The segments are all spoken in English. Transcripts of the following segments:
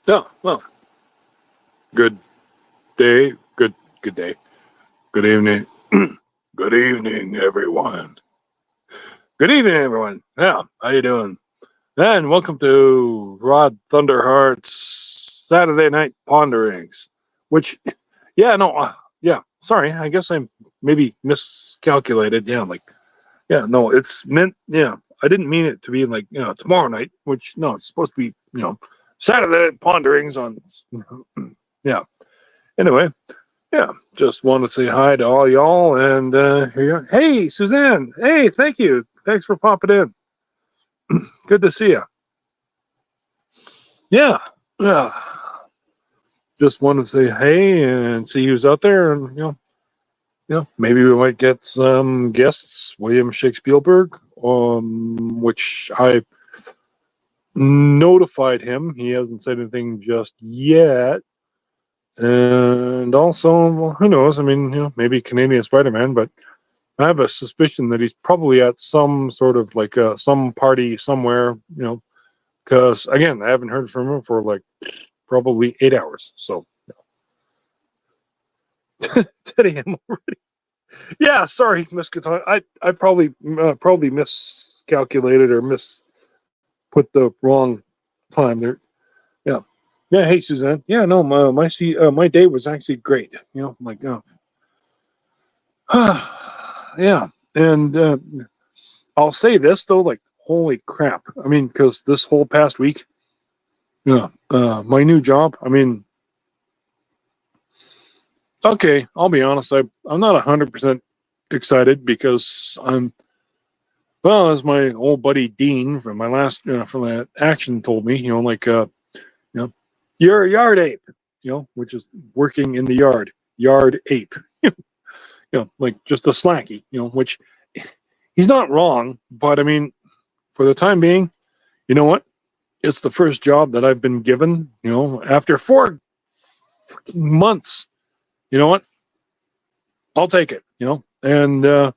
Yeah, well, good day, good day, good evening, good evening, everyone. Good evening, everyone. Yeah, how you doing? And welcome to Rod Thunderheart's Saturday Night Ponderings. Which, yeah, no, yeah. Sorry, I guess I maybe miscalculated. Yeah, like, yeah, no, it's meant. Yeah, I didn't mean it to be like tomorrow night. Which no, it's supposed to be Saturday Night Ponderings on. Yeah. Anyway, yeah, just want to say hi to all y'all. And here you are. Hey, Suzanne. Hey, thank you. Thanks for popping in. Good to see you. Yeah, yeah. Just wanted to say hey and see who's out there, and maybe we might get some guests. William Shakespeare, which I notified him. He hasn't said anything just yet. And also, well, who knows? I mean, maybe Canadian Spider-Man, but I have a suspicion that he's probably at some sort of like some party somewhere, because again, I haven't heard from him for like probably 8 hours. So 10 a.m. already. Yeah, sorry, Miss Catan. I probably miscalculated or put the wrong time there. Yeah, yeah. Hey, Suzanne. Yeah, no, my day was actually great. Like yeah, and I'll say this though, like holy crap. I mean, because this whole past week, my new job. I mean, okay, I'll be honest. I'm not 100% excited because well, as my old buddy Dean from my last from that action told me, you know, you're a yard ape, which is working in the yard ape, like just a slacky, which he's not wrong, but I mean, for the time being, you know what? It's the first job that I've been given, after 4 months. You know what? I'll take it, and I'm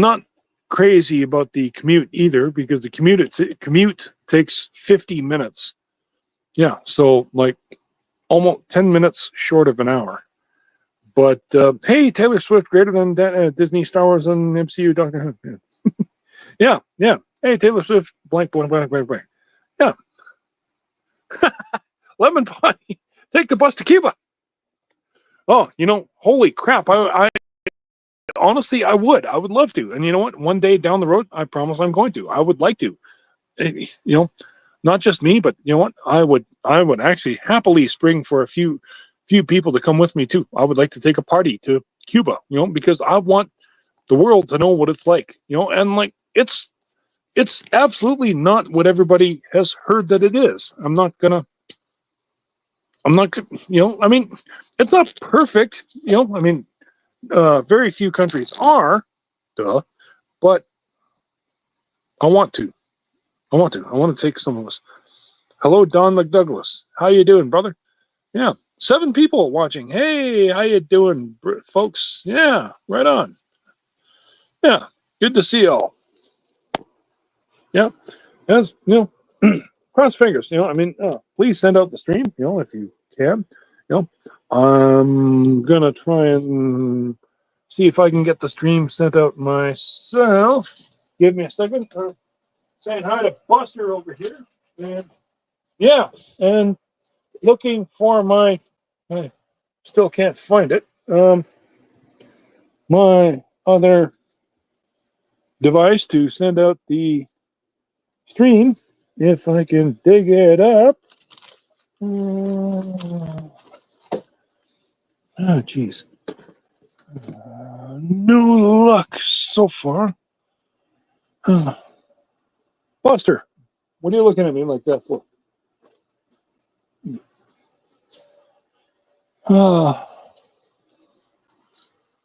not crazy about the commute either because the commute takes 50 minutes. Yeah, so like almost 10 minutes short of an hour. But hey, Taylor Swift greater than Disney, Star Wars, and MCU, Doctor Who. Yeah, yeah. Hey, Taylor Swift, blank, blank, blank, blank, blank. Yeah. Lemon pie. Take the bus to Cuba. Oh, holy crap. I honestly, I would. I would love to. And you know what? One day down the road, I promise I'm going to. I would like to. You know, not just me, but you know what? I would actually happily spring for a few people to come with me too. I would like to take a party to Cuba, because I want the world to know what it's like, and like it's absolutely not what everybody has heard that it is. I'm not, I mean, it's not perfect, I mean, very few countries are, duh, but I want to. I want to take some of us. Hello, Don McDouglas. How you doing, brother? Yeah, 7 people watching. Hey, how you doing, folks? Yeah, right on. Yeah, good to see y'all. Yeah, as cross fingers. I mean, please send out the stream. If you can. I'm gonna try and see if I can get the stream sent out myself. Give me a second. Saying hi to Buster over here, and yeah, and looking for I still can't find it. My other device to send out the stream, if I can dig it up. Oh, jeez. No luck so far. Buster, what are you looking at me like that for?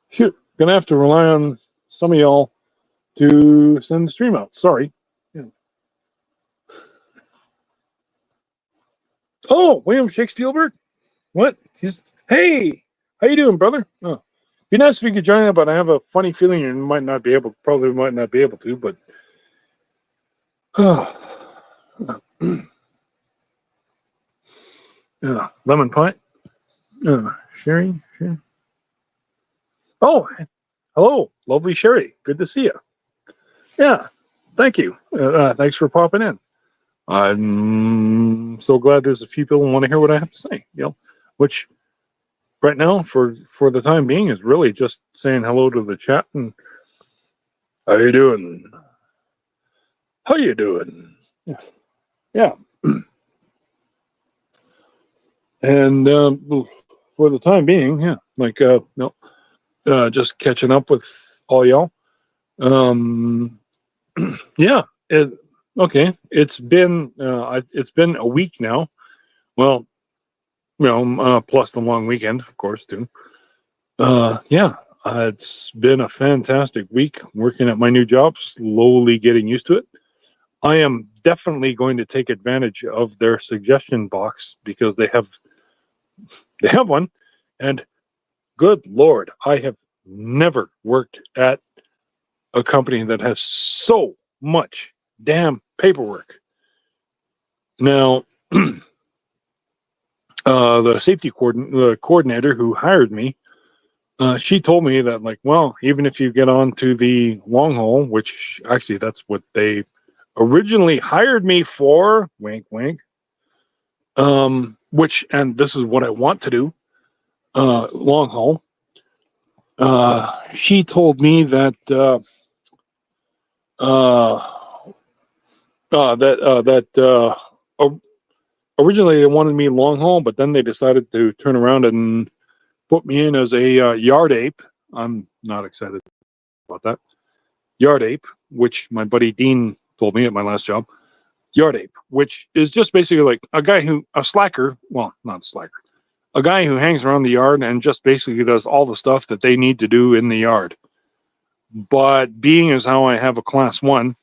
Shoot, gonna have to rely on some of y'all to send the stream out. Sorry. Yeah. Oh, William Shakespeare. What? Hey, how you doing, brother? Oh, be nice if you could join in, but I have a funny feeling you probably might not be able to, but Lemon pie. Sherry. Oh, hello, lovely Sherry. Good to see you. Yeah, thank you. Thanks for popping in. I'm so glad there's a few people who want to hear what I have to say. Which right now, for the time being, is really just saying hello to the chat and how you doing? How you doing? Yeah. And for the time being, yeah, like no, just catching up with all y'all. Yeah. Okay. It's been a week now. Well, plus the long weekend, of course, too. Yeah. It's been a fantastic week working at my new job, slowly getting used to it. I am definitely going to take advantage of their suggestion box because they have one, and good Lord, I have never worked at a company that has so much damn paperwork. Now, the safety coordinator who hired me, she told me that, like, well, even if you get on to the long haul, which actually that's what they originally hired me for, wink, wink, and this is what I want to do, long haul. She told me that originally they wanted me long haul, but then they decided to turn around and put me in as a yard ape. I'm not excited about that. Yard ape, which my buddy Dean told me at my last job. Yard ape, which is just basically like a slacker. Well, not a slacker. A guy who hangs around the yard and just basically does all the stuff that they need to do in the yard. But being as how I have a class 1,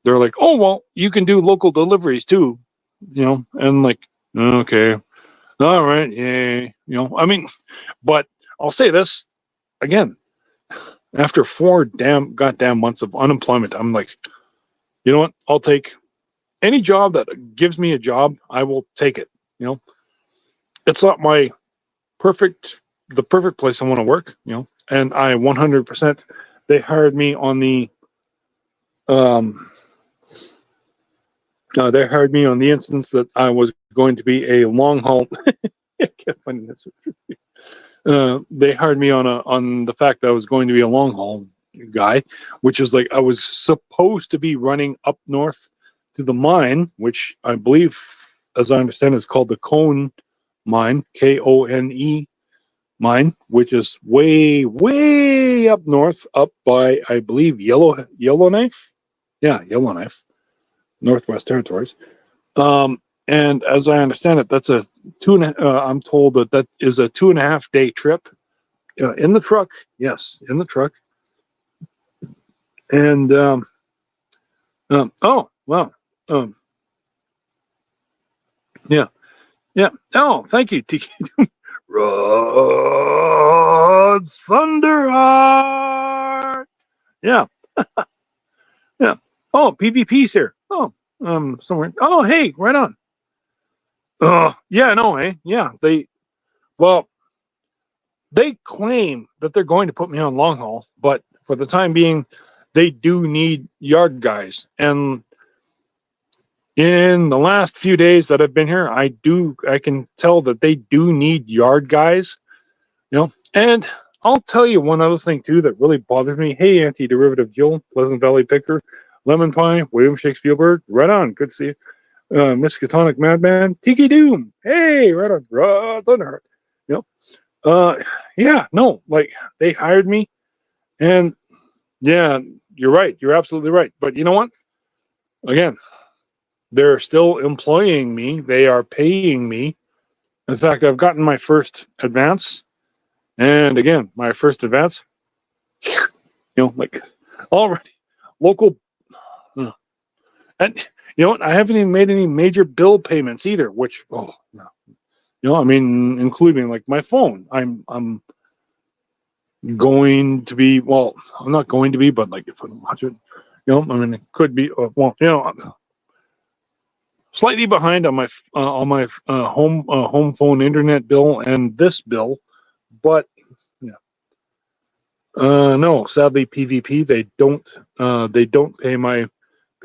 they're like, oh, well, you can do local deliveries too, and like, okay, all right, yeah, I mean, but I'll say this again, after 4 goddamn months of unemployment, I'm like, you know what, I'll take any job that gives me a job. I will take it. It's not the perfect place I want to work, and I 100%, they hired me on the they hired me on the instance that I was going to be a long haul. They hired me on the fact that I was going to be a long haul guy, which is like I was supposed to be running up north to the mine, which I believe, as I understand, is called the Cone Mine, Kone mine, which is way, way up north, up by, I believe, Yellowknife. Yeah, Yellowknife, Northwest Territories. And as I understand it, that's a I'm told that is a 2.5-day trip in the truck. Yes, in the truck. And oh wow, yeah, yeah. Oh, thank you, Tiki. Rod Thunderheart. Yeah, yeah. Oh, PvP's here. Oh, somewhere. Oh, hey, right on. Yeah, no, hey, yeah. Well, they claim that they're going to put me on long haul, but for the time being, they do need yard guys. And in the last few days that I've been here, I can tell that they do need yard guys. And I'll tell you one other thing too that really bothers me. Hey, anti-derivative Jill, Pleasant Valley Picker, Lemon Pie, William Shakespeare, right on, good to see you. Miskatonic Madman, Tiki Doom, hey, right on, Thunderheart. You know, yeah, no, like they hired me, and yeah, you're right, you're absolutely right. But you know what? Again, they're still employing me. They are paying me. In fact, I've gotten my first advance, and again, my first advance, like already local, and you know what? I haven't even made any major bill payments either. Which, oh no, I mean, including like my phone. I'm going to be, well, I'm not going to be, but like if I watch it, I mean, it could be, well, slightly behind on my home phone internet bill and this bill, but yeah. No, sadly, PvP they don't pay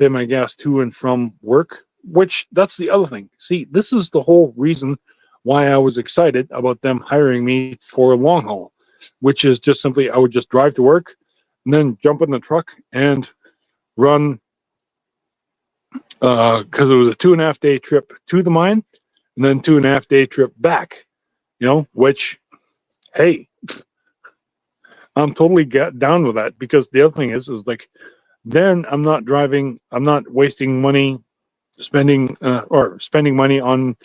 my gas to and from work. Which that's the other thing. See, this is the whole reason why I was excited about them hiring me for long haul, which is just simply I would just drive to work and then jump in the truck and run because it was a 2.5 day trip to the mine and then 2.5 day trip back. Which hey, I'm totally down with that because the other thing is like then I'm not driving, I'm not wasting money spending money on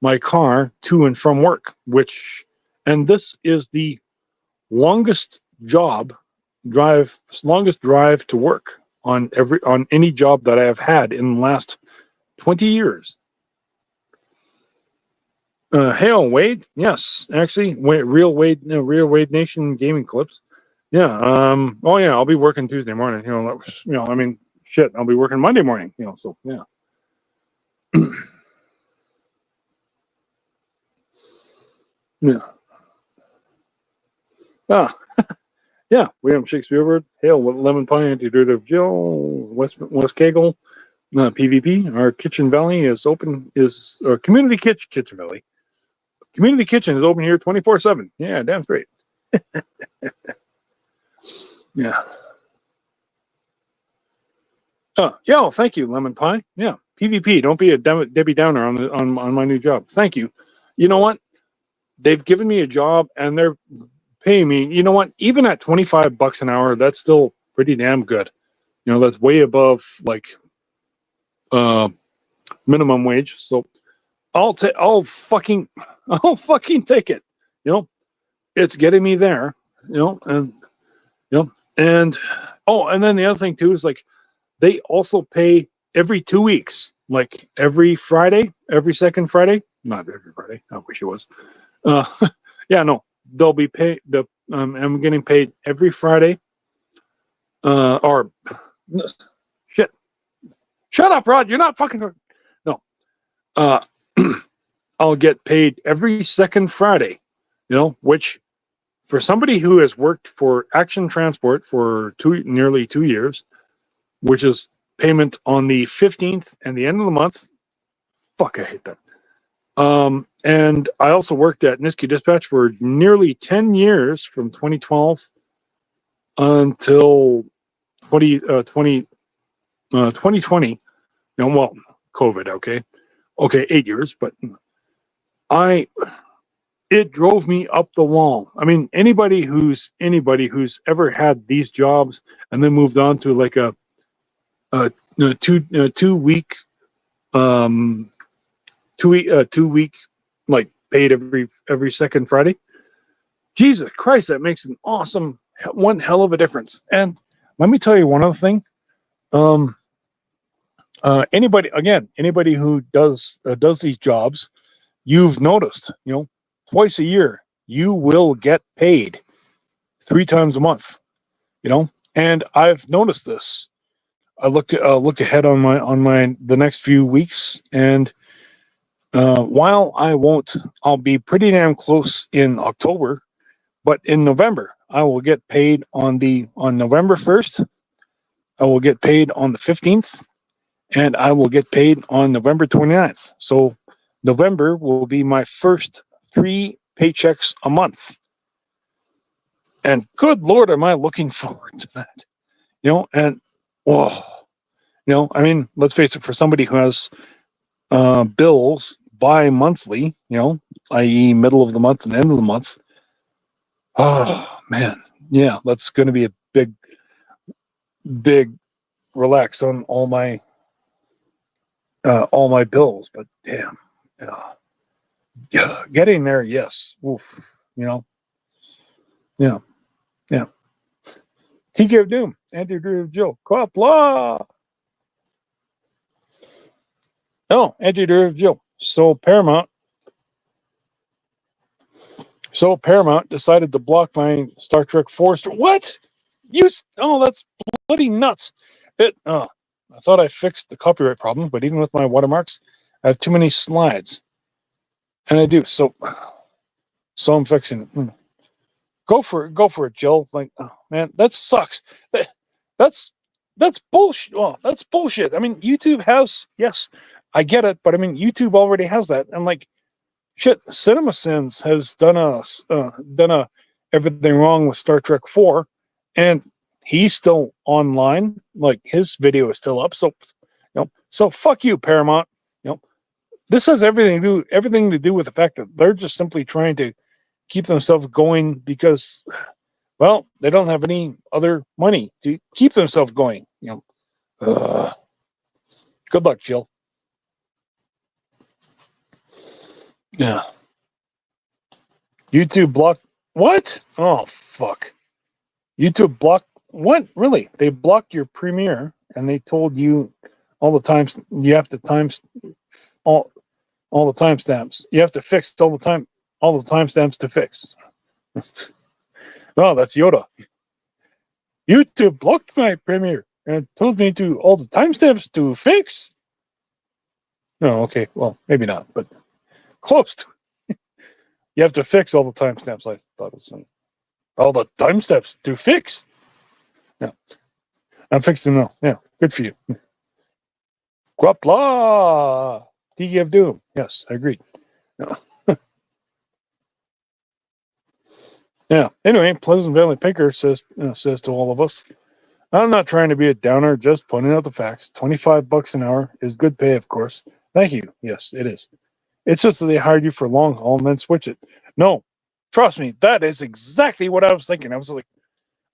my car to and from work, and this is the longest longest drive to work on any job that I have had in the last 20 years. Hail Wade, yes, actually, real Wade Nation gaming clips. Yeah. Oh yeah, I'll be working Tuesday morning. I mean, shit, I'll be working Monday morning. So yeah. Yeah. Ah, yeah. William Shakespeare, Hail Lemon Pie, Antidote Jill, West Kegel, PvP. Our kitchen valley is open. Community kitchen valley. Community kitchen is open here 24/7. Yeah, damn straight. Yeah. Yeah. Thank you, Lemon Pie. Yeah. PvP. Don't be a Debbie Downer on my new job. Thank you. You know what? They've given me a job and they're paying me. You know what? Even at $25 an hour, that's still pretty damn good. That's way above like uh minimum wage. So I'll fucking take it. It's getting me there. And and oh, and then the other thing too is like they also pay every 2 weeks, like every Friday, every second Friday. Not every Friday. I wish it was. Uh, yeah, no, they'll be paid. I'm getting paid every Friday. Or shit. Shut up, Rod. You're not fucking. No. I'll get paid every second Friday. Which for somebody who has worked for Action Transport for nearly 2 years, which is payment on the 15th and the end of the month. Fuck, I hate that. And I also worked at Niski Dispatch for nearly 10 years from 2012 until 2020. Well, COVID, okay. Okay, 8 years, but it drove me up the wall. I mean, anybody who's ever had these jobs and then moved on to like a 2 week 2 week like paid every second Friday. Jesus Christ, that makes an awesome one hell of a difference. And let me tell you one other thing. Anybody who does these jobs, you've noticed, twice a year you will get paid 3 times a month. And I've noticed this. I looked ahead on the next few weeks, and while I'll be pretty damn close in October, but in November I will get paid on November 1st. I will get paid on the 15th, and I will get paid on November 29th. So November will be my first 3 paychecks a month. And good Lord, am I looking forward to that. And I mean, let's face it, for somebody who has bills bi-monthly, i.e. middle of the month and end of the month. Oh man, yeah, that's going to be a big relax on all my bills. But damn, yeah, getting there, yes. Oof, yeah. TK of Doom, Anti-Groove Joe, Quapla. Oh, Anti-Groove Joe. So Paramount decided to block my Star Trek 4 store. What? That's bloody nuts. I thought I fixed the copyright problem, but even with my watermarks, I have too many slides, and I do. So I'm fixing it. Go for it, Jill. Like, oh man, that sucks. That's that's bullshit. Well, that's bullshit. I mean, YouTube has, yes, I get it, but I mean, YouTube already has that. And like, shit, CinemaSins has done a everything wrong with Star Trek 4, and he's still online. Like his video is still up. So so fuck you, Paramount. You know, this has everything to do with the fact that they're just simply trying to keep themselves going because, well, they don't have any other money to keep themselves going. Good luck, Jill. Yeah. YouTube blocked. What? Oh, fuck. YouTube blocked. What? Really? They blocked your Premiere and they told you all the times you have to all the timestamps. You have to fix all the timestamps to fix. Oh, that's Yoda. YouTube blocked my Premiere and told me to all the timestamps to fix. No, okay. Well, maybe not, but close to. You have to fix all the timestamps. I thought it was saying. All the timestamps to fix. Yeah, I'm fixing them now. Yeah, good for you. Guapla! Tiki of Doom. Yes, I agree. Yeah. Yeah. Anyway, Pleasant Valley Pinker says to all of us, I'm not trying to be a downer, just pointing out the facts. $25 an hour is good pay, of course. Thank you. Yes, it is. It's just that they hired you for long haul and then switch it. No, trust me, that is exactly what I was thinking. I'm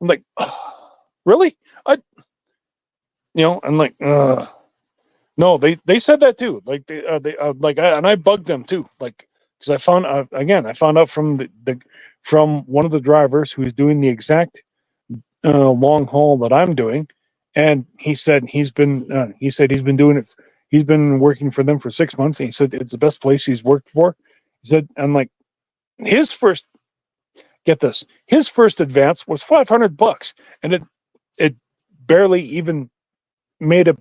like, oh, really? I'm like, no, they said that too. Like and I bugged them too. Like, because I found out from one of the drivers who's doing the exact long haul that I'm doing, and he said he's been doing it. He's been working for them for 6 months, and he said it's the best place he's worked for. He said, and like his first advance was $500, and it barely even made a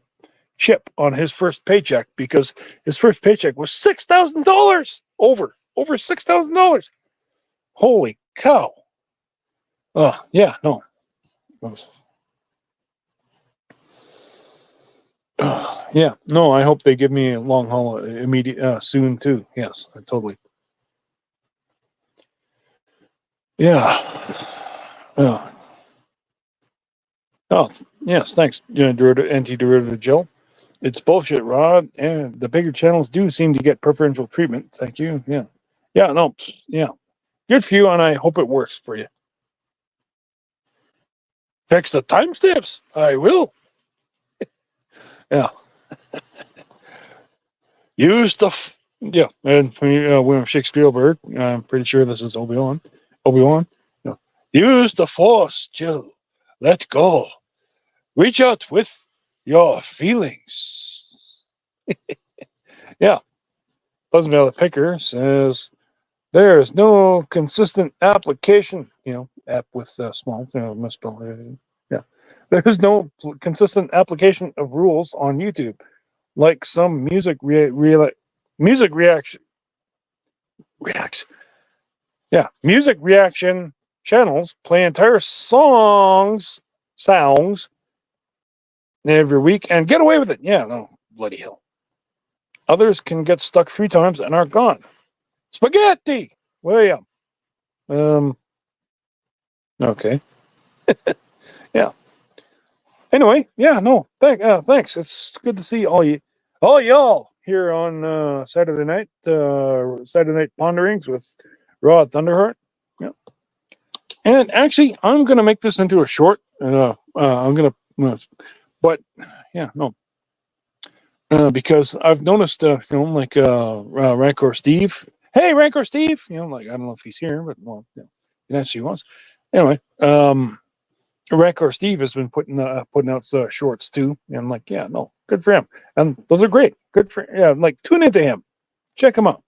chip on his first paycheck because his first paycheck was $6,000 over $6,000. Holy cow! Oh yeah, no. Yeah, no. I hope they give me a long haul immediate soon too. Yes, totally. Yeah. Oh. Oh, yes. Thanks, anti-derivative Jill. It's bullshit, Rod. And the bigger channels do seem to get preferential treatment. Thank you. Yeah. Yeah. No. Yeah. Good for you, and I hope it works for you. Fix the timestamps. I will. Yeah. Use the. Yeah. And William Shakespeare Bird. I'm pretty sure this is Obi-Wan. Yeah. Use the Force, Jill. Let go. Reach out with your feelings. Yeah. Pleasant Valley Picker says there is no consistent application. App with small misspell. Yeah. There's no consistent application of rules on YouTube, like some music reaction. Yeah, music reaction channels play entire songs every week and get away with it. Yeah, no, bloody hell. Others can get stuck 3 times and are gone. Spaghetti, William. Okay. Yeah. Anyway, yeah, no, thanks. It's good to see all y'all here on Saturday night Ponderings with Rod Thunderheart. Yeah. And actually, I'm gonna make this into a short. I'm gonna, but yeah, no, because I've noticed, like Rancor Steve. Hey, Rancor Steve. Like I don't know if he's here, but well, that's who he was. Anyway, Rancor Steve has been putting out shorts too, and like, yeah, no, good for him. And those are great. Good for like tune into him, check him out.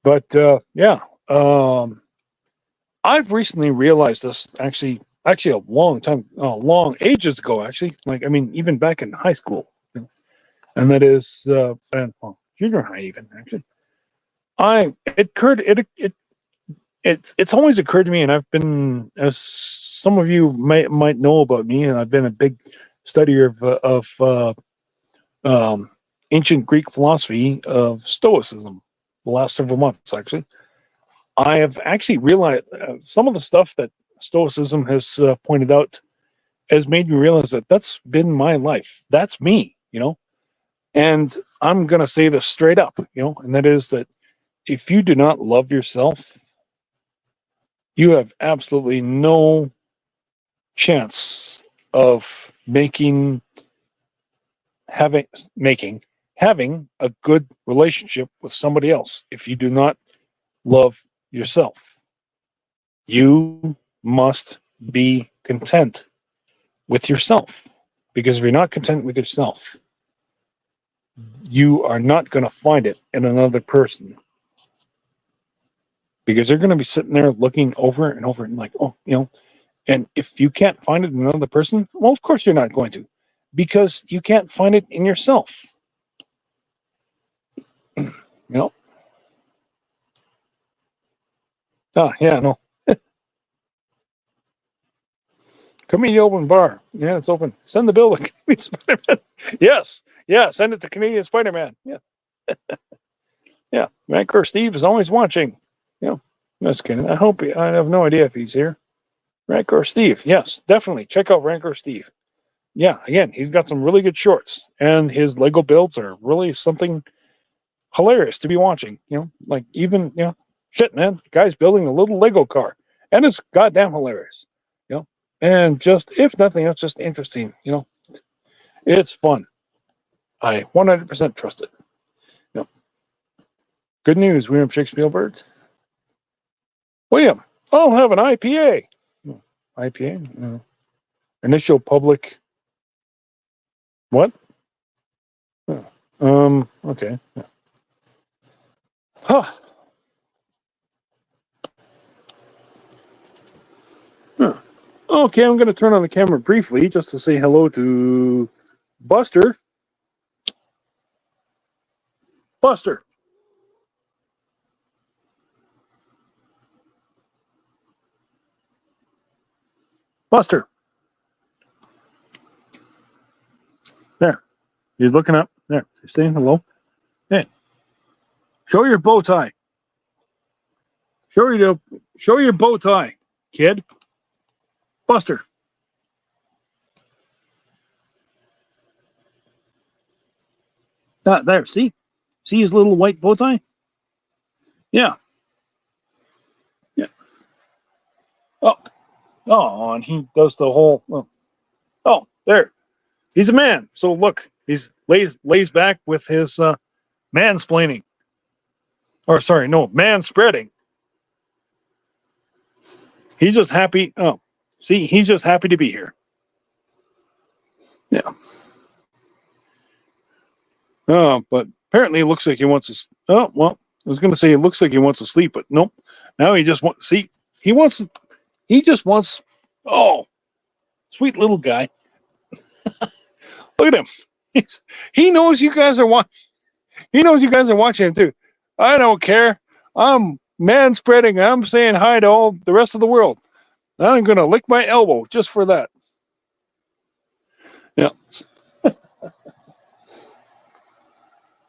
But yeah, I've recently realized this actually a long ages ago. Actually, like I mean, even back in high school, and that is junior high, even actually. It's always occurred to me, and I've been, as some of you might know about me, and I've been a big studier of ancient Greek philosophy of Stoicism the last several months. Actually, I have actually realized some of the stuff that Stoicism has pointed out has made me realize that that's been my life. That's me, And I'm going to say this straight up, and that is that if you do not love yourself, you have absolutely no chance of having having a good relationship with somebody else if you do not love yourself. You must be content with yourself, because if you're not content with yourself, you are not going to find it in another person, because they're going to be sitting there looking over and over and like, oh, and if you can't find it in another person, well, of course you're not going to, because you can't find it in yourself. Oh, yeah, no. Come in the open bar. Yeah, it's open. Send the bill to Canadian Spider-Man. Yes. Yeah, send it to Canadian Spider-Man. Yeah. Yeah. Vancouver Steve is always watching. Just kidding. I have no idea if he's here. Rancor Steve. Yes, definitely. Check out Rancor Steve. Yeah, again, he's got some really good shorts, and his Lego builds are really something hilarious to be watching. Like even, shit, man, the guy's building a little Lego car, and it's goddamn hilarious. And just, if nothing else, just interesting. It's fun. I 100% trust it. Good news, William Shakespeare. William, I'll have an IPA. IPA? Initial public. What? Okay. Huh. Okay, I'm going to turn on the camera briefly just to say hello to Buster. Buster. Buster. There. He's looking up. There. He's saying hello. Hey. Show your bow tie. Show your bow tie, kid. Buster. There. See? See his little white bow tie? Yeah. Yeah. Oh, and he does the whole. Oh, there. He's a man. So look, he's lays back with his mansplaining. Or sorry, no, man spreading. He's just happy. Oh, see, he's just happy to be here. Yeah. Oh, but apparently it looks like he wants to. Oh, well, I was going to say it looks like he wants to sleep, but nope. Now he just wants. See, he just wants. Oh, sweet little guy. Look at him. He knows you guys are watching. He knows you guys are watching him too. I don't care. I'm man spreading. I'm saying hi to all the rest of the world. I'm going to lick my elbow just for that. Yeah.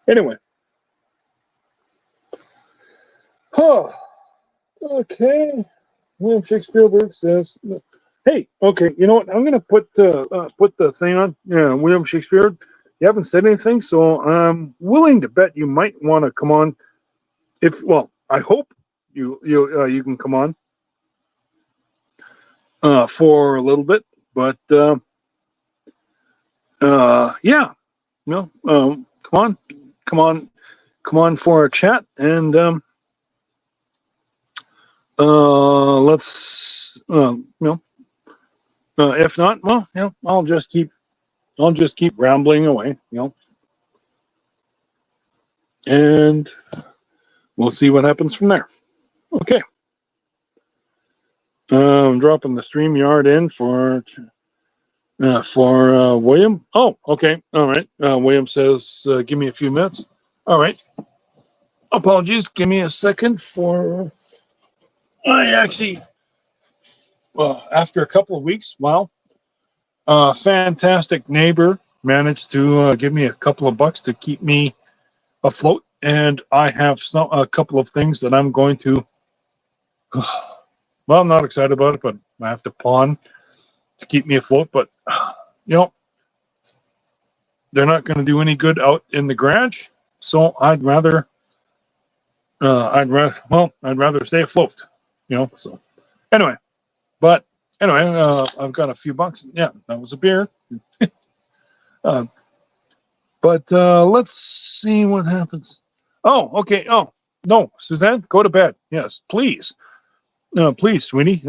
Anyway. Oh, okay. William Shakespeare says, "Hey, okay, you know what? I'm going to put the thing on. Yeah, William Shakespeare. You haven't said anything, so I'm willing to bet you might want to come on. I hope you can come on for a little bit, but yeah, come on for a chat, and let's if not, well, I'll just keep rambling away, and we'll see what happens from there. Okay. I'm dropping the StreamYard in for William. Oh, okay. All right. William says, give me a few minutes. All right. Apologies. Give me a second for. I actually, after a couple of weeks, wow, a fantastic neighbor managed to give me a couple of bucks to keep me afloat, and I have a couple of things that I'm going to. Well, I'm not excited about it, but I have to pawn to keep me afloat. But you know, they're not going to do any good out in the garage, so I'd rather stay afloat. So anyway, but anyway, I've got a few bucks. Yeah, that was a beer. uh, but let's see what happens. Oh, okay. Oh no, Suzanne, go to bed. Yes, please. No, please, sweetie.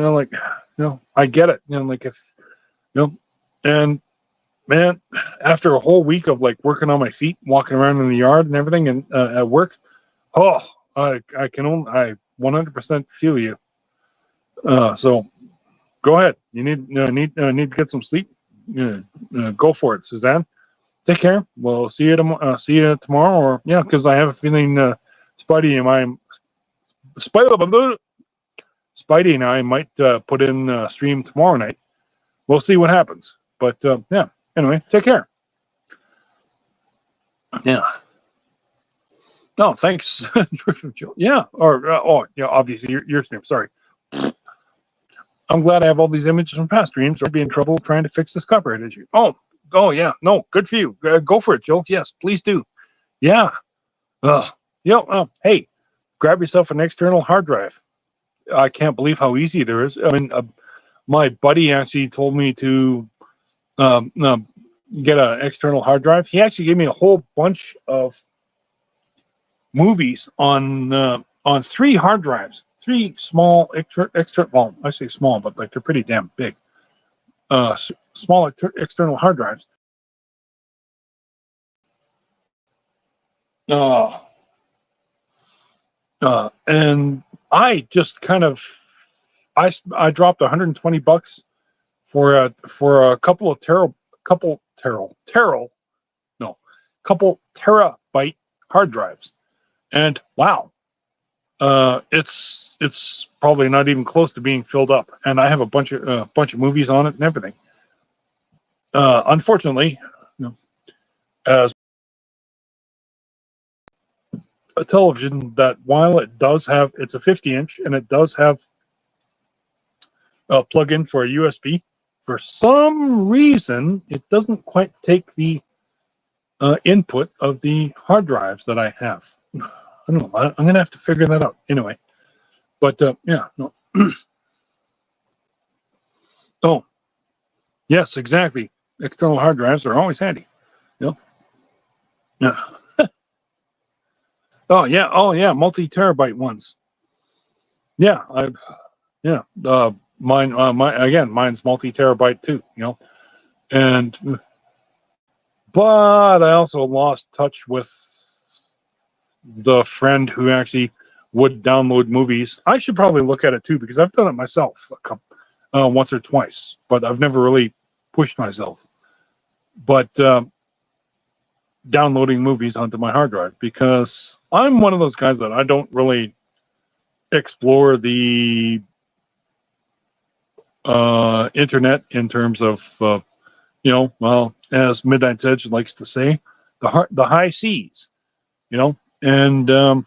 I get it. Like if and man, after a whole week of like working on my feet, walking around in the yard and everything, and at work, oh, I 100% feel you. So go ahead. You need to get some sleep. Go for it, Suzanne. Take care. We'll see you tomorrow. See you tomorrow, or yeah, because I have a feeling Spidey and I, Spidey, Spidey and I might put in stream tomorrow night. We'll see what happens. But yeah. Anyway, take care. Yeah. No, thanks. Yeah. Or yeah. Obviously, your stream. Sorry. I'm glad I have all these images from past streams, or I'd be in trouble trying to fix this copyright issue. Oh yeah. No, good for you. Go for it, Jill. Yes, please do. Yeah. Hey, grab yourself an external hard drive. I can't believe how easy there is. I mean, my buddy actually told me to get an external hard drive. He actually gave me a whole bunch of movies on 3 hard drives, 3 small extra. Well, I say small, but like they're pretty damn big. Small external hard drives. And I just kind of I dropped $120 for a couple terabyte hard drives, and wow, it's probably not even close to being filled up, and I have a bunch of movies on it and everything. Unfortunately, as a television that while it does have, it's a 50-inch and it does have a plug-in for a USB. For some reason, it doesn't quite take the input of the hard drives that I have. I don't know. I'm going to have to figure that out anyway. But yeah, no. Oh, yes, exactly. External hard drives are always handy. Yeah. Oh yeah, multi-terabyte ones. Yeah, mine's multi-terabyte too. And but I also lost touch with the friend who actually would download movies. I should probably look at it too, because I've done it myself once or twice, but I've never really pushed myself. But downloading movies onto my hard drive, because I'm one of those guys that I don't really explore the internet in terms of well, as Midnight Edge likes to say, the high seas, and uh,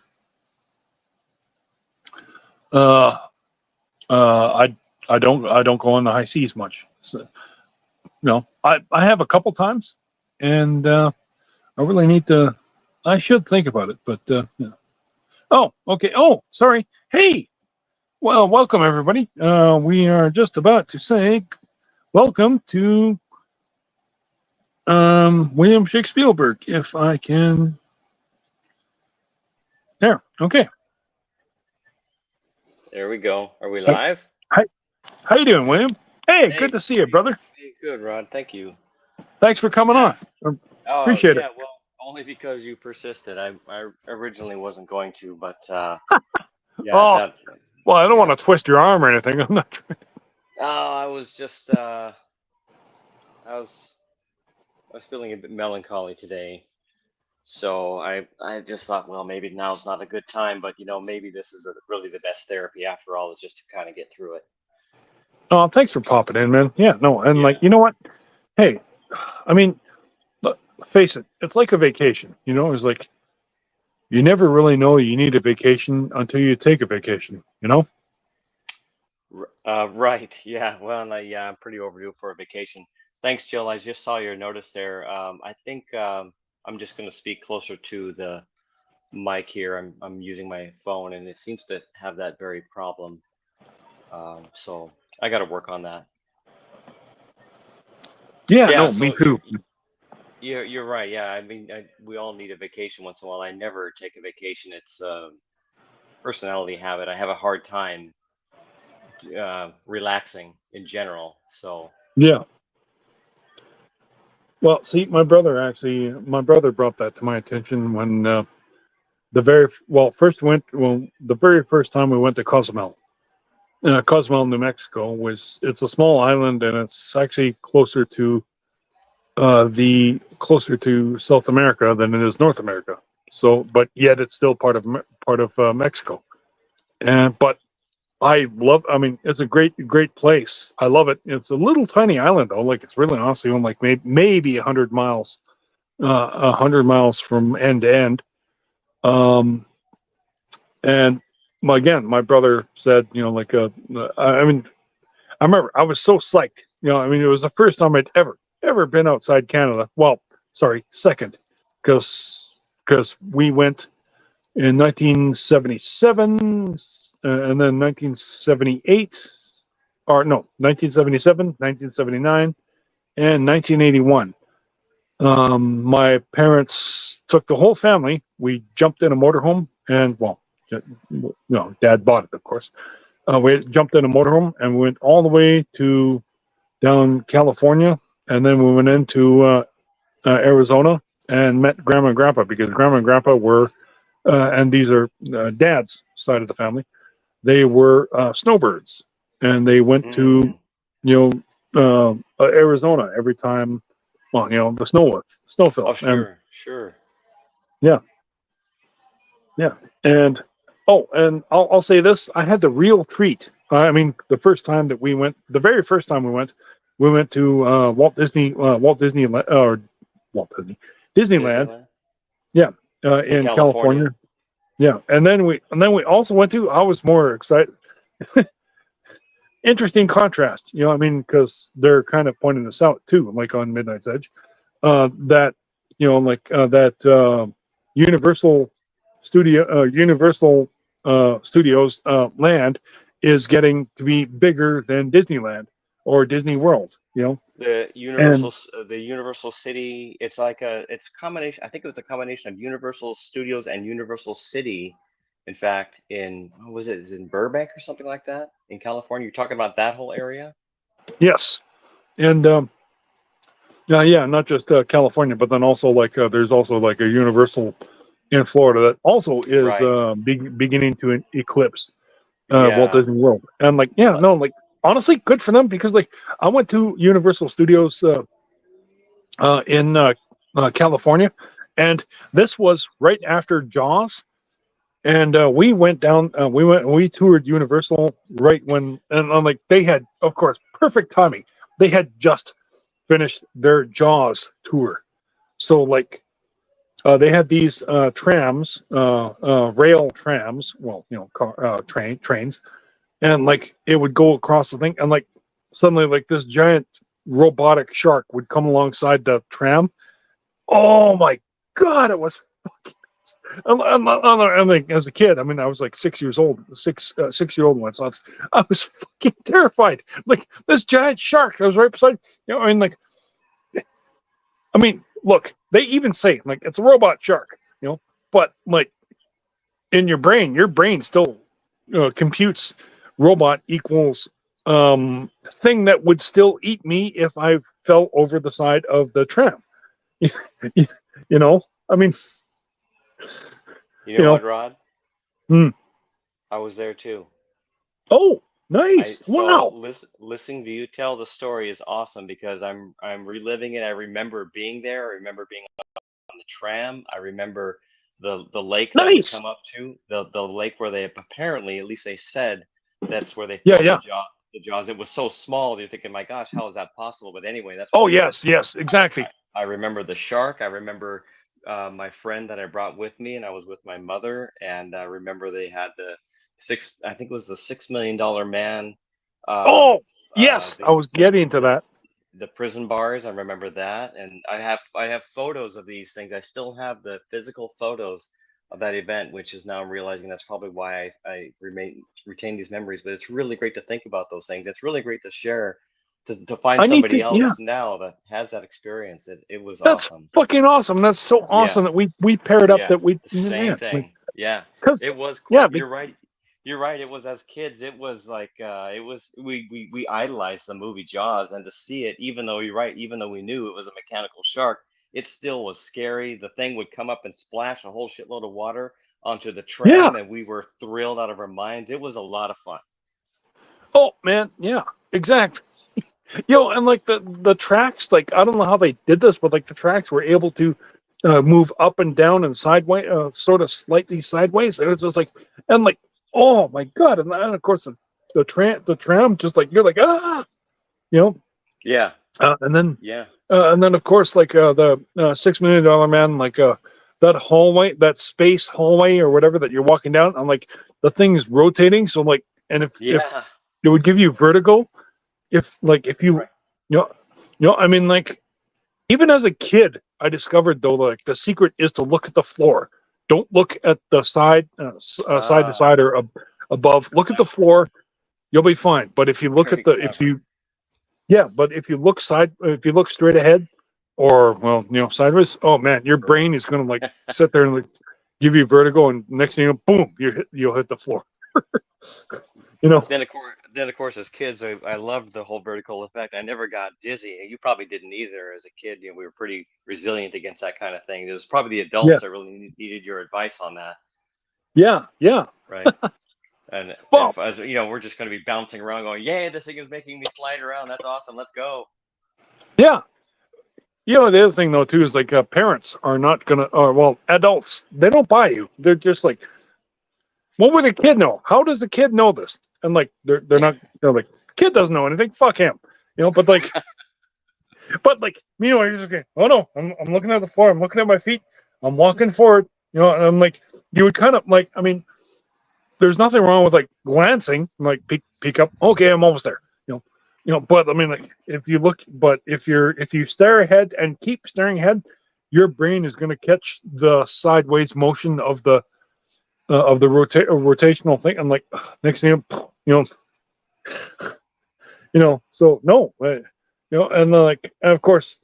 I don't go on the high seas much. So, I have a couple times, and I really need to. I should think about it, but yeah. Oh, okay. Oh, sorry. Hey, well, welcome everybody. We are just about to say welcome to William Shakespeare Spielberg, if I can. There. Okay. There we go. Are we live? Hi. How you doing, William? Hey, good to see you, brother. Hey, good, Rod. Thank you. Thanks for coming on. Appreciate it. Well, only because you persisted. I originally wasn't going to, but well, I don't want to twist your arm or anything. I'm not trying. I was just I was feeling a bit melancholy today. So I just thought, well, maybe now's not a good time, but maybe this is really the best therapy after all, is just to kind of get through it. Oh, thanks for popping in, man. Yeah, no, and Yeah. like, you know what? Hey, I mean, look, face it, it's like a vacation. It's like you never really know you need a vacation until you take a vacation. Right. Yeah. Well, yeah, I'm pretty overdue for a vacation. Thanks, Jill. I just saw your notice there. I think I'm just going to speak closer to the mic here. I'm using my phone, and it seems to have that very problem. So I got to work on that. Yeah, Yeah. no, me So too. you're right. Yeah. I mean, we all need a vacation once in a while. I never take a vacation. It's personality habit. I have a hard time relaxing in general. So. Yeah. Well, see, my brother brought that to my attention when the very first time we went to Cozumel. Cozumel, New Mexico it's a small island and it's actually closer to South America than it is North America. So, but yet it's still part of Mexico. And but I mean, it's a great place. I love it. It's a little tiny island though. Like it's really honestly only like maybe 100 miles, 100 miles from end to end. Um, and again, my brother said, I mean, I remember I was so psyched. I mean, it was the first time I'd ever been outside Canada. Well, sorry, second, because we went in 1977, and then 1978, or no, 1977, 1979, and 1981. My parents took the whole family. We jumped in a motorhome, and well, Dad bought it, of course. We jumped in a motorhome and we went all the way to down California, and then we went into Arizona and met Grandma and Grandpa because Grandma and Grandpa were, and these are Dad's side of the family. They were snowbirds, and they went to Mm. Arizona every time. Well, the snow Oh, fell, and sure, sure. yeah, yeah, and and I'll say this: I had the real treat. I mean, the very first time we went to Walt Disney, or Walt Disney, Disneyland. Disneyland Yeah, in in California. California. Yeah, and then we also went to. I was more excited. Interesting contrast, I mean, because they're kind of pointing this out too, like on Midnight's Edge, that that Universal Universal Studios land is getting to be bigger than Disneyland or Disney World, and The Universal City. It's a combination. I think it was a combination of Universal Studios and Universal City. In fact, in what was it? Is it in Burbank or something like that in California? You're talking about that whole area, yes, and yeah, not just California, but then also like there's also like a Universal in Florida that also is right? beginning to eclipse Walt Yeah. Disney World. And like, yeah, But no, like honestly, good for them because like I went to Universal Studios in California, and this was right after Jaws, and we toured Universal right when, and I'm like, they had, of course, perfect timing. They had just finished their Jaws tour, so like. They had these rail trams, well, trains, and like it would go across the thing, and like suddenly like this giant robotic shark would come alongside the tram. Oh my god, it was fucking. I'm like, as a kid, I mean, I was like 6 years old, 6 year old one, so I was fucking terrified. Like this giant shark that was right beside, I mean, like, I mean, look, they even say like it's a robot shark, but like in your brain still computes robot equals thing that would still eat me if I fell over the side of the tram. you know, I mean, you you know know, what, Rod? hmm. I was there too. Oh, I nice. so Wow. listening to you tell the story is awesome because I'm reliving it. I remember being there. I remember being on the tram. I remember the lake that we Nice. come up to, the lake where they apparently, at least they said, that's where they Yeah, found yeah. the jaws. It was so small, you're thinking, my gosh, how is that possible? But anyway, that's what Oh, they said. yes, yes, exactly. I remember the shark. I remember my friend that I brought with me, and I was with my mother. And I remember they had I think it was the $6 million man. Um, Oh, yes, I the was getting to that. the prison bars. I remember that, and I have photos of these things. I still have the physical photos of that event, which is now I'm realizing that's probably why I retain these memories. But it's really great to think about those things. It's really great to share, to find I need somebody to, yeah, else now that has that experience. It was that's awesome. fucking awesome. That's so Yeah, awesome that we paired up yeah, that we, same man, like, thing. Yeah, because, it was yeah, quite. You're right. You're right. It was as kids. It was like it was. We idolized the movie Jaws, and to see it, even though you're right, even though we knew it was a mechanical shark, it still was scary. The thing would come up and splash a whole shitload of water onto the yeah. tram, and we were thrilled out of our minds. It was a lot of fun. Oh, man, yeah, exactly. And like the tracks, like I don't know how they did this, but like the tracks were able to move up and down and sideways, sort of slightly sideways. And it's just like, and like, oh my god! And then of course the tram, just like you're like you know, Yeah, uh, and then yeah, and then of course like the $6 million man, like that hallway, that space hallway or whatever that you're walking down. I'm like the thing's rotating, so like, and if yeah. it would give you vertigo if you Right. you know I mean, like, even as a kid I discovered though, like, the secret is to look at the floor. Don't look at the side to Ah, side or above. Look at the clever. floor. You'll be fine. But if you look at Very the if clever. you yeah but if you look straight ahead, or well, sideways, oh man, your brain is going to like sit there and like give you vertigo, and next thing you know, boom, you'll hit the floor. you know Then of course, as kids, I loved the whole vertical effect. I never got dizzy. You probably didn't either as a kid. We were pretty resilient against that kind of thing. It was probably the yeah, adults that really needed your advice on that, yeah, yeah. right? And Well, if as we're just going to be bouncing around, going, "Yay, this thing is making me slide around. That's awesome. Let's go." yeah. The other thing though too is like, parents are not gonna, or well, adults, they don't buy you. They're just like, what would a kid know? How does a kid know this? And like, they're Yeah, not. They're like, kid doesn't know anything. Fuck him. But like, you're just okay. Oh no, I'm looking at the floor. I'm looking at my feet. I'm walking forward. And I'm like, you would kind of like. I mean, there's nothing wrong with like glancing, like peek up. Okay, I'm almost there. But I mean, like, if you stare ahead and keep staring ahead, your brain is going to catch the sideways motion of the rotational thing. I'm like, next thing so no, and like, and of course,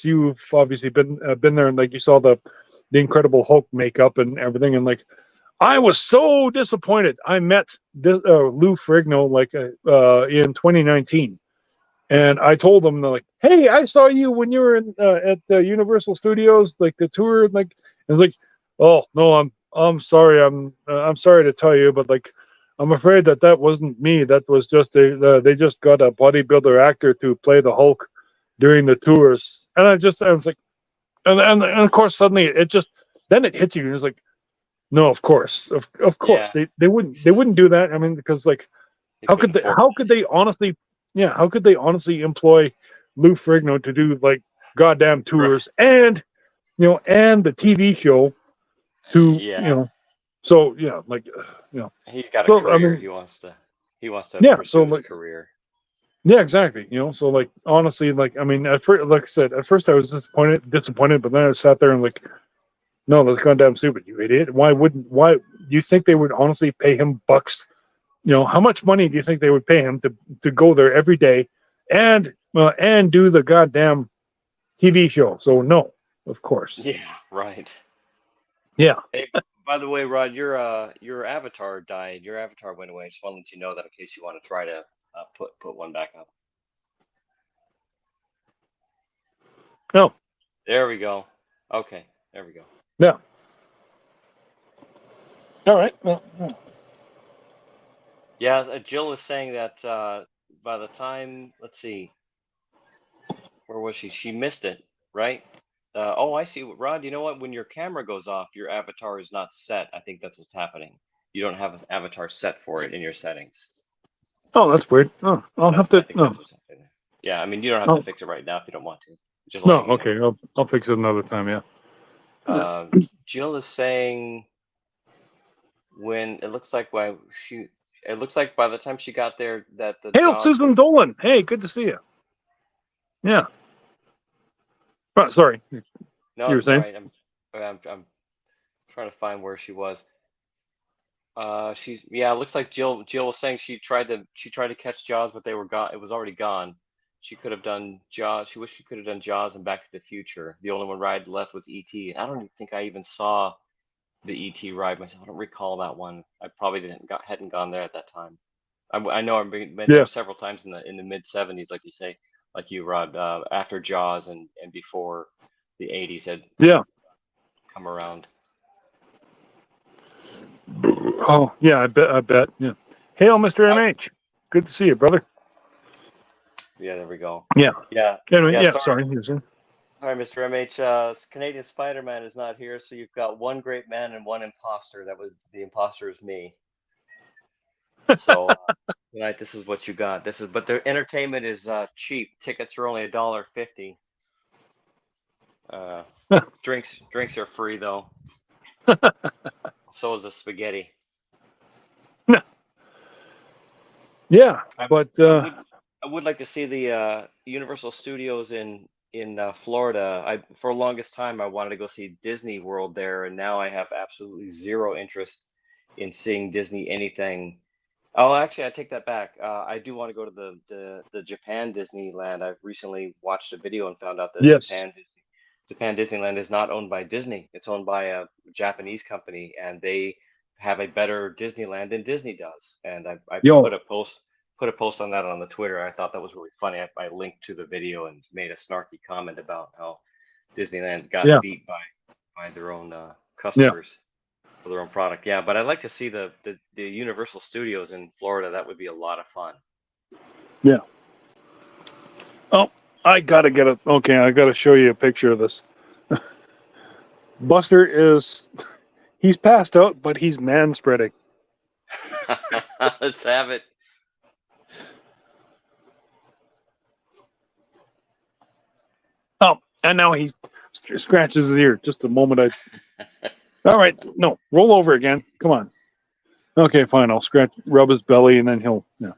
you've obviously been there, and like you saw the Incredible Hulk makeup and everything, and like I was so disappointed. I met Lou Ferrigno like in 2019, and I told him, like, "Hey, I saw you when you were at the Universal Studios, like the tour." Like, and it's like, "Oh no, I'm sorry. I'm sorry to tell you, but like, I'm afraid that wasn't me. That was just they just got a bodybuilder actor to play the Hulk during the tours." And I was like, and of course, suddenly it just then it hits you, and it's like, no, of course, of yeah. course, they wouldn't do that. I mean, because like, He how couldn't could they afford it. employ Lou Ferrigno to do like goddamn Right. tours, and the TV show to Yeah, so yeah, like, he's got a so I career. mean, He wants to yeah, so pursue his like, career. yeah, exactly. So like, honestly, like, I mean, at first, like I said, at first I was disappointed, but then I sat there and like, no, that's goddamn stupid, you idiot. Why do you think they would honestly pay him bucks? How much money do you think they would pay him to go there every day and do the goddamn TV show? So no, of course. Yeah, right. Yeah. Hey, by the way, Rod, your avatar died. Your avatar went away. Just want to let you know that in case you want to try to put one back up. No. There we go. Okay, there we go. Yeah. All right. Well, Yeah, Jill is saying that by the time, let's see, where was she? She missed it, right? Oh, I see. Rod, you know what? When your camera goes off, your avatar is not set. I think that's what's happening. You don't have an avatar set for it in your settings. Oh, that's weird. Oh, I'll have I to. think No, that's what's happening. Yeah, I mean, you don't have to oh, fix it right now if you don't want to. Just no. letting you know. Okay, I'll fix it another time. Yeah. Yeah. Uh, Jill is saying when it looks like it looks like by the time she got there that the Hail, Jaws Susan was. Dolan. Hey, good to see you. Yeah. Oh, sorry, you No, were it's all saying. right. I'm trying to find where she was. She's yeah. It looks like Jill was saying she tried to catch Jaws, but they were gone. It was already gone. She could have done Jaws. She wished she could have done Jaws and Back to the Future. The only one ride left was E.T. I don't even think I even saw the E.T. ride myself. I don't recall that one. I probably hadn't gone there at that time. I know I've been there Yeah. several times in the mid '70s, like you say, like you, Rod, after Jaws and before the '80s had Yeah. come around. Oh, yeah. I bet. I bet. Yeah. Hail, Mr. Oh, MH. Good to see you, brother. yeah, there we go. Yeah. Yeah, Anyway, yeah. yeah. Sorry, Sorry. You were saying. sorry, Mr. MH. Canadian Spider-Man is not here, so you've got one great man and one imposter. The imposter is me. So tonight, this is what you got. But the entertainment is cheap. Tickets are only $1.50. Uh, drinks are free though. So is the spaghetti. Yeah, I, but I would I would like to see the Universal Studios in Florida. For the longest time I wanted to go see Disney World there, and now I have absolutely zero interest in seeing Disney anything. Oh, actually, I take that back. I do want to go to the Japan Disneyland. I've recently watched a video and found out that yes. Japan Disneyland is not owned by Disney. It's owned by a Japanese company, and they have a better Disneyland than Disney does. And I Yo. put a post on that on the Twitter. I thought that was really funny. I linked to the video and made a snarky comment about how Disneyland's gotten Yeah. beat by their own Yeah. customers for their own product. Yeah, but I'd like to see the Universal Studios in Florida. That would be a lot of fun. Yeah. Oh, I gotta get it. Okay, I gotta show you a picture of this. Buster is he's passed out, but he's man spreading. Let's have it. Oh, and now he scratches his ear. Just the moment All right, no, roll over again. Come on. Okay, fine. I'll rub his belly, and then he'll. Yeah.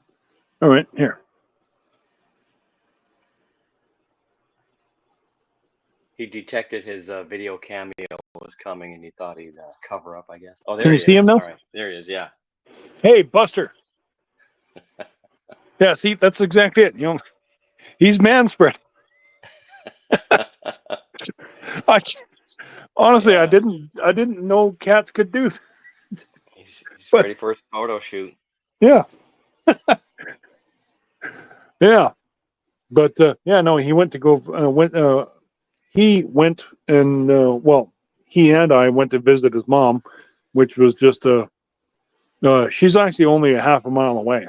All right, here. He detected his video cameo was coming, and he thought he'd cover up, I guess. Oh, Can there you he see him is. now? All right, there he is. Yeah. Hey, Buster. Yeah, see, that's exactly it. He's man spread. I, honestly, Yeah. I didn't know cats could do that. He's ready But for his photo shoot. yeah, yeah. But yeah, no, he went to go. He went and well, he and I went to visit his mom, which was just a. She's actually only a half a mile away,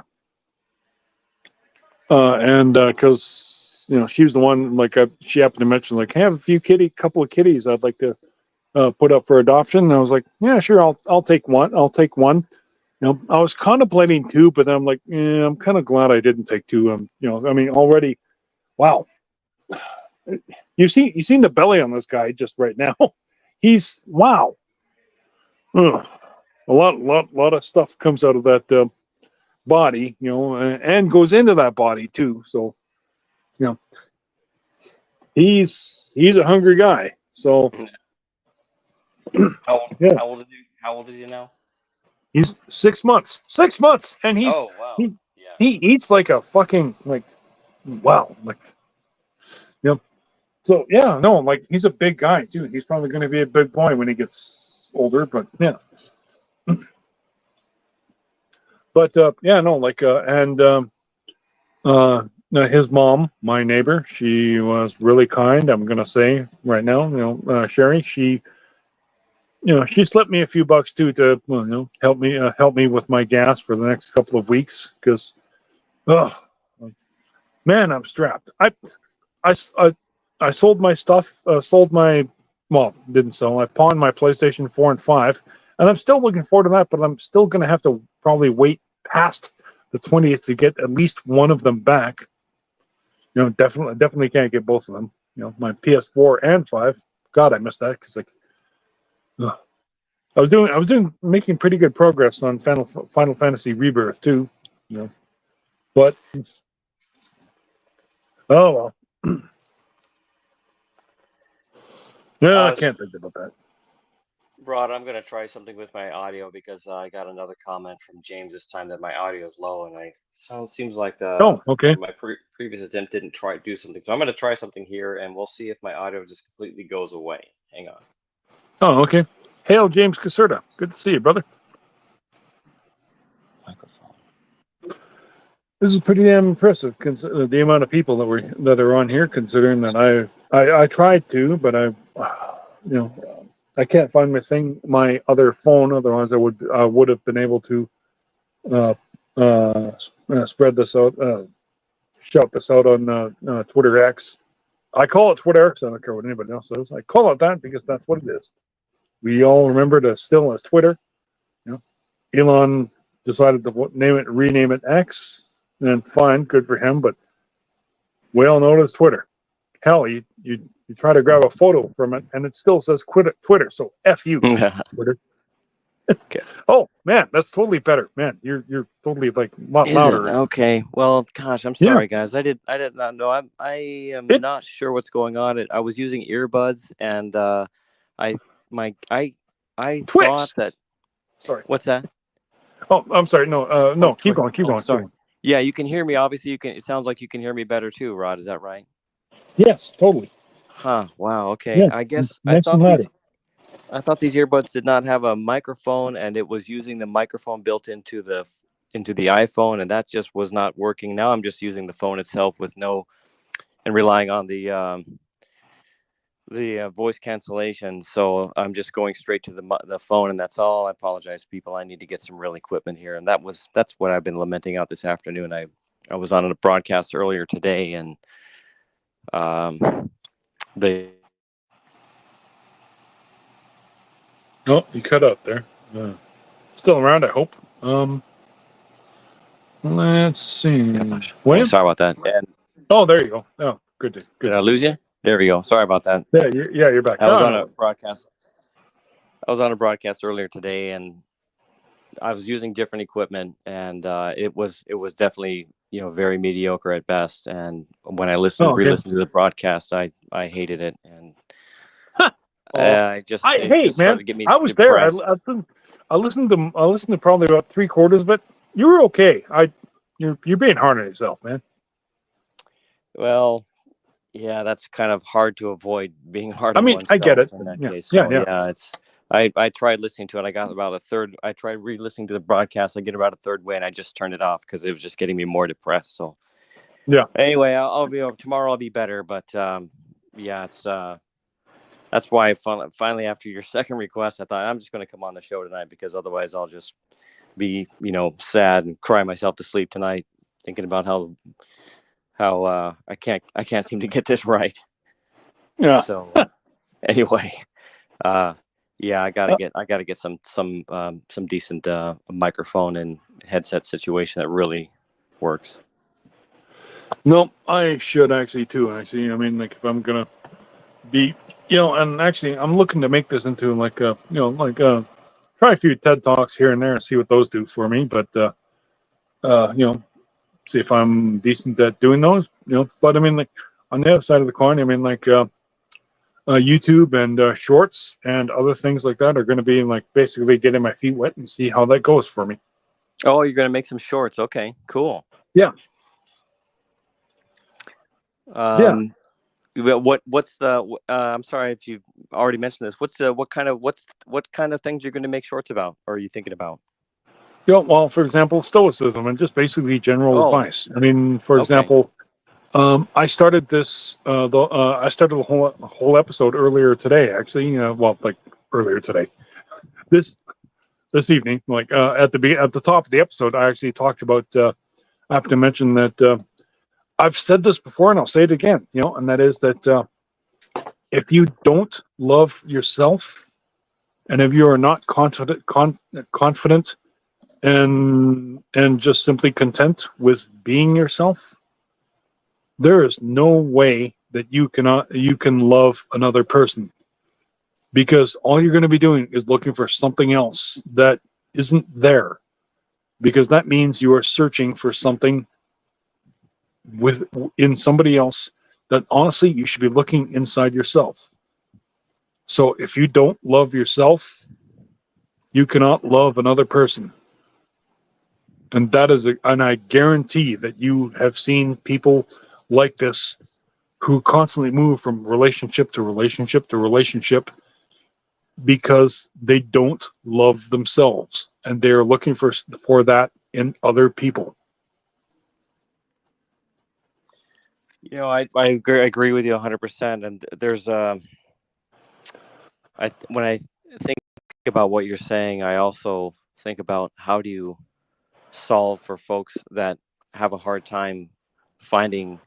and because she was the one like she happened to mention like, hey, I have a couple of kitties I'd like to put up for adoption. And I was like, yeah, sure, I'll take one. I'll take one. I was contemplating two, but I'm like, yeah, I'm kind of glad I didn't take two. I mean, already, wow. You seen the belly on this guy just right now. He's wow. Ugh. A lot of stuff comes out of that body, and goes into that body too. So, you know, he's a hungry guy. So, yeah, How old is he now? he's 6 months. 6 months, and Oh, wow. he Yeah. he eats like a fucking like wow, like So yeah, no, like he's a big guy too. He's probably going to be a big boy when he gets older. But yeah, but yeah, no, like and his mom, my neighbor, she was really kind. I'm going to say right now, Sherry, she slipped me a few bucks too to help me with my gas for the next couple of weeks because oh man, I'm strapped. I I sold my stuff. Didn't sell. I pawned my PlayStation 4 and 5, and I'm still looking forward to that. But I'm still going to have to probably wait past the 20th to get at least one of them back. Definitely can't get both of them. My PS4 and 5. God, I missed that because ugh. making pretty good progress on Final Fantasy Rebirth too. But oh well. No, I Uh, can't think about that. Rod, I'm gonna try something with my audio because I got another comment from James this time that my audio is low, and seems like Oh, okay. my previous attempt didn't try do something. So I'm gonna try something here, and we'll see if my audio just completely goes away. Hang on. Oh, okay. Hail, James Caserta. Good to see you, brother. Microphone. This is pretty damn impressive, the amount of people that are on here. Considering that I tried to, but I can't find my other phone. Otherwise, I would have been able to uh, spread this out, shout this out on Twitter X. I call it Twitter X. I don't care what anybody else says. I call it that because that's what it is. We all remember to still as Twitter. Elon decided to rename it X, and fine, good for him. But we all know it as Twitter. Hell, you try to grab a photo from it, and it still says Twitter. So F you, Twitter. Okay. Oh man, that's totally better. Man, you're totally like a lot louder. Okay. Well, gosh, I'm sorry, guys. I did not know. I am not sure what's going on. I was using earbuds, and I Twix. thought that. Sorry. What's that? Oh, I'm sorry. No, no. Keep going. Keep going. Sorry. Yeah, you can hear me. Obviously, you can. It sounds like you can hear me better too, Rod. Is that right? Yes, totally. Huh. Wow. Okay. Yeah, I guess nice and loud. I thought these earbuds did not have a microphone, and it was using the microphone built into the iPhone, and that just was not working. Now I'm just using the phone itself and relying on the voice cancellation. So I'm just going straight to the phone, and that's all. I apologize, people. I need to get some real equipment here, and that's what I've been lamenting out this afternoon. I was on a broadcast earlier today, and they. Oh, you cut out there. Still around, I hope. Let's see. Gosh, oh, sorry about that. And, there you go. Oh, good. Did I lose you? There we go. Sorry about that. Yeah, you're back. I was on a broadcast. I was on a broadcast earlier today, and I was using different equipment, and it was definitely very mediocre at best. And when I re-listened to the broadcast, I hated it, and it just started to get me I was depressed. there. I listened to probably about 3/4 of it. You were okay. You're being hard on yourself, man. Well, yeah, that's kind of hard to avoid, being hard on oneself. I get it in that case. So, yeah, it's. I tried listening to it. I got about a third. I tried re-listening to the broadcast. I get about a third way, and I just turned it off because it was just getting me more depressed. So, yeah. Anyway, I'll be over tomorrow. I'll be better, but yeah, it's that's why finally after your second request, I thought I'm just going to come on the show tonight because otherwise I'll just be sad and cry myself to sleep tonight, thinking about how I can't seem to get this right. Yeah. So anyway. Yeah, I gotta get some decent microphone and headset situation that really works. No, I should actually too. Actually, I mean, like if I'm gonna be, and actually, I'm looking to make this into like try a few TED Talks here and there and see what those do for me. But see if I'm decent at doing those. But I mean, like on the other side of the coin, I mean, like. YouTube and shorts and other things like that are going to be like basically getting my feet wet and see how that goes for me. Oh, you're going to make some shorts. Okay, cool. Yeah. What's the? I'm sorry if you already mentioned this. What kind of things you're going to make shorts about? Or are you thinking about? Well, for example, stoicism and just basically general advice. I mean, for example, I started this. I started the whole episode earlier today. Actually, earlier today, this evening. Like at the top of the episode, I actually talked about. I have to mention that I've said this before, and I'll say it again. And that is that If you don't love yourself, and if you are not confident and just simply content with being yourself, there is no way that you can love another person, because all you're going to be doing is looking for something else that isn't there, because that means you are searching for something with in somebody else that honestly you should be looking inside yourself. So if you don't love yourself, you cannot love another person. And and I guarantee that you have seen people like this who constantly move from relationship to relationship to relationship because they don't love themselves and they're looking for that in other people. I agree with you 100%. And there's when I think about what you're saying, I also think about how do you solve for folks that have a hard time finding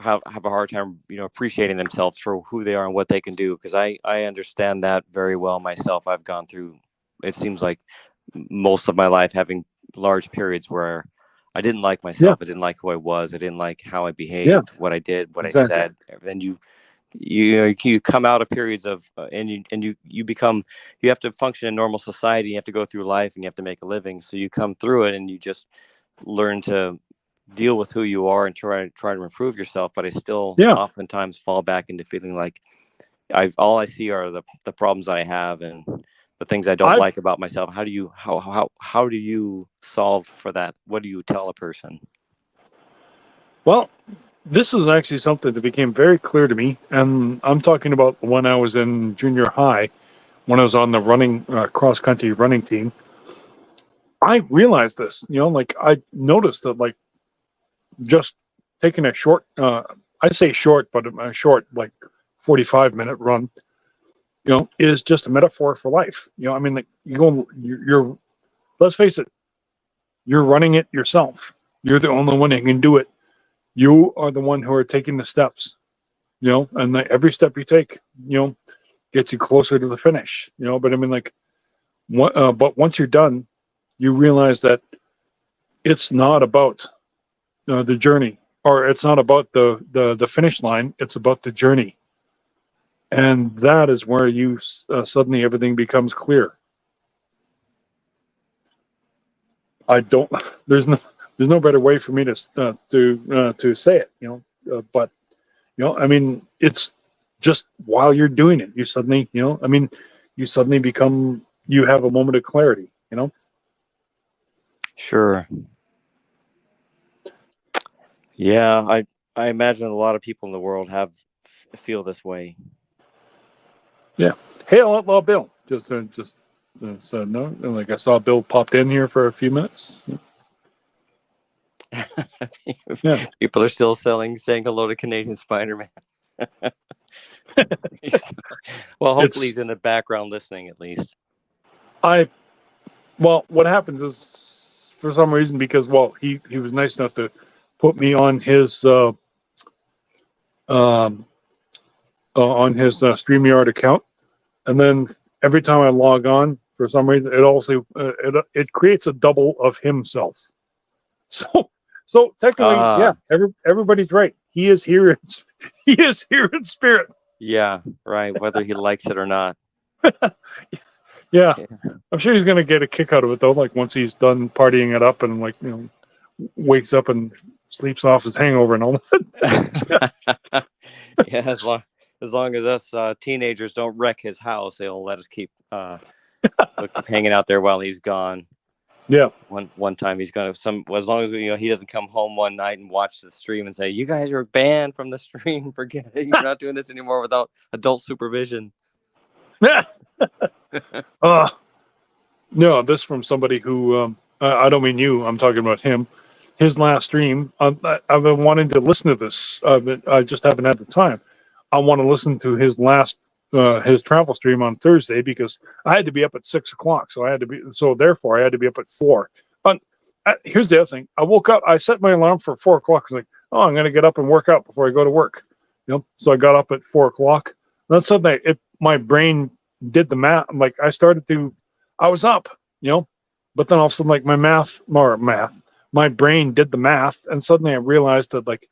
have a hard time appreciating themselves for who they are and what they can do, because I understand that very well myself. I've gone through, it seems like, most of my life having large periods where I didn't like Yeah, myself. I didn't like who I was. I didn't like how I yeah, behaved, what I did, what I exactly. said. Then you come out of periods of and you become, you have to function in normal society. You have to go through life and you have to make a living. So you come through it and you just learn to deal with who you are and try to improve yourself. But I still Yeah, oftentimes fall back into feeling like all I see are the problems I have and the things I don't I've like about myself. How do you solve for that? What do you tell a person? well, this is actually something that became very clear to me, and I'm talking about when I was in junior high, when I was on the running cross country running team. I realized this, like I noticed that, like, just taking a short, I say short, but a short, like 45-minute run, is just a metaphor for life. I mean, like, you're, let's face it, you're running it yourself. You're the only one who can do it. You are the one who are taking the steps, and like every step you take, gets you closer to the finish, but I mean, like, but once you're done, you realize that it's not about the journey, or it's not about the finish line. It's about the journey, and that is where you suddenly everything becomes clear. I don't. There's no. There's no better way for me to say it. But I mean, it's just while you're doing it, you suddenly, I mean, you suddenly become. You have a moment of clarity. Sure. Yeah, I imagine a lot of people in the world feel this way. Yeah. Hey, Outlaw Bill. Just so no, like I saw Bill popped in here for a few minutes. Yeah. People are still saying hello to Canadian Spider-Man. Well, hopefully It's he's in the background listening at least. I Well, what happens is, for some reason, because, well, he was nice enough to put me um on his StreamYard account, and then every time I log on, for some reason, it also it creates a double of himself. So technically, yeah, Ah, everybody's right. He is here. He is here in spirit. yeah, right. Whether he likes it or not. Yeah, Yeah. I'm sure he's gonna get a kick out of it though. Like once he's done partying it up and, like, wakes up and sleeps off his hangover and all that. Yeah, as long as us teenagers don't wreck his house, they'll let us keep hanging out there while he's gone. Yeah. One time he's gonna as long as he doesn't come home one night and watch the stream and say, "You guys are banned from the stream. Forget it. You're not doing this anymore without adult supervision." Yeah. uh, no, this from somebody who, I don't mean you. I'm talking about him. His last stream. I've been wanting to listen to this. But I just haven't had the time. I want to listen to his travel stream on Thursday, because I had to be up at 6 o'clock. So therefore I had to be up at 4. But here's the other thing. I woke up. I set my alarm for 4 o'clock. I was like, oh, I'm going to get up and work out before I go to work. So I got up at 4 o'clock. That's something. My brain did the math. Like I was up, but then all of a sudden, like my brain did the math, and suddenly I realized that like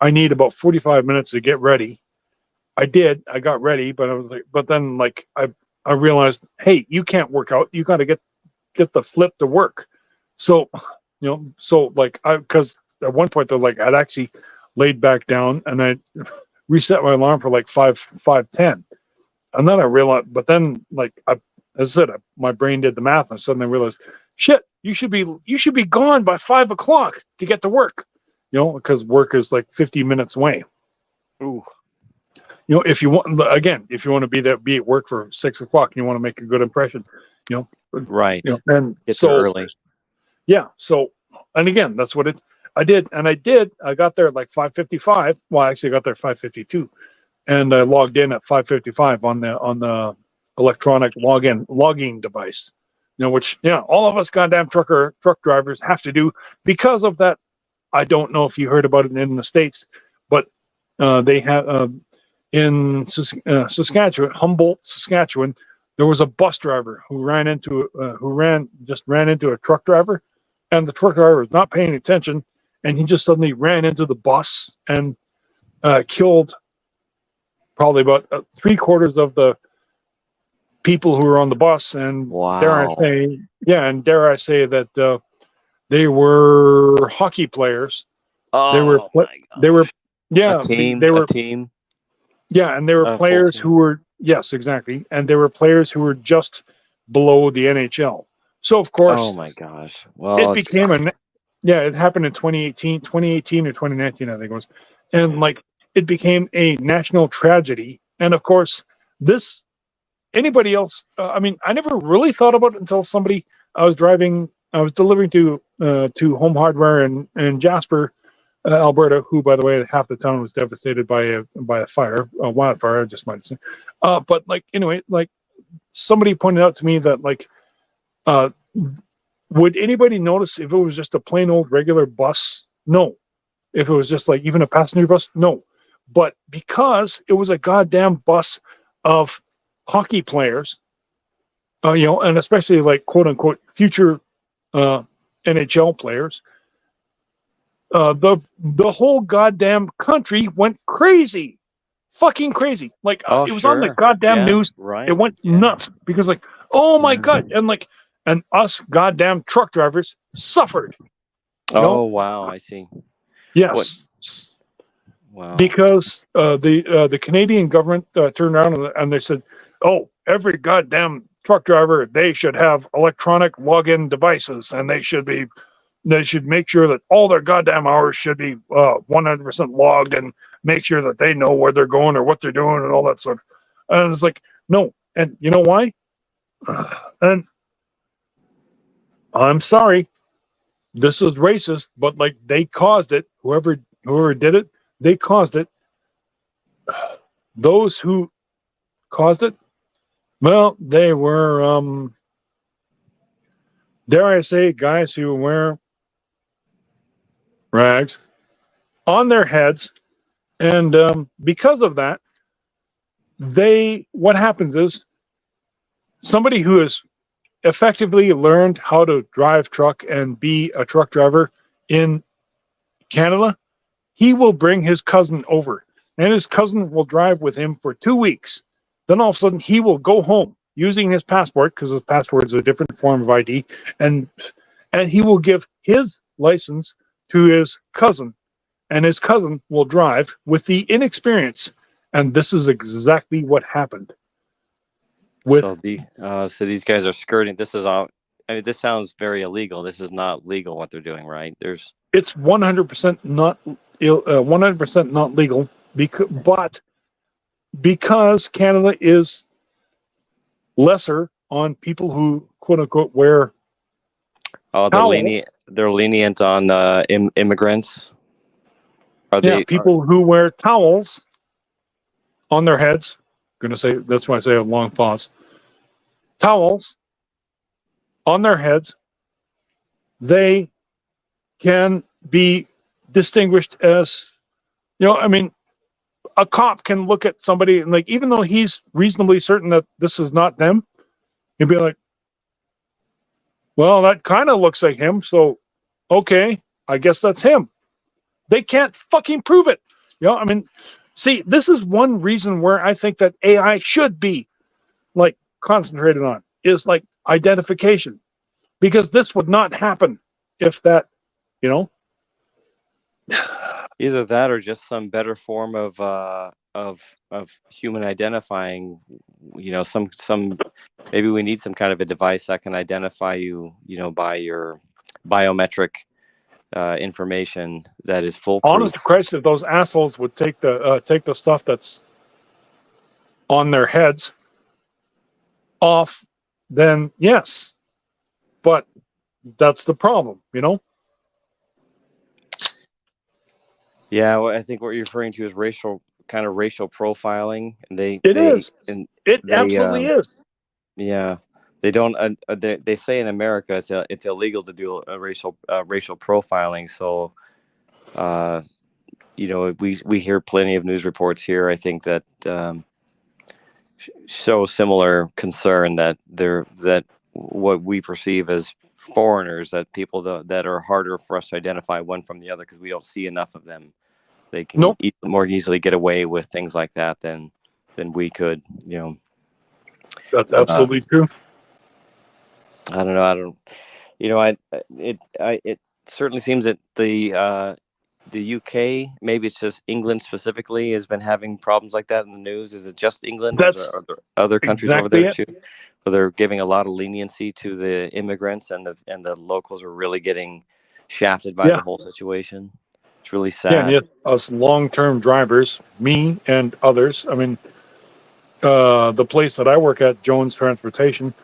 I need about 45 minutes to get ready. I got ready, but I was like, but then like I realized, hey, you can't work out. You got to get the flip to work. So, so like because at one point they're like I'd actually laid back down and I reset my alarm for like 5:10, and then I realized, but then like as I said, my brain did the math, and suddenly I realized, shit, you should be gone by 5 o'clock to get to work, because work is like 50 minutes away. Ooh. If you want to be at work for 6 o'clock and you want to make a good impression, Right. And Get there early. Yeah. So, and again, that's what I did. And I got there at like 5:55. Well, I actually got there 5:52, and I logged in at 5:55 on the electronic logging device, which, all of us goddamn truck drivers have to do because of that. I don't know if you heard about it in the States, but they have, in Saskatchewan, Humboldt, Saskatchewan, there was a bus driver who ran into a truck driver, and the truck driver was not paying attention, and he just suddenly ran into the bus and killed probably about 3/4 of the people who were on the bus. And Wow. dare I say that they were hockey players. Oh my gosh. They were yeah a team. they were A team. Yeah, and there were players who were, yes, exactly, and there were players who were just below the NHL. So of course, oh my gosh. Well, it became it happened in 2018 or 2019, I think it was, and like it became a national tragedy. And of course, this anybody else, I mean, I never really thought about it until I was delivering to Home Hardware in Jasper, Alberta, who, by the way, half the town was devastated by a wildfire, I just might say. But like, anyway, like somebody pointed out to me that like, would anybody notice if it was just a plain old regular bus? No. If it was just like even a passenger bus? No. But because it was a goddamn bus of hockey players, and especially like quote unquote future NHL players, the whole goddamn country went crazy, fucking crazy. Like it was on the goddamn news. Right. It went nuts because like, oh my god, and us goddamn truck drivers suffered. Oh wow, I see. Yes. Wow. Because the Canadian government turned around and they said, oh, every goddamn truck driver, they should have electronic login devices, and they should make sure that all their goddamn hours should be 100% logged, and make sure that they know where they're going or what they're doing and all that stuff. And it's like, no. And you know why? And I'm sorry, this is racist, but like they caused it. Whoever did it, they caused it. Those who caused it, well, they were, dare I say, guys who wear rags on their heads. And because of that, what happens is somebody who has effectively learned how to drive truck and be a truck driver in Canada, he will bring his cousin over, and his cousin will drive with him for 2 weeks. Then all of a sudden he will go home using his passport, because his passport is a different form of ID, and he will give his license to his cousin, and his cousin will drive with the inexperience. And this is exactly what happened. So these guys are skirting. This is all. I mean, this sounds very illegal. This is not legal what they're doing, right? It's 100% not 100% not legal, but because Canada is lesser on people who quote unquote wear. Oh, they're lenient on immigrants. People who wear towels on their heads. Going to say, that's why I say a long pause. Towels on their heads, they can be distinguished as, I mean, a cop can look at somebody and like, even though he's reasonably certain that this is not them, he'd be like, well, that kind of looks like him. So, okay, I guess that's him. They can't fucking prove it. I mean, see, this is one reason where I think that AI should be like concentrated on is like identification, because this would not happen if that, you know. Either that or just some better form of human identifying. Some maybe we need some kind of a device that can identify you, by your biometric information that is foolproof. Honest to Christ, if those assholes would take the stuff that's on their heads off, then yes. But that's the problem, Yeah, well, I think what you're referring to is racial profiling, and It is. It absolutely is. Yeah, they don't. They say in America it's illegal to do a racial profiling. So, we hear plenty of news reports here. I think that show similar concern that what we perceive as foreigners, that people that are harder for us to identify one from the other because we don't see enough of them. They can more easily get away with things like that than we could. That's absolutely true. I don't know. It certainly seems that the UK, maybe it's just England specifically, has been having problems like that in the news. Is it just England? Or are there other countries over there too? Where they're giving a lot of leniency to the immigrants, and the locals are really getting shafted by the whole situation. It's really sad. Yeah, and yet us long-term drivers, me and others. I mean, the place that I work at, Jones Transportation.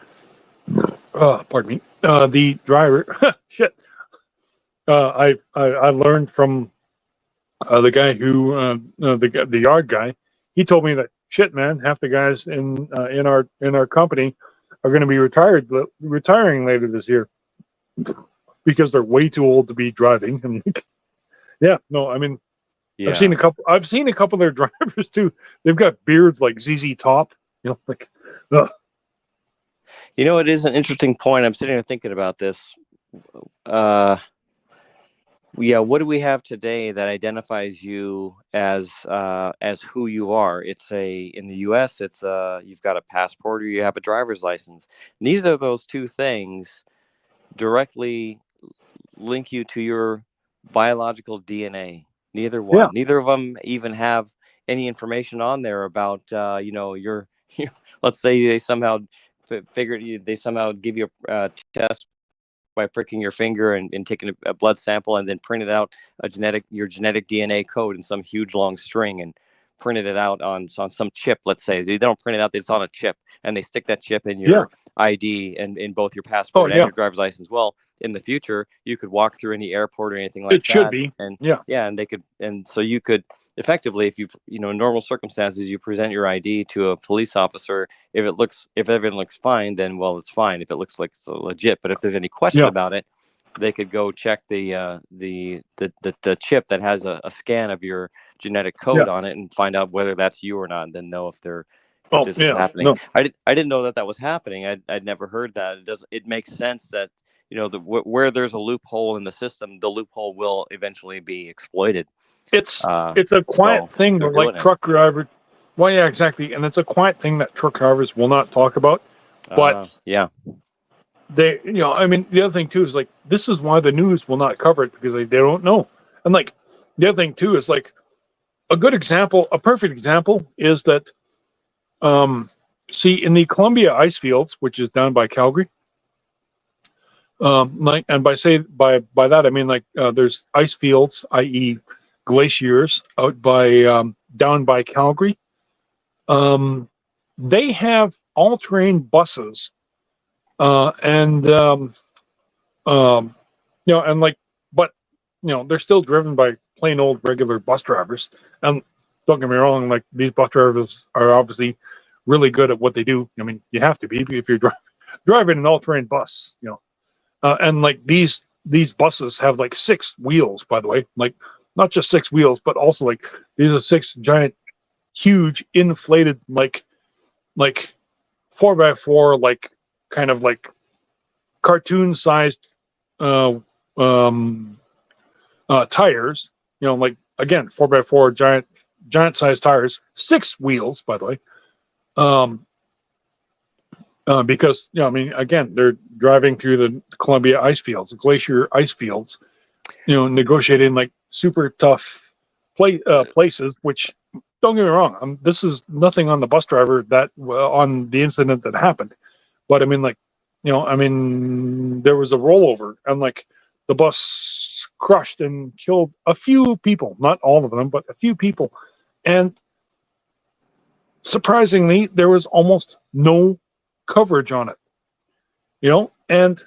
Pardon me. The driver. Shit. I learned from the guy who the yard guy. He told me that shit, man. Half the guys in our company are going to be retiring later this year because they're way too old to be driving. I mean, yeah, no, I mean, yeah. I've seen a couple of their drivers too. They've got beards like ZZ Top. Like. It is an interesting point. I'm sitting here thinking about this. What do we have today that identifies you as who you are? In the U.S., it's you've got a passport or you have a driver's license. Neither of those two things directly link you to your biological DNA. Neither one. Yeah. Neither of them even have any information on there about your let's say they somehow they somehow give you a test by pricking your finger and taking a blood sample and then printed out your genetic DNA code in some huge long string and printed it out on some chip. Let's say they don't print it out; it's on a chip, and they stick that chip in your ID and in both your passport and your driver's license. Well, in the future, you could walk through any airport or anything like that. It should be, and and they could, and so you could effectively, if in normal circumstances, you present your ID to a police officer. If everything looks fine, then it's fine. If it looks like it's legit, but if there's any question about it, they could go check the chip that has a scan of your genetic code on it and find out whether that's you or not, and then know if this is happening. No. I didn't know that was happening. I'd never heard that. It makes sense that where there's a loophole in the system, the loophole will eventually be exploited. It's a quiet thing, like truck driver. Well, yeah, exactly, and it's a quiet thing that truck drivers will not talk about. But they, I mean, the other thing too is like this is why the news will not cover it because they don't know. And like the other thing too is like a perfect example is that see in the Columbia ice fields, which is down by Calgary. And by that I mean like there's ice fields, i.e. glaciers out by down by Calgary. They have all-terrain buses, and like, but they're still driven by plain old regular bus drivers. And don't get me wrong, like these bus drivers are obviously really good at what they do. I mean, you have to be if you're driving an all-terrain bus, and like these buses have like 6 wheels, by the way, like not just 6 wheels, but also like these are 6 giant huge inflated like 4x4 like kind of like cartoon sized uh, um, tires. You know, like again 4x4 giant sized tires, 6 wheels by the way. Um, because you know, I mean, again, they're driving through the Columbia ice fields, the glacier ice fields. You know, negotiating like super tough places. Which don't get me wrong, this is nothing on the bus driver that on the incident that happened. But I mean, like, you know, I mean, there was a rollover and like the bus crushed and killed a few people, not all of them, but a few people. And surprisingly, there was almost no coverage on it, you know, and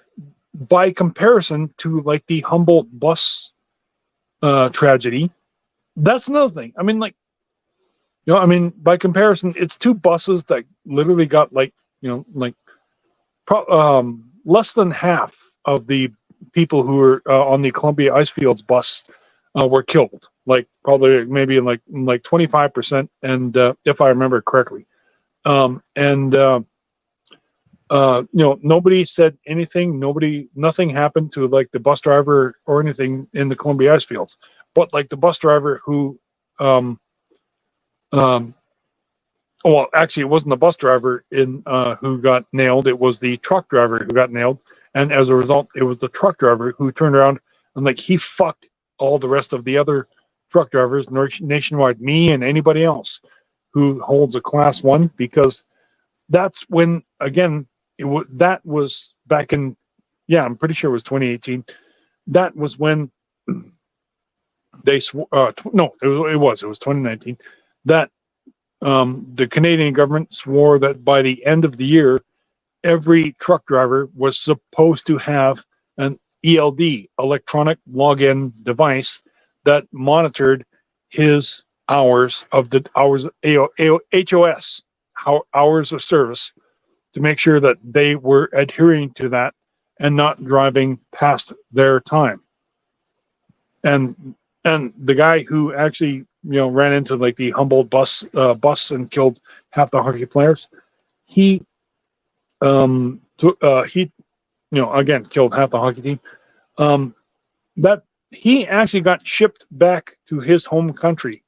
by comparison to like the Humboldt bus tragedy, that's another thing. I mean, like, you know, I mean, by comparison, it's 2 buses that literally got like, you know, like less than half of the people who were on the Columbia Icefields bus were killed. Like probably maybe like 25%, and if I remember correctly, and you know, nobody said anything. Nothing happened to like the bus driver or anything in the Columbia Icefields. But like the bus driver who, um, um, well, actually, it wasn't the bus driver in who got nailed. It was the truck driver who got nailed, and as a result, it was the truck driver who turned around and like he fucked all the rest of the other truck drivers nationwide, me and anybody else who holds a class 1, because that's when again that was back in, yeah, I'm pretty sure it was 2018. That was when they no, it was 2019 that the Canadian government swore that by the end of the year, every truck driver was supposed to have an ELD, electronic login device, that monitored his hours of the hours HOS, hours of service, to make sure that they were adhering to that and not driving past their time. And the guy who actually, you know, ran into like the Humboldt bus and killed half the hockey players, he he, you know, again killed half the hockey team. Um, that he actually got shipped back to his home country,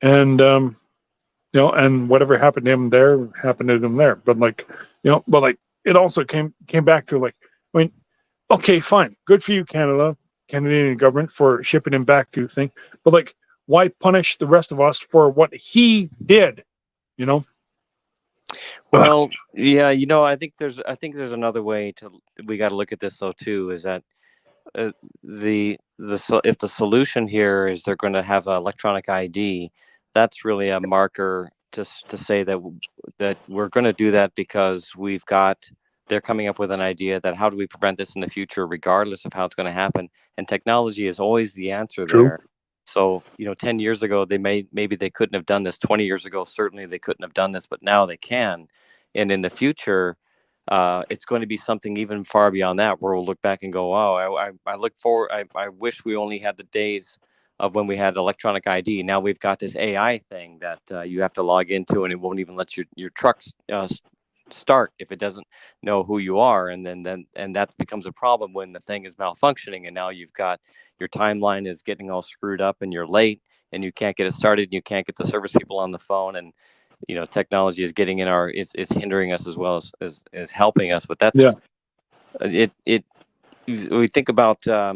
and you know, and whatever happened to him there happened to him there. But like, you know, but like it also came back to like, I mean, okay, fine, good for you, Canadian government, for shipping him back to thing. But like, why punish the rest of us for what he did? You know? Well, yeah, you know, I think there's another way to we got to look at this though too. Is that uh, if the solution here is they're going to have electronic ID, that's really a marker to say that we're going to do that because they're coming up with an idea that how do we prevent this in the future, regardless of how it's going to happen. And technology is always the answer True. there. So, you know, 10 years ago, maybe they couldn't have done this. 20 years ago, certainly they couldn't have done this, but now they can. And in the future, it's going to be something even far beyond that, where we'll look back and go, "Wow, I look forward. I wish we only had the days of when we had electronic ID. Now we've got this AI thing that you have to log into, and it won't even let your trucks start if it doesn't know who you are, and then that becomes a problem when the thing is malfunctioning, and now you've got your timeline is getting all screwed up, and you're late, and you can't get it started, and you can't get the service people on the phone, and you know, technology is getting in is hindering us as well as helping us. But Yeah. that's it. We think about all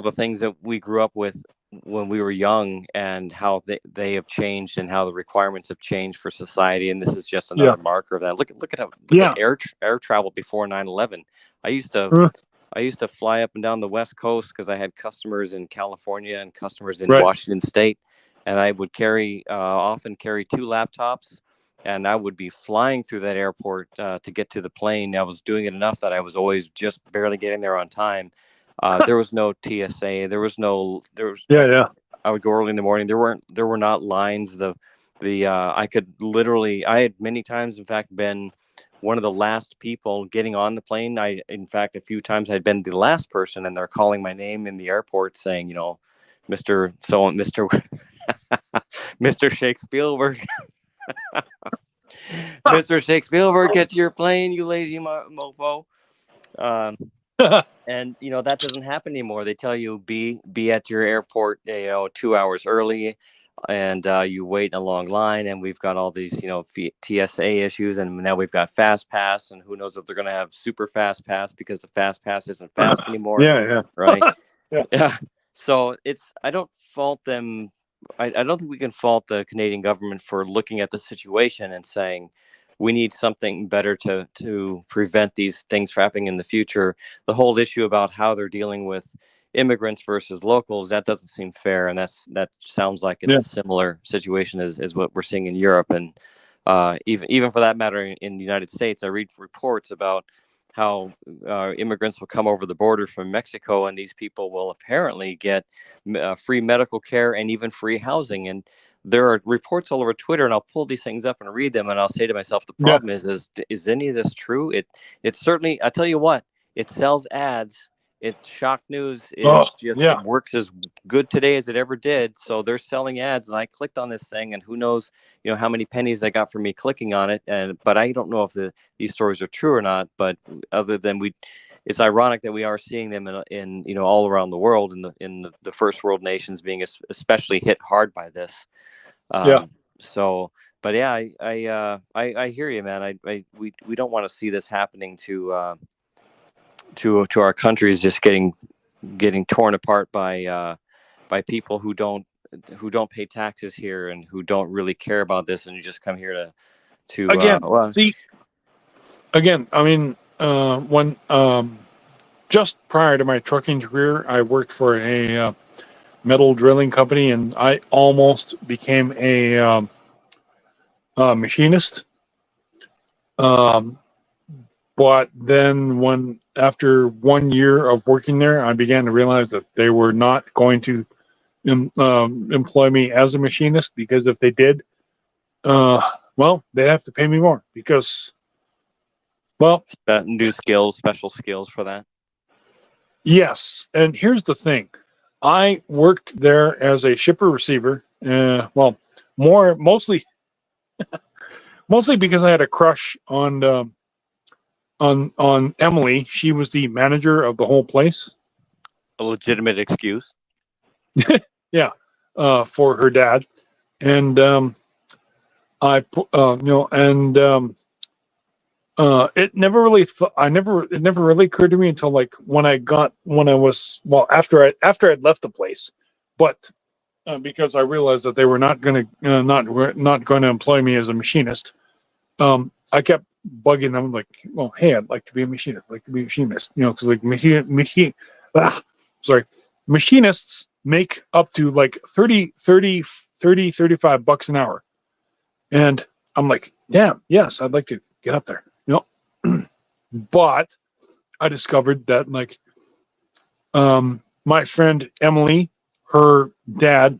the things that we grew up with when we were young, and how they have changed, and how the requirements have changed for society. And this is just Yeah. another marker of that. Look Yeah. at air travel before 9/11. I used to Uh, I used to fly up and down the West Coast because I had customers in California and customers in right. Washington State, and I would often carry 2 laptops, and I would be flying through that airport to get to the plane. I was doing it enough that I was always just barely getting there on time. There was no TSA. There was. Yeah. Yeah. I would go early in the morning. There were not lines. I could literally. I had many times, in fact, been one of the last people getting on the plane. In fact, a few times I'd been the last person, and they're calling my name in the airport saying, you know, Mr. Mr. Shakespeare. Mr. Shakespeare, get to your plane, you lazy mofo. And that doesn't happen anymore. They tell you be at your airport 2 hours early, and you wait in a long line, and we've got all these TSA issues, and now we've got fast pass, and who knows if they're going to have super fast pass, because the fast pass isn't fast anymore. Yeah. Right. Yeah. Yeah. So I don't fault them. I don't think we can fault the Canadian government for looking at the situation and saying we need something better to prevent these things from happening in the future. The whole issue about how they're dealing with immigrants versus locals, that doesn't seem fair, and that sounds like it's Yeah. a similar situation as what we're seeing in Europe, and even for that matter in the United States. I read reports about how immigrants will come over the border from Mexico, and these people will apparently get free medical care and even free housing. And there are reports all over Twitter, and I'll pull these things up and read them, and I'll say to myself, the problem is any of this true? It certainly, I tell you what, it sells ads. It's shock news just works as good today as it ever did. So they're selling ads, and I clicked on this thing, and who knows, how many pennies I got for me clicking on it. But I don't know if these stories are true or not. But other than it's ironic that we are seeing them in all around the world, in the first world nations being especially hit hard by this. So, but yeah, I hear you, man. We don't want to see this happening to our countries, just getting torn apart by people who don't pay taxes here and who don't really care about this, and you just come here to again. I mean, when just prior to my trucking career, I worked for a metal drilling company, and I almost became a machinist. But then after 1 year of working there, I began to realize that they were not going to employ me as a machinist, because if they did, well, they have to pay me more because, well, new special skills for that. Yes, and here's the thing: I worked there as a shipper receiver. Mostly because I had a crush on Emily. She was the manager of the whole place. A legitimate excuse. Yeah, for her dad, and it never really it never really occurred to me until like after I'd left the place, but because I realized that they were not going to not going to employ me as a machinist. I kept bugging them like, well, hey, I'd like to be a machinist. I'd like to be a machinist, because like machinists make up to like 35 bucks an hour. And I'm like, damn, yes, I'd like to get up there, But I discovered that like my friend Emily, her and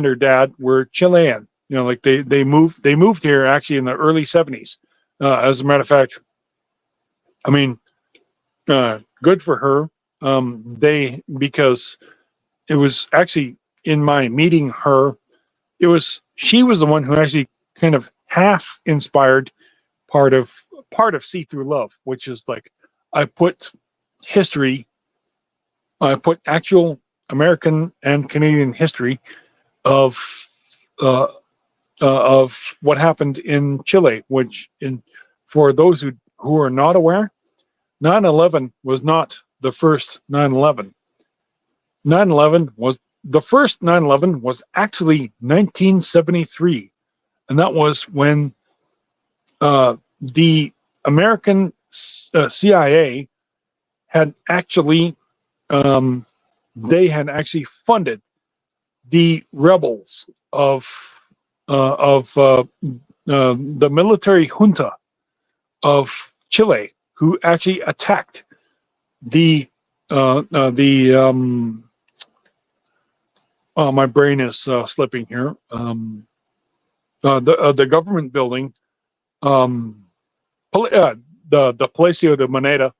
her dad were Chilean. Like they moved here actually in the early 70s. As a matter of fact, I mean, good for her. Because it was actually in my meeting her, she was the one who actually kind of half inspired part of See Through Love, which is like I put actual American and Canadian history of what happened in Chile, for those who are not aware, 9/11 was not the first 9/11. 9/11 was the first 9/11 was actually 1973, and that was when the American CIA had actually funded the rebels of the military junta of Chile, who actually attacked my brain is slipping here. The government building, the Palacio de Moneda,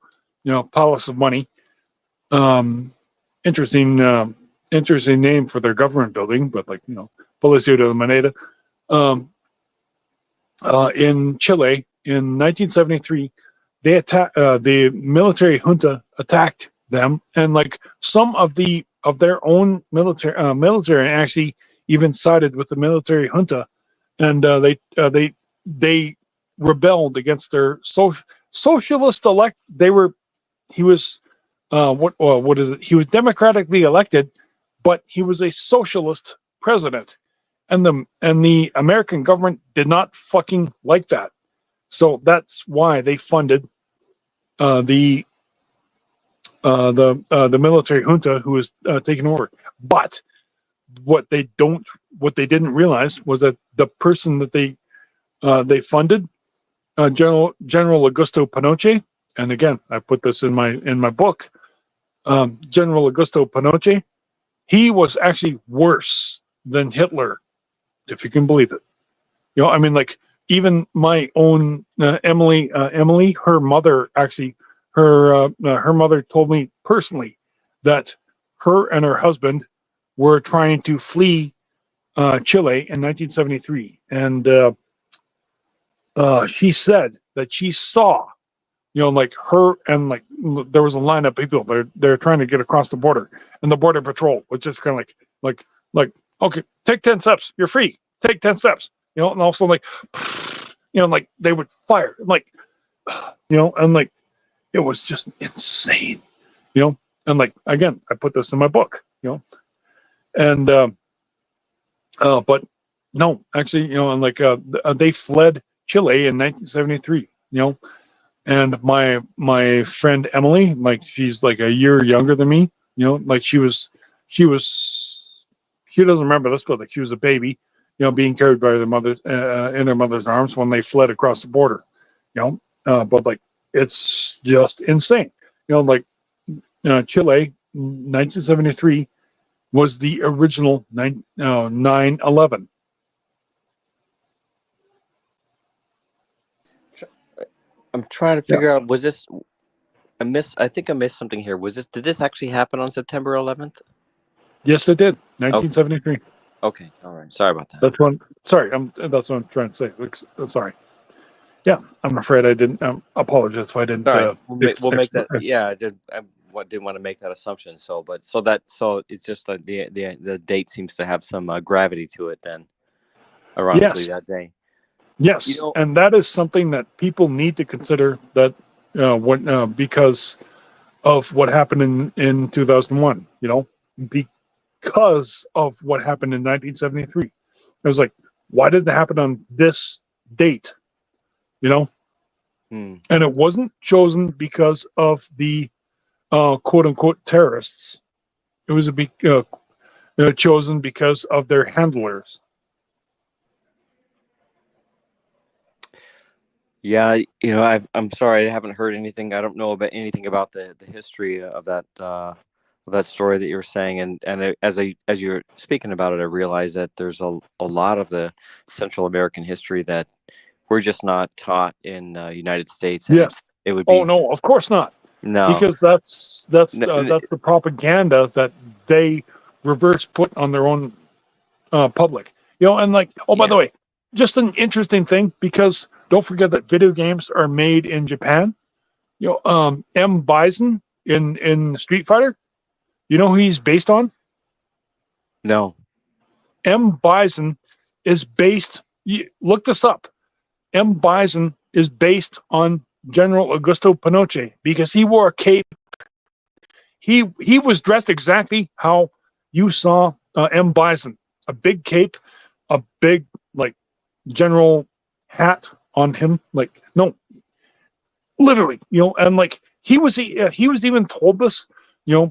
Palace of Money. Interesting interesting name for their government building, but like, Palacio de la Moneda, um, in Chile in 1973, the military junta attacked them, and like some of their own military actually even sided with the military junta, and they rebelled against their socialist elect. He was what is it? He was democratically elected, but he was a socialist president, and the American government did not fucking like that. So that's why they funded uh, the the military junta who was taking over. But what what they didn't realize was that the person that they funded, General Augusto Pinochet, and again I put this in my book, General Augusto Pinochet, he was actually worse than Hitler, if you can believe it. I mean, like even my own Emily, her mother actually, her mother told me personally that her and her husband were trying to flee Chile in 1973, and she said that she saw, like her and like there was a line of people. They're trying to get across the border, and the border patrol was just kind of like okay, take 10 steps, you're free. Take 10 steps, and also like, like they would fire, like, and like it was just insane, and like again, I put this in my book, and but no, actually, and like they fled Chile in 1973, and my friend Emily, like she's like a year younger than me, like she doesn't remember this, but like she was a baby, being carried by their mother in their mother's arms when they fled across the border, but like it's just insane, like Chile 1973 was the original 9/11. I'm trying to Yeah. figure out, was this, I think I missed something here. Did this actually happen on September 11th? Yes, it did. 1973. Okay. All right. Sorry about that. That's one. Sorry, that's what I'm trying to say. Sorry. Yeah, I'm afraid I didn't. Apologize if I didn't. All right. We'll make that. Yeah, I didn't want to make that assumption. So it's just like the date seems to have some gravity to it then, ironically, Yes. that day. Yes, and that is something that people need to consider. That because of what happened in 2001. Because of what happened in 1973. I was like, why did it happen on this date? And it wasn't chosen because of the quote unquote terrorists. It was chosen because of their handlers. Yeah, I'm sorry, I haven't heard anything. I don't know about anything about the history of that story that you were saying, and as you're speaking about it, I realize that there's a lot of the Central American history that we're just not taught in United States, and Yes. it would be. Oh no, of course not. No, because that's the propaganda that they reverse put on their own public. And like, by the way, just an interesting thing, because don't forget that video games are made in Japan. M. Bison in Street Fighter. You know who he's based on? no. M. Bison is based. Look this up. M. Bison is based on General Augusto Pinochet because he wore a cape. He was dressed exactly how you saw M. Bison, a big cape, a big like general hat on him. Like no, literally, and like he was even told this,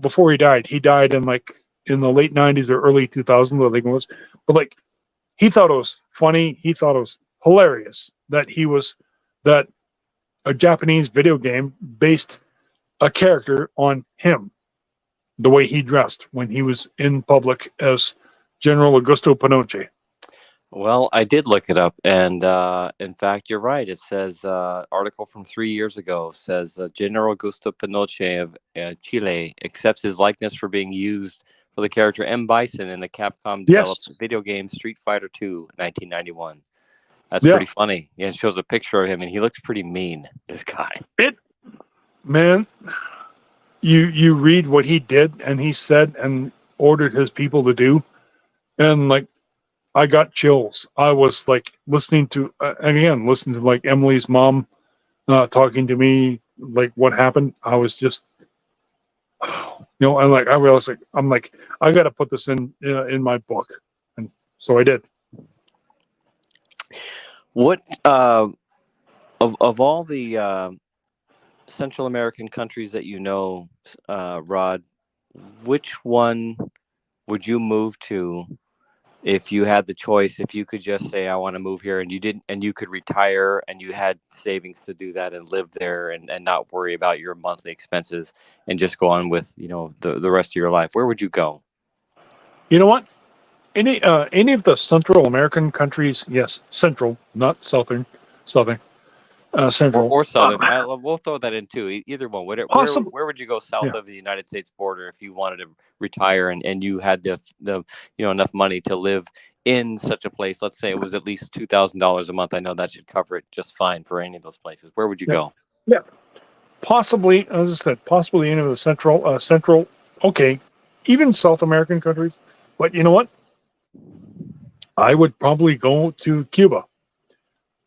before he died. He died in like in the late '90s or early 2000s, I think it was. But like he thought it was funny. He thought it was hilarious that that a Japanese video game based a character on him, the way he dressed when he was in public as General Augusto Pinochet. Well, I did look it up, and in fact, you're right. It says article from 3 years ago says General Augusto Pinochet of Chile accepts his likeness for being used for the character M. Bison in the Capcom Yes. developed video game Street Fighter II, 1991. That's Yeah. pretty funny. Yeah, it shows a picture of him, and he looks pretty mean. This guy. Man, you read what he did and he said and ordered his people to do, and like I got chills. I was like listening to like Emily's mom talking to me, like what happened. I was just, and like I realized, like I'm like I got to put this in my book, and so I did. What of all the Central American countries that you know, Rod, which one would you move to if you had the choice? If you could just say, "I want to move here," and you didn't, and you could retire, and you had savings to do that, and live there, and not worry about your monthly expenses, and just go on with the rest of your life, where would you go? You know what? Any of the Central American countries? Yes, Central, not Southern. Southern. Central. Or southern. We'll throw that in too. Either one. Possible. Where would you go south Yeah. of the United States border if you wanted to retire and you had the enough money to live in such a place? Let's say it was at least $2,000 a month. I know that should cover it just fine for any of those places. Where would you go? Yeah. Possibly, as I said, possibly any of the central. Okay, even South American countries. But you know what? I would probably go to Cuba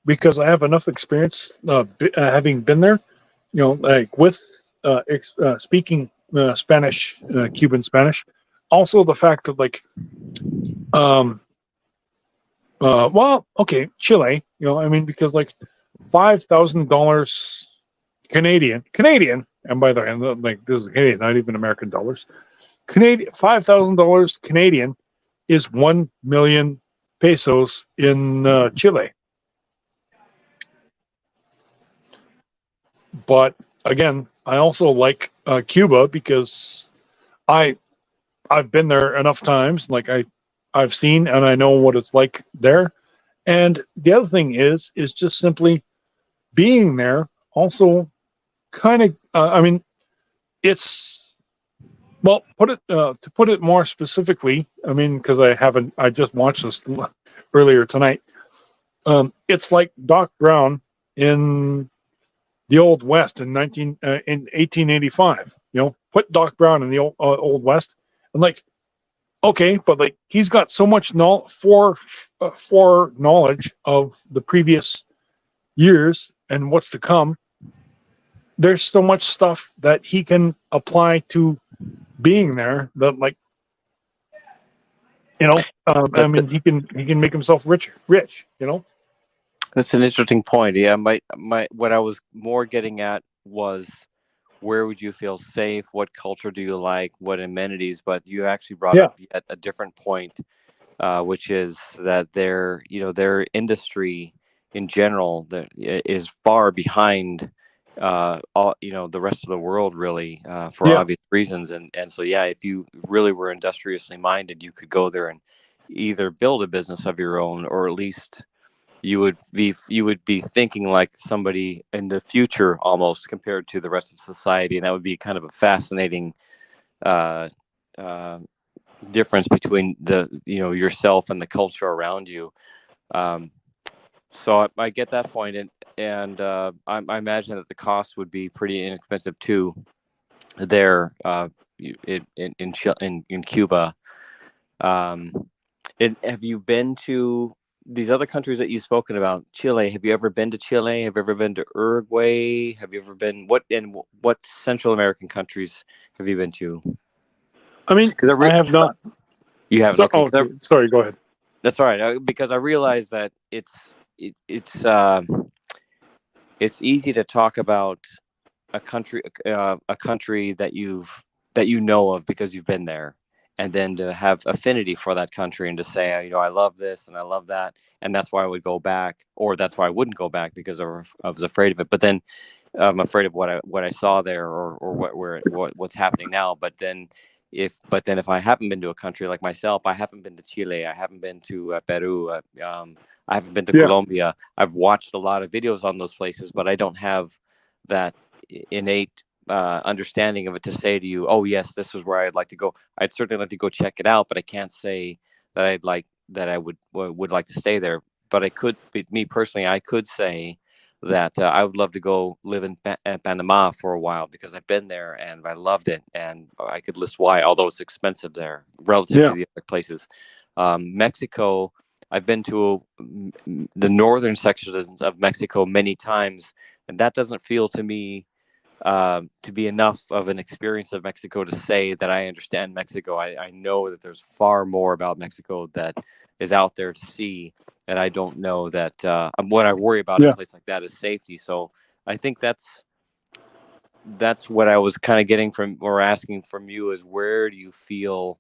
because I have enough experience having been there. Like with speaking Spanish, Cuban Spanish. Also, the fact that like, um, well, okay, Chile. I mean, because like $5,000 Canadian, and by the way, like this is Canadian, not even American dollars. Canadian $5,000 Canadian is 1 million pesos in Chile. But again, I also like Cuba because I I've been there enough times. Like I've seen and I know what it's like there. And the other thing is just simply being there. Also, kind of. I mean, it's well to put it more specifically. I mean, because I just watched this earlier tonight. It's like Doc Brown in the Old West in 1885. Put Doc Brown in the Old West, and like, okay, but like he's got so much for knowledge of the previous years and what's to come. There's so much stuff that he can apply to being there that like I mean he can make himself rich. That's an interesting point. Yeah, my what I was more getting at was where would you feel safe? What culture do you like? What amenities? But you actually brought up yet a different point, which is that their industry in general that is far behind the rest of the world really for obvious reasons. And so yeah, if you really were industriously minded, you could go there and either build a business of your own, or at least you would be thinking like somebody in the future almost compared to the rest of society, and that would be kind of a fascinating uh, difference between yourself and the culture around you. So I get that point, and I imagine that the cost would be pretty inexpensive too there in Cuba. Have you been to these other countries that you've spoken about? Chile. Have you ever been to Chile? Have you ever been to Uruguay? Have you ever been what Central American countries have you been to? I mean, I have not. You haven't. Okay. Sorry. Go ahead. That's all right. Because I realize that it's easy to talk about a country that you know of because you've been there, and then to have affinity for that country and to say, I love this and I love that, and that's why I would go back, or that's why I wouldn't go back because I was afraid of it. But then I'm afraid of what I saw there, or what's happening now. But then if I haven't been to a country like myself, I haven't been to Chile, I haven't been to Peru, I haven't been to Colombia. I've watched a lot of videos on those places, but I don't have that innate understanding of it to say to you, oh yes, this is where I'd like to go. I'd certainly like to go check it out, but I can't say that I would like to stay there. But I could, me personally, I could say that I would love to go live in Panama for a while because I've been there and I loved it, and I could list why, although it's expensive there relative to the other places. Mexico, I've been to the northern sections of Mexico many times, and that doesn't feel to me to be enough of an experience of Mexico to say that I understand Mexico. I know that there's far more about Mexico that is out there to see, and I don't know that. What I worry about in a place like that is safety. So I think that's what I was kind of getting from or asking from you is where do you feel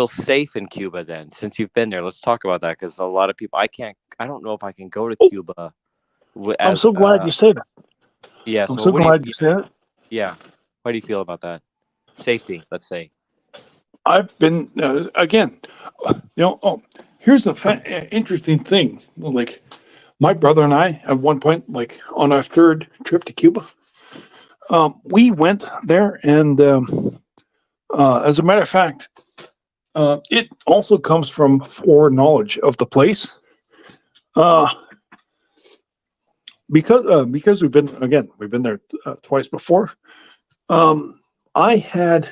safe in Cuba then, since you've been there? Let's talk about that, because a lot of people, I don't know if I can go to Cuba I'm as so glad you say that. yeah. I'm So so what do you? glad you said it. Yeah. How do you feel about that? Safety, let's say. I've been again. Here's the interesting thing. Like my brother and I, at one point, like on our third trip to Cuba, we went there, and as a matter of fact, it also comes from foreknowledge of the place. Uh, because we've been there twice before. I had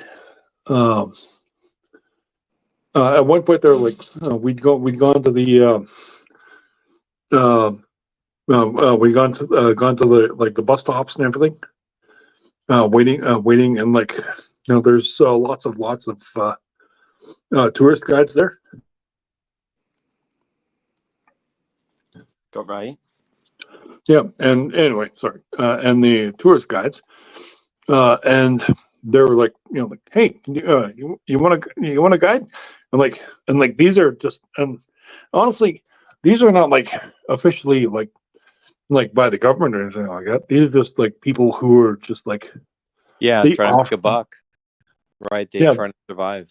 at one point there, like we'd gone to the we gone to the like the bus stops and everything, waiting, and like there's lots of tourist guides there. Go right. Yeah, and anyway, sorry, and the tourist guides, and they were like, like, hey, you want a guide? And these are just, and honestly, these are not like officially like by the government or anything like that. These are just like people who are just like Yeah, they trying to off, make a buck. Right, they're yeah, trying to survive.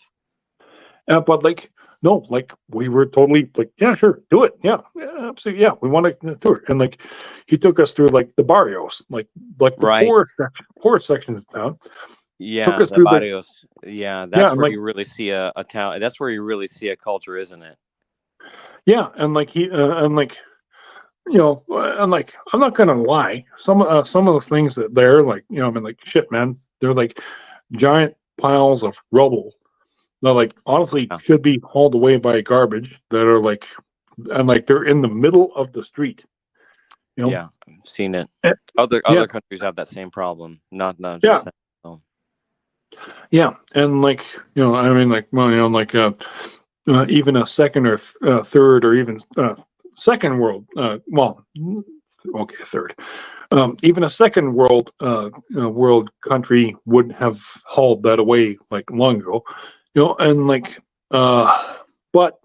but like no, like we were totally like, yeah, sure, do it, yeah, absolutely, yeah, we want to tour, and like he took us through like the barrios, like the Right. poor sections of town. Took Yeah, us the through the barrios. Yeah, yeah, that's and where like you really see a town. That's where you really see a culture, isn't it? yeah, and like he and like and like I'm not gonna lie, some of the things that they're like, I mean, like shit, man, they're like giant piles of rubble that like honestly Yeah. should be hauled away by garbage that are like, and like they're in the middle of the street, you know. Yeah, I've seen it. Eh, yeah, Other countries have that same problem. Not yeah, just that. So, yeah, and like I mean, like well, like even a second or third or even second world, okay, third. Even a second world country would have hauled that away like long ago, and like, but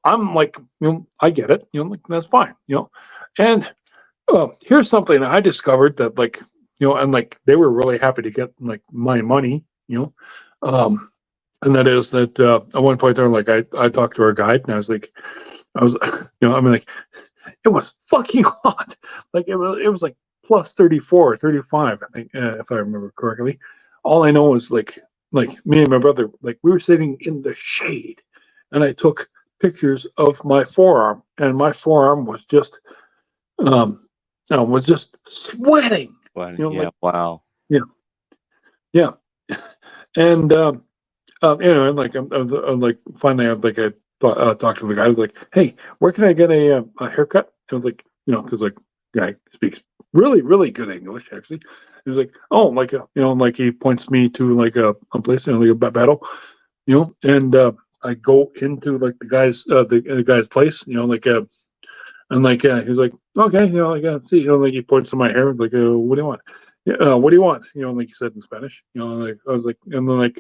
I'm like, I get it, like that's fine, and here's something I discovered that like, and like they were really happy to get like my money, um, and that is that at one point there, like I talked to our guide and I was like, I mean, like it was fucking hot. Like it was like plus 34, 35, I think, if I remember correctly. All I know is like me and my brother, like we were sitting in the shade, and I took pictures of my forearm, and my forearm um was just sweating. but yeah, Like wow. yeah, yeah, and like I'm like finally talked to the guy. I was like, "Hey, where can I get a haircut?" I was like, because like guy speaks really really good English actually. He was like, "Oh, like like he points me to like a place, like a battle, and I go into like the guy's place, like and like he was like, okay, like see, like he points to my hair, like, what do you want? Yeah, what do you want? Like he said in Spanish, like I was like, and then like.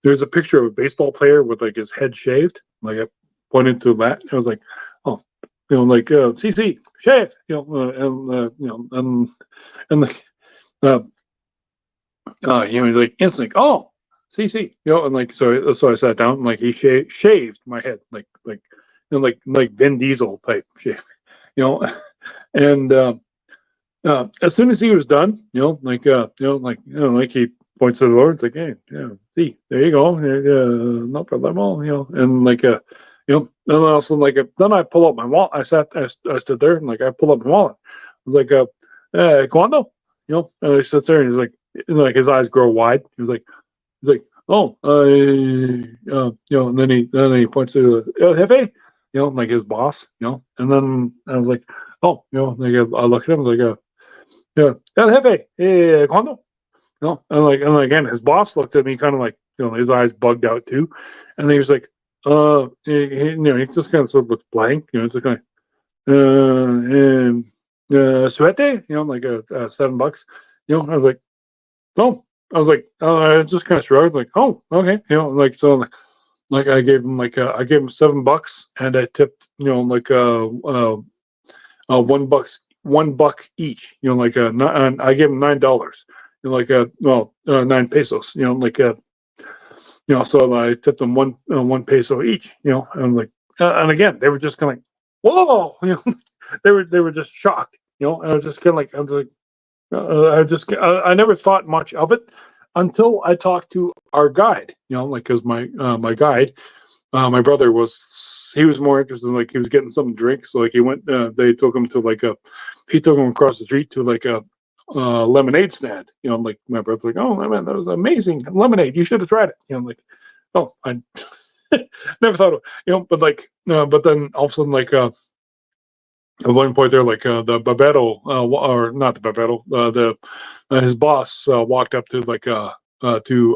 There's a picture of a baseball player with like his head shaved. Like I pointed to that. I was like, oh, like CC shave, and like uh, like instinct. Oh, CC, and like so I sat down and like he shaved my head like like Vin Diesel type shave, you know, and as soon as he was done, like he points to the Lord. It's like, hey, yeah, see, there you go, no problemo, and and then also then I pull up my wallet. I stood there and I pull up my wallet. I was like, cuando, and he sits there and he's like his eyes grow wide. He's like, oh, and then he points to El Jefe, like his boss, and then I was like, oh, I look at him like, El Jefe, cuando, and again, his boss looks at me kind of like, his eyes bugged out too, and he was like, he just kind of sort of looks blank, it's like, and suete, like $7, I was like, oh, I just kind of shrugged, like, oh, okay, so I gave him I gave him $7, and I tipped, $1 each, and I gave him $9, 9 pesos, so I tipped them 1 peso each, and and again, they were just kind of like, whoa, they were just shocked, and I was just kind of like, I was like, I never thought much of it until I talked to our guide, because my guide, my brother he was more interested in he was getting something to drink, so he went, they took him to he took him across the street to a lemonade stand, my brother's like, oh man, that was amazing lemonade, you should have tried it, I'm like, oh, I never thought of, but then all of a sudden at one point there, the Babetto, or not the Babetto, the his boss walked up to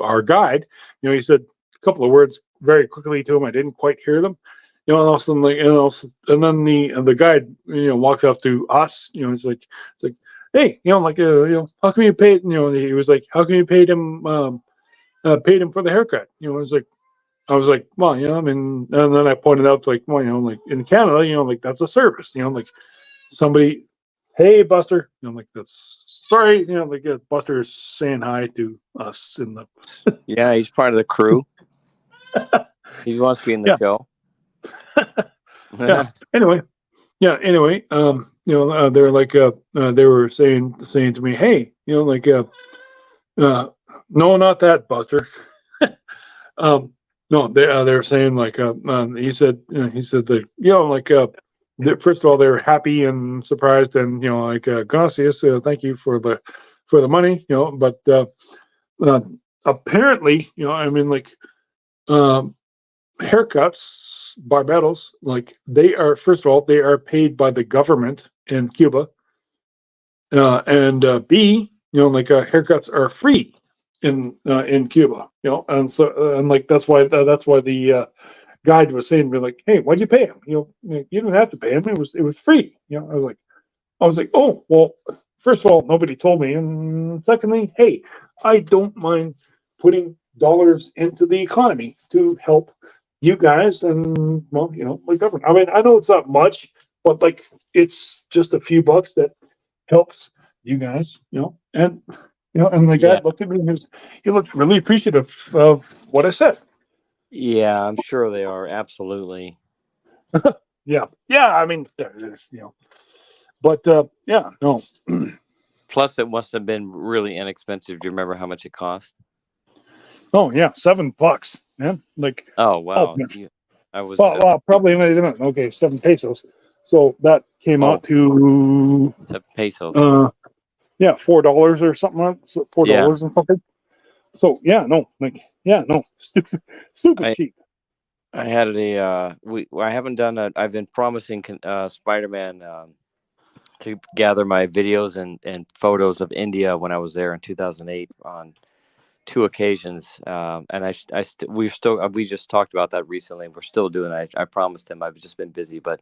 our guide. He said a couple of words very quickly to him. I didn't quite hear them. And all of a sudden, and then the guide, walks up to us. It's like, hey, how come you paid? He was like, how come you paid him for the haircut? It was like. I was like, well, I mean, and then I pointed out, well, in Canada, that's a service, somebody, hey, Buster, that's sorry, Buster's saying hi to us in the, Yeah, he's part of the crew. He wants to be in the yeah, show. yeah. Anyway, they're they were saying to me, hey, no, not that, Buster. um, no, they were saying he said that first of all, they were happy and surprised, and gracias, thank you for the money, but uh, apparently, I mean, um, haircuts, barbados, they are, first of all, they are paid by the government in Cuba, and B, haircuts are free in Cuba, and so and that's why the guide was saying to me, hey, why'd you pay him? You didn't have to pay him. It was free. I was like, oh well. First of all, nobody told me, and secondly, hey, I don't mind putting dollars into the economy to help you guys, and well, my government. I mean, I know it's not much, but it's just a few bucks that helps you guys, and and the guy Yeah, looked at me and he looked really appreciative of what I said. yeah, I'm sure they are. Absolutely. Yeah, yeah. I mean, but yeah, no. Plus, it must have been really inexpensive. Do you remember how much it cost? Oh yeah, $7, man. Oh wow, ultimate. I was. Well, probably not even. Okay, 7 pesos. So that came Oh, out to pesos. uh yeah, $4 or something. Four Yeah, dollars and something. So yeah, no, yeah, no, super I cheap. I had I haven't done a. I've been promising Spider-Man to gather my videos and photos of India when I was there in 2008 on two occasions. And we just talked about that recently. We're still doing it. I promised him. I've just been busy, but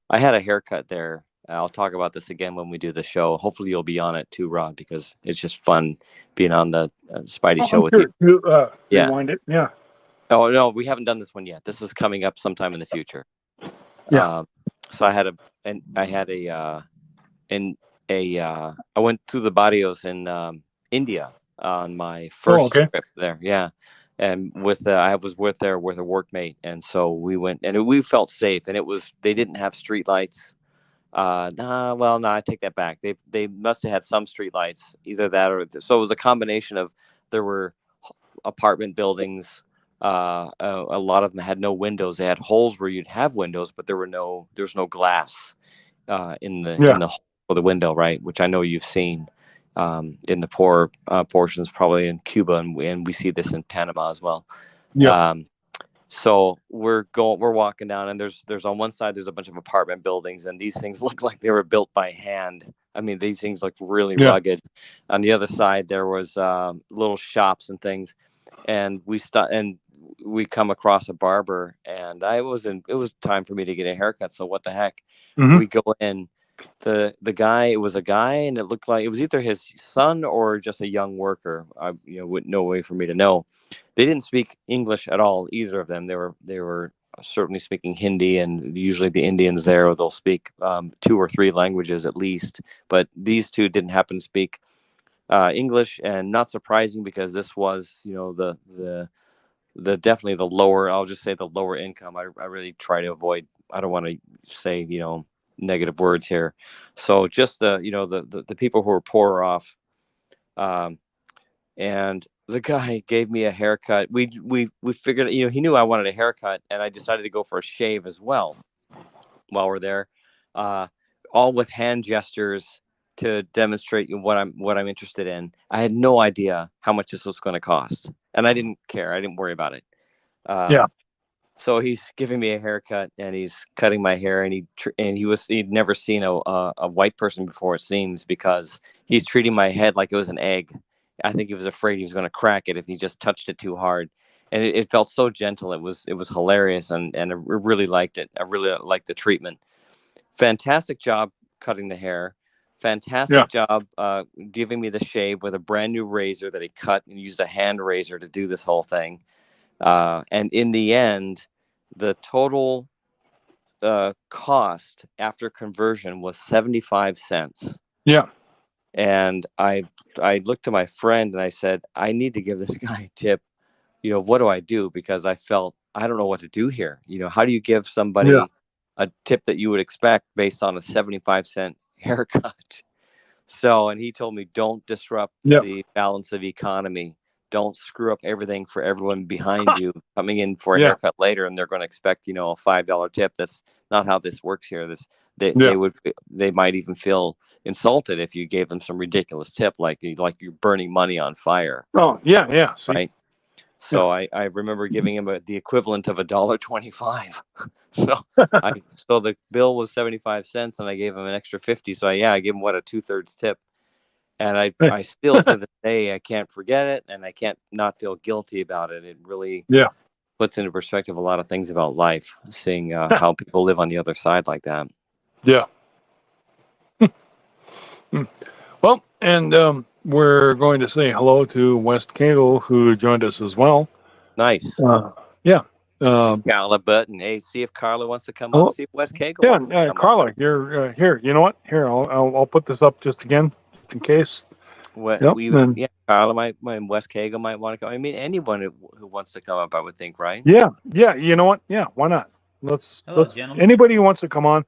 I had a haircut there. I'll talk about this again when we do the show. Hopefully you'll be on it too, Rod, because it's just fun being on the Spidey Oh, show I'm with you. sure you Yeah. rewind it. Yeah, Oh no, we haven't done this one yet. This is coming up sometime in the future. yeah. So I had I went to the barrios in India on my Oh, first okay. trip there. Yeah, and I was with a workmate, and so we went, and we felt safe. And they didn't have street lights, Well, no, I take that back. They must have had some street lights, either that or so it was a combination of there were apartment buildings. A lot of them had no windows. They had holes where you'd have windows, but there's no glass in Yeah. the hole for the window, right? Which I know you've seen in the poor portions, probably in Cuba, and we see this in Panama as well. Yeah. So we're walking down, and there's on one side there's a bunch of apartment buildings, and these things look like they were built by hand. I mean, these things look really Yeah. rugged. On the other side, there was little shops and things, and we come across a barber, and it was time for me to get a haircut. So what the heck? Mm-hmm. We go in. The guy, it was a guy, and it looked like it was either his son or just a young worker. With no way for me to know. They didn't speak English at all, either of them. They were certainly speaking Hindi, and usually the Indians there they'll speak 2 or 3 languages at least. But these two didn't happen to speak English, and not surprising because this was the definitely the lower. I'll just say the lower income. I really try to avoid. I don't want to say negative words here. So just the people who were poorer off. And the guy gave me a haircut. We figured, he knew I wanted a haircut, and I decided to go for a shave as well while we're there, all with hand gestures to demonstrate what I'm interested in. I had no idea how much this was going to cost, and I didn't care. I didn't worry about it. Yeah. So he's giving me a haircut, and he's cutting my hair, and he'd never seen a white person before, it seems, because he's treating my head like it was an egg. I think he was afraid he was going to crack it if he just touched it too hard, and it felt so gentle. It was hilarious, and I really liked it. I really liked the treatment. Fantastic job cutting the hair. Fantastic job giving me the shave with a brand new razor that he cut and used a hand razor to do this whole thing. And in the end, the total cost after conversion was 75 cents. Yeah. And I looked to my friend and I said, I need to give this guy a tip. What do I do? Because I felt I don't know what to do here. How do you give somebody a tip that you would expect based on a 75-cent haircut? So, and he told me, don't disrupt the balance of economy. Don't screw up everything for everyone behind you coming in for a haircut later, and they're going to expect, a $5 tip. That's not how this works here. They might even feel insulted if you gave them some ridiculous tip, like you're burning money on fire. Oh, yeah. See? Right. So I remember giving him the equivalent of $1.25. So the bill was 75 cents, and I gave him an extra 50. So I gave him a 2/3 tip. And I still to this day I can't forget it, and I can't not feel guilty about it. It really puts into perspective a lot of things about life, seeing how people live on the other side like that. Yeah. Well, and we're going to say hello to West Cagle, who joined us as well. Nice. Yeah. Carla Button. Hey, see if Carla wants to come up. See if West Cagle wants to come Carla, up. you're here. You know what? Here, I'll put this up just again, just in case. Carla might West Cagle might want to come. I mean, anyone who wants to come up, I would think, right? Yeah. You know what? Yeah, why not? Let's anybody who wants to come on,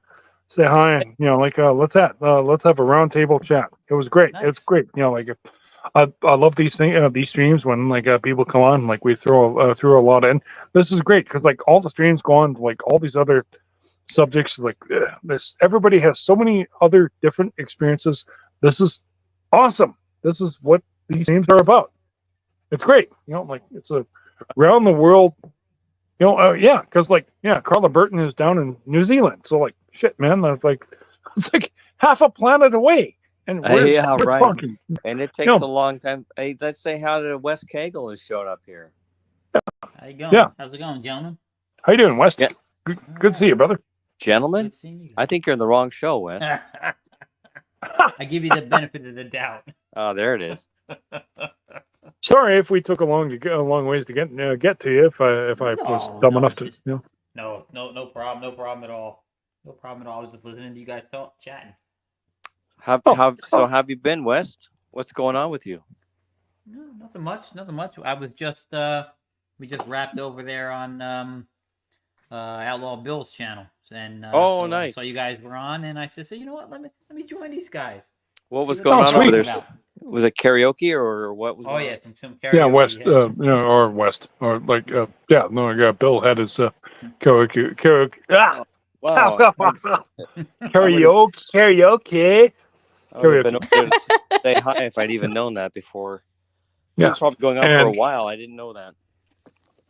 say hi. Let's have a round table chat. It was great. Nice. It's great. I love these things, these streams when people come on, we throw a lot in. This is great because all the streams go on all these other subjects this. Everybody has so many other different experiences. This is awesome. This is what these streams are about. It's great. It's a around the world. Because Carla Burton is down in New Zealand, so shit, man. It's half a planet away. And we're right. talking. And it takes a long time. Hey, let's say how did West Cagle has showed up here. How you going? How's it going, gentlemen? How you doing, West? Good to see you, brother. Gentlemen? I think you're in the wrong show, West. I give you the benefit of the doubt. Oh, there it is. Sorry if we took a long ways to get to you. If I was dumb enough to. No problem. No problem at all. No problem at all. I was just listening to you guys chatting. How have you been, West? What's going on with you? No, nothing much. I was just we just wrapped over there on Outlaw Bill's channel, and Oh, so I nice. saw you guys were on, and I said, so you know what? Let me join these guys. What was See going what on they're over sweet. there? talking about. Was it karaoke or what was Oh going yeah, on? some Yeah, karaoke. West, Yeah. or West, or like, yeah, no, yeah, Bill had his karaoke. Ah, Wow. I would have karaoke. been over there to say hi if I'd even known that before. He Yeah, was probably going on for a and while. I didn't know that.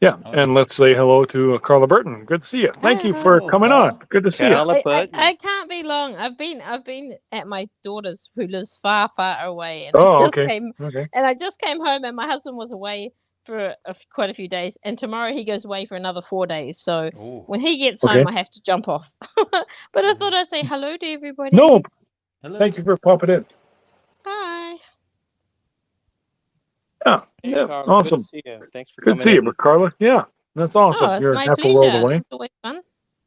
yeah, Oh, and yeah. let's say hello to Carla Burton. Good to see you. Thank you for Hello, coming on. Carl. Good to see you. Carla Putten. I can't be long. I've been at my daughter's who lives far, far away, and Oh, okay, okay. I just came home, and my husband was away for quite a few days, and tomorrow he goes away for another 4 days. So Ooh. when he gets Okay. home, I have to jump off. But I thought I'd say hello to everybody. No, Hello. thank you for popping in. Hi. Yeah, Hey, yeah, Carla. Good to awesome. see you. Thanks for Good to coming see you, in. but Carla. Yeah, that's Oh, awesome. it's You're my half a world pleasure. away. It's always fun.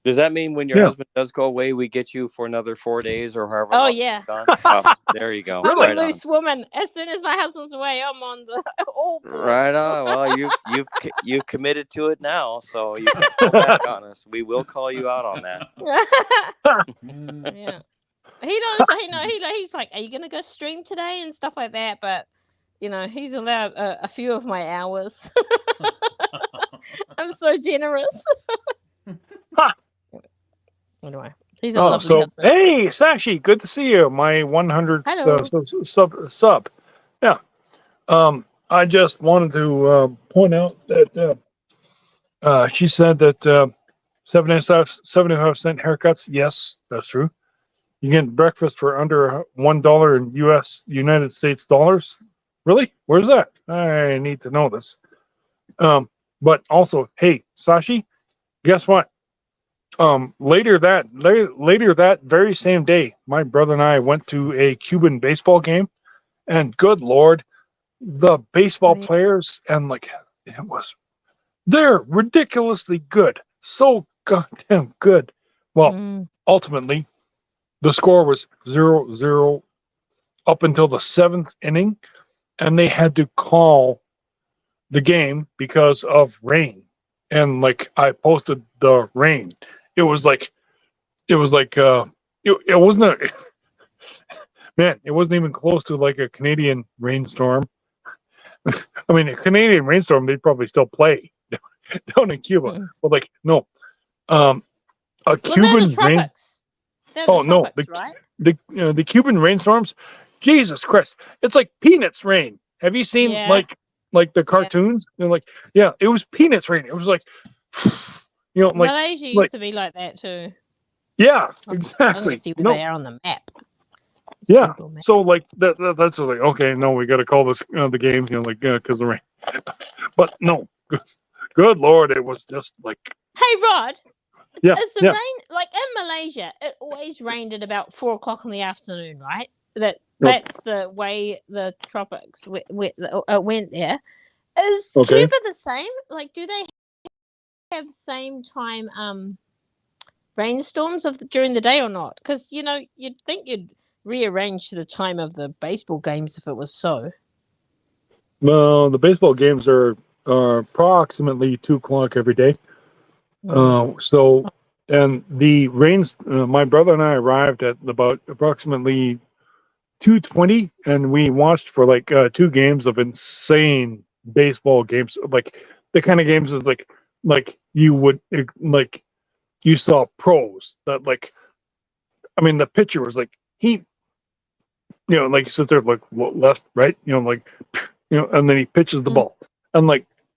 Does that mean when your Yeah. husband does go away, we get you for another 4 days or however Oh long yeah. he's gone? Oh, there you go. I'm Really? a Right on. loose woman. As soon as my husband's away, I'm on the all boards. Right on. Well, you've committed to it now, so you can't go back on us. We will call you out on that. Yeah. He knows. He's like, "Are you gonna go stream today?" and stuff like that. But he's allowed a few of my hours. I'm so generous. Anyway, he's a lovely so husband. hey, Sashi, good to see you. My 100th Hello. sub. Yeah. I just wanted to point out that she said that 75% haircuts. Yes, that's true. You get breakfast for under $1 in United States dollars. Really? Where's that? I need to know this. But also, hey, Sashi, guess what? Later that very same day, my brother and I went to a Cuban baseball game, and good lord, the baseball Yeah. players and they're ridiculously good, so goddamn good. Well, ultimately, the score was 0-0 up until the 7th inning, and they had to call the game because of rain. And I posted the rain. It was like it wasn't man, it wasn't even close to like a Canadian rainstorm. I mean, a Canadian rainstorm, they'd probably still play down in Cuba. But no, a Well, Cuban they're the rain. tropics. They're Oh the no, tropics, right? the Cuban rainstorms. Jesus Christ, it's like Peanuts rain. Have you seen Yeah. like the Yeah. cartoons? They're yeah, it was Peanuts rain. It was Malaysia used to be like that too. yeah, I'm exactly. gonna see where they are on the map. Yeah. Google map. So that's like, okay, no, we got to call this the game, because of rain. But no, good lord, it was just like Hey, Rod. yeah, Is the yeah. rain like in Malaysia? It always rained at about 4 o'clock in the afternoon, right? Nope. That's the way the tropics went there. Is Okay. Cuba the same? Like, do they have same time rainstorms during the day or not? Because you'd think you'd rearrange the time of the baseball games if it was so. Well, the baseball games are approximately 2 o'clock every day. So, and the rains. My brother and I arrived at about approximately 2:20, and we watched for 2 games of insane baseball games, like the kind of games is like you would like you saw pros that I mean the pitcher was he like sit there left right and then he pitches the ball and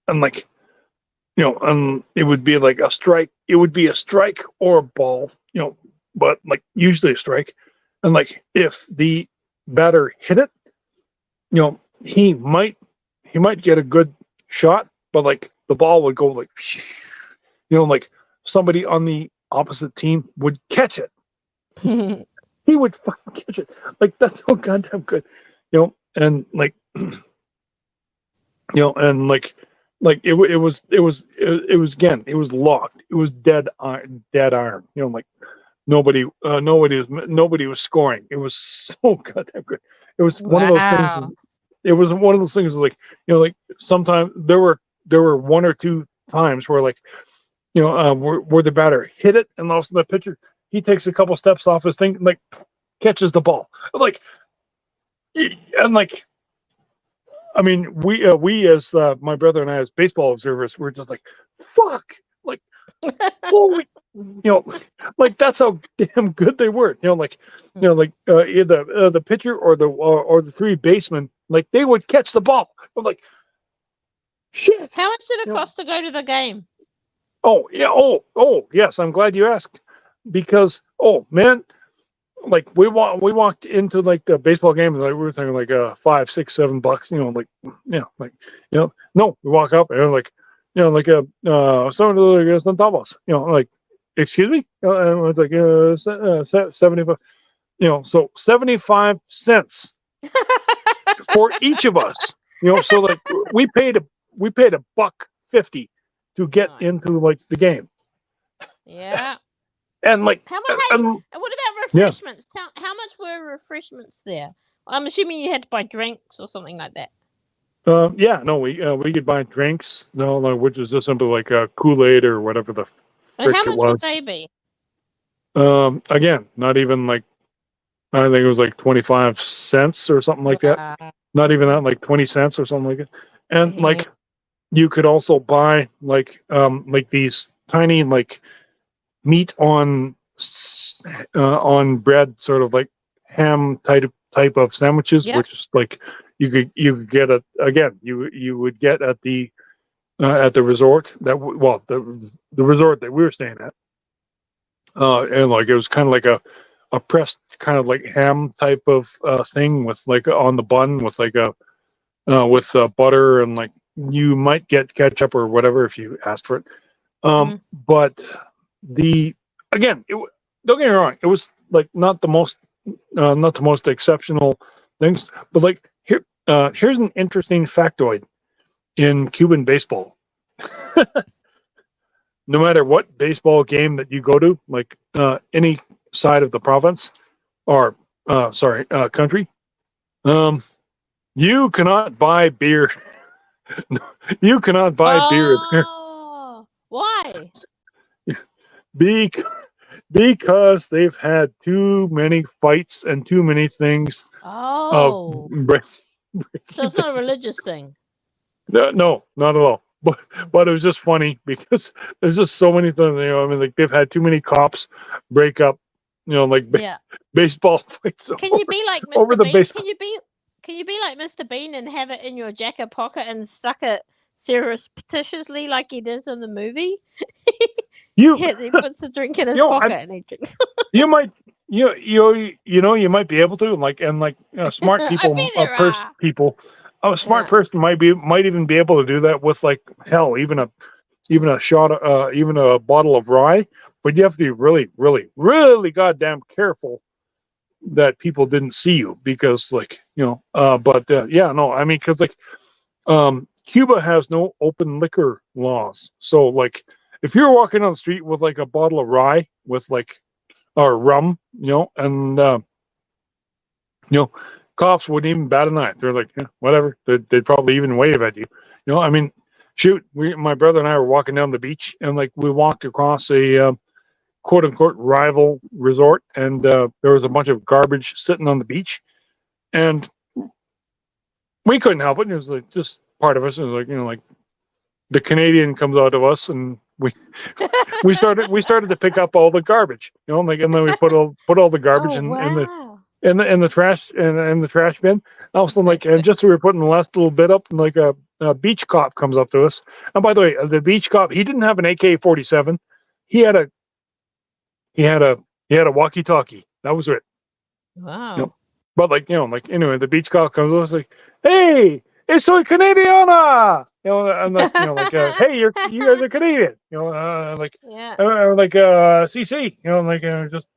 and it would be like a strike. It would be a strike or a ball, but usually a strike. And if the batter hit it, he might get a good shot, but the ball would go like somebody on the opposite team would catch it. He would fucking catch it. That's so goddamn good, and it was again, it was locked. It was dead iron, nobody was scoring. It was so goddamn good. It was one of those things. Wow. It was one of those things sometimes there were one or two times where where the batter hit it, and all of a sudden the pitcher, he takes a couple steps off his thing, like catches the ball. Like, and like, I mean, we as my brother and I as baseball observers, we're just like, fuck, like, holy, like that's how damn good they were. Either the pitcher or the three basemen, like they would catch the ball. I'm like, shit. How much did it cost to go to the game? Oh yeah. Oh yes. I'm glad you asked, because man, like we walked into like the baseball game, and like we were thinking like $5, $6, $7, no, we walk up and like someone like centavos, like, excuse me, and it's like 75, so 75 cents for each of us, so like we paid $1.50 to get into like the game. Yeah. And like, what about refreshments? Yeah. How much were refreshments there? I'm assuming you had to buy drinks or something like that. Yeah, no, we could buy drinks, which is just simply like a Kool-Aid or whatever the frick how much it was. would they be? Again, not even like, I think it was like 25 cents or something like that. Not even that, like 20 cents or something like that. And like, you could also buy like these tiny like meat on bread, sort of like ham type of sandwiches, which is like you could get you would get at the resort the resort that we were staying at, and like it was kind of like a pressed kind of like ham type of thing with like on the bun with like with butter, and like you might get ketchup or whatever if you asked for it. But don't get me wrong, it was like not the most exceptional things, but like here's an interesting factoid in Cuban baseball. No matter what baseball game that you go to, like any side of the province or country, you cannot buy beer. You cannot buy beer there. Why? Because they've had too many fights and too many things. So it's not a religious thing. No, not at all. But it was just funny because there's just so many things. I mean, like they've had too many cops break up. Baseball fights. Can you be like Mr. Bean? Can you be like Mr. Bean and have it in your jacket pocket and suck it surreptitiously like he does in the movie? He puts a drink in his pocket and he drinks. You might, you might be able to, like, and like, smart people, a smart person might even be able to do that with like even a shot, even a bottle of rye. But you have to be really, really, really goddamn careful that people didn't see you, because like, I mean, because like, Cuba has no open liquor laws. So like, if you're walking on the street with like a bottle of rye with like, or rum, and cops wouldn't even bat an eye. They're like, whatever. They'd probably even wave at you. I mean, shoot, my brother and I were walking down the beach, and like we walked across a quote unquote rival resort, and there was a bunch of garbage sitting on the beach, and we couldn't help it. It was like just part of us. It was like, like the Canadian comes out of us, and we started to pick up all the garbage, like, and then we put all the garbage in the trash in the trash bin. Also, like, and just so we were putting the last little bit up, and like a beach cop comes up to us. And by the way, the beach cop, he didn't have an AK-47. He had a walkie-talkie. That was it. Wow. But like, like, anyway, the beach cop comes up, like, hey, soy Canadiana. And like, like, hey, you guys are Canadian. Like, CC. Like, just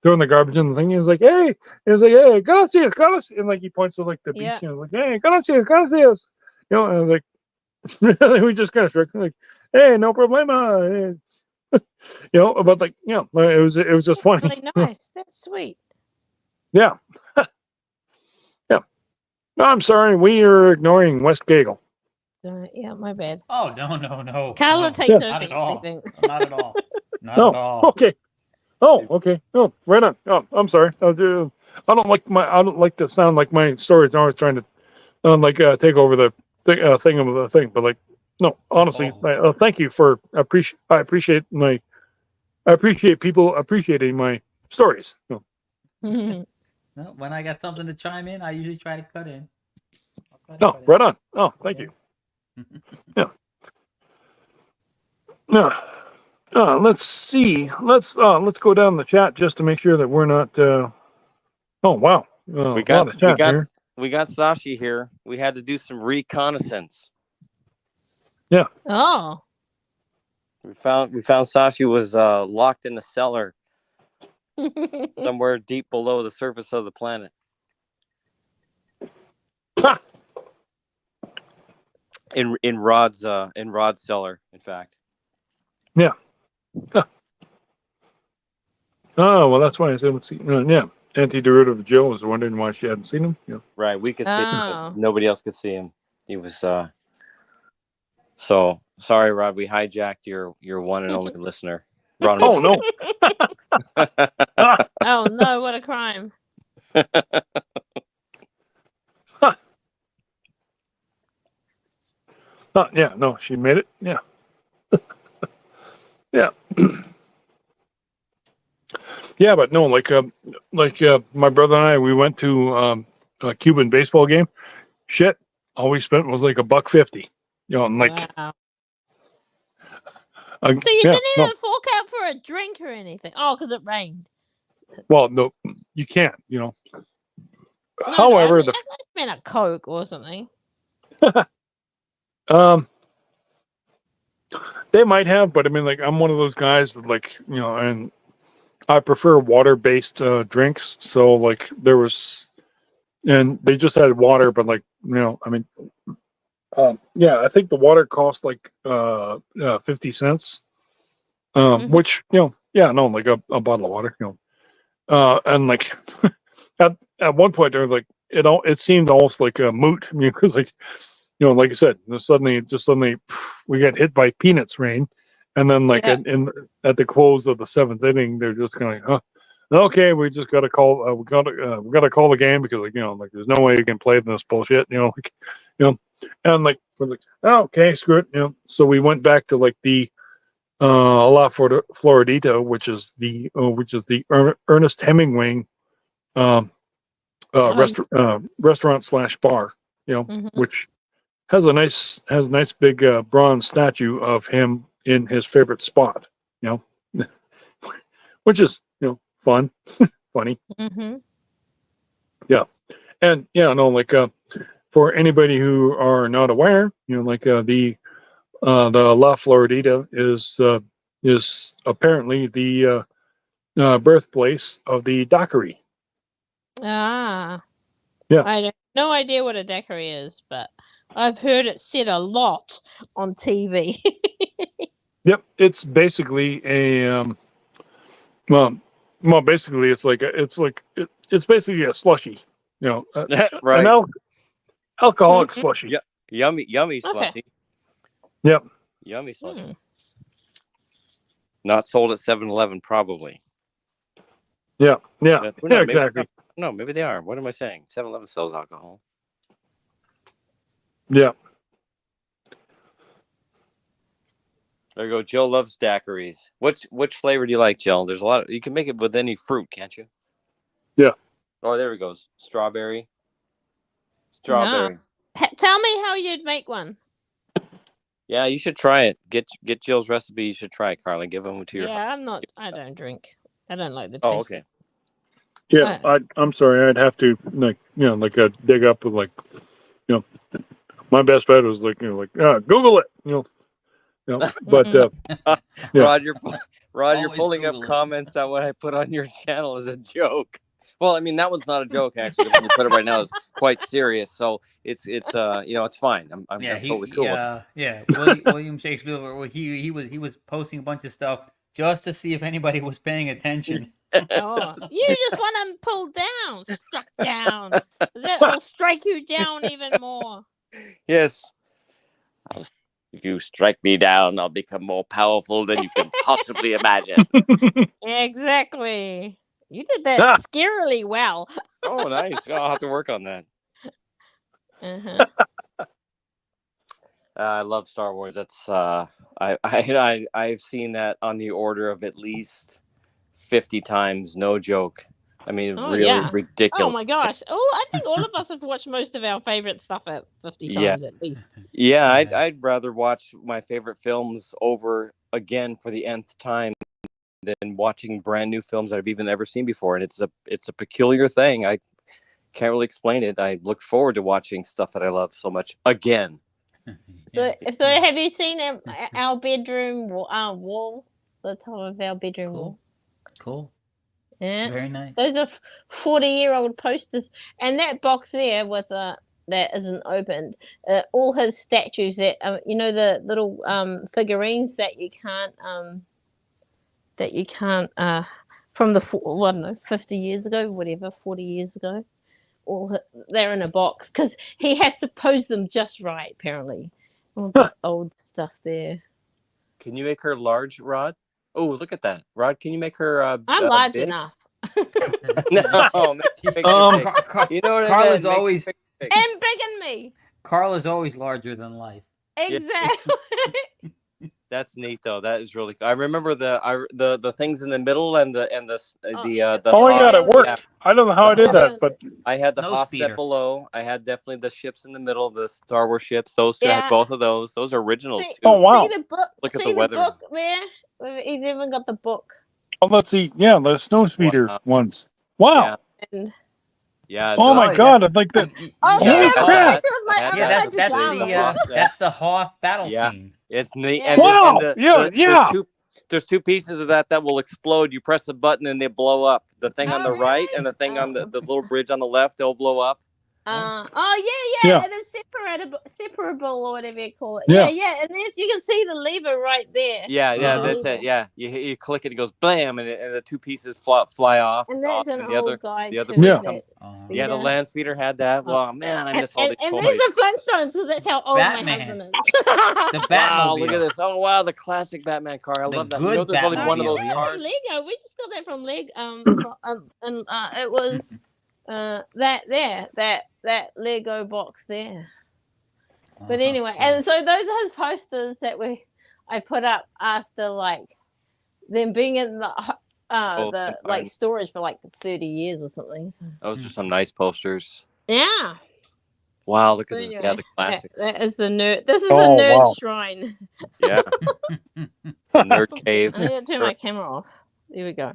throwing the garbage in the thing. He was like, hey, gracias. And like, he points to like the beach, like, hey, gracias. And I was like, we just kind of struck, like, hey, no problema. But like, it was just funny. Really nice. That's sweet. Yeah. Yeah. No, I'm sorry. We are ignoring West Gagel. Sorry, yeah, my bad. Oh no. Carla no, takes not over at all. everything. Not at all. Not No. at all. Okay. Oh, okay. Oh, right on. Oh, I'm sorry. I don't like to sound like my stories are always trying to take over the thing of the thing. But like, no, honestly, Oh. thank you for I appreciate people appreciating my stories. No. No, when I got something to chime in, I usually try to cut in. Oh, right on. Oh, thank you. Yeah. Yeah. Let's see. Let's go down the chat just to make sure that we're not. Oh wow, We a got lot of chat here. we got Sashi here. We had to do some reconnaissance. Yeah. Oh. We found Sashi was locked in a cellar somewhere deep below the surface of the planet. Ha! In Rod's cellar, in fact. Yeah. Huh. Oh well, that's why I said let's see. Yeah, anti-derivative Jill was wondering why she hadn't seen him. Yeah. Right, we could see him, Oh. but nobody else could see him. He was so sorry, Rod. We hijacked your one and only listener. Ron. Oh no. Oh no! What a crime! Yeah, no, she made it. Yeah. Yeah. Yeah, but no, my brother and I, we went to a Cuban baseball game. Shit, all we spent was like $1.50. You know, and like, Wow. So you yeah, didn't no. even fork out for a drink or anything? Oh, because it rained. Well, no, you can't. You know. No, However, I mean, it's been a Coke or something. they might have, but I mean, like, I'm one of those guys that, like, you know, and I prefer water-based drinks. So, like, and they just had water, but like, you know, I mean, yeah, I think the water cost like 50 cents, which, you know, yeah, no, like a bottle of water, you know, and like at one point there, like it seemed almost like a moot, I mean, because like, you know, like I said, suddenly we got hit by peanuts rain, and then like Yeah. at the close of the seventh inning, they're just kind of like, huh. Okay, we just got to call. We got to call the game because, like, you know, like there's no way you can play this bullshit. You know, like, you know, and like we're like, oh, okay, screw it. You know, so we went back to like the La Floridita, which is the Ernest Hemingway restaurant slash bar. You know, which has a nice big bronze statue of him in his favorite spot. You know, which is, you know, fun. Funny. Yeah. And yeah, no, like for anybody who are not aware, you know, like the La Floridita is apparently the birthplace of the daiquiri. Ah. Yeah. I have no idea what a daiquiri is, but I've heard it said a lot on TV. Yep, it's basically a well, basically it's basically a slushy, you know, right. an alcoholic slushy. Yeah, yummy slushy. Okay. Yep. Yummy slushies. Not sold at 7-Eleven, probably. Yeah. Yeah. Yeah, Yeah, exactly. No, maybe they are. What am I saying? 7-Eleven sells alcohol. Yeah. There you go. Jill loves daiquiris. Which flavor do you like, Jill? There's a lot. You can make it with any fruit, can't you? Yeah. Oh, there we go. Strawberry. Strawberry. No. Tell me how you'd make one. Yeah, you should try it. Get Jill's recipe. You should try it, Carla. Give them to your. Yeah, I don't drink. I don't like the taste. Oh, okay. Yeah, I'm sorry. I'd have to, like, you know, like dig up with, like, you know, my best bet was like, you know, like Google it, you know, but yeah. Rod, you're pulling Google up it. comments on what I put on your channel as a joke. Well, I mean, that one's not a joke, actually. The one you put it right now is quite serious. So it's you know, it's fine. I'm totally cool with it. William Shakespeare. He was posting a bunch of stuff just to see if anybody was paying attention. Oh, you just want them pulled down, struck down. That'll strike you down even more. Yes. If you strike me down, I'll become more powerful than you can possibly imagine. Exactly. You did that scarily well. Oh, nice. I'll have to work on that. Uh-huh. I love Star Wars. That's I've seen that on the order of at least 50 times. No joke. I mean, Oh, really yeah. ridiculous. Oh my gosh. Oh, I think all of us have watched most of our favorite stuff at 50 Yeah. times at least. Yeah, I'd rather watch my favorite films over again for the nth time than watching brand new films that I've even never seen before. And it's a peculiar thing. I can't really explain it. I look forward to watching stuff that I love so much again. So have you seen our bedroom wall? The top of our bedroom wall. Cool. Yeah. Very nice. Those are 40-year-old posters, and that box there with that isn't opened. All his statues that the little figurines that you can't from the 50 years ago, whatever, 40 years ago. They're in a box because he has to pose them just right. Apparently, all the old stuff there. Can you make her large, Rod? Oh, look at that, Rod. Can you make her? I'm large big? enough. No, you know what Carla's I mean? always And big in me. Carla's always larger than life. Exactly. That's neat, though. That is really. I remember the things in the middle and the Oh my God, it worked. Yeah. I don't know how I did that, but I had the No Hoth speeder. set below. I had definitely the ships in the middle, the Star Wars ships. Those two, I Yeah. had both of those. Those are originals too. oh wow. See the book. Look at see the weather. book there. He's even got the book. Oh, let's see. Yeah, the snow speeder Wow. ones. Wow. Yeah. And Yeah. Oh my yeah. God! I'd like that. oh, Yeah, yeah, I had that's that. picture with my I had Yeah, that. that's the Hoth battle Yeah. scene. It's neat. Yeah. And Wow. the, Yeah. there's two pieces of that will explode. You press the button and they blow up. The thing on the right really? and the thing on the little bridge on the left, they'll blow up. Yeah. It is separable or whatever you call it. Yeah. And there's you can see the lever right there. Yeah, that's lever. it. Yeah, you click it, it goes blam, and the two pieces fly off. And It's that's awesome. an And old guy the other too. bridge Yeah. comes. Uh-huh. Yeah, the land speeder had that. Well, man, I miss all the and toys. there's the Flintstones because that's how old Batman. my husband is. The Batmobile. Wow, look at this. Oh wow, the classic Batman car. I The love that. good There's only one of those Batmobile, That's cars. from Lego. We just got that from Lego. And it was that Lego box there. But anyway, and so those are his posters that I put up after like them being in the storage for like 30 years or something. So. Those are some nice posters. Yeah. Wow, look at So this. anyway, Yeah, the classics. that is the nerd. This is Oh, a nerd wow. shrine. Yeah. The nerd cave. I need to turn my camera off. There we go.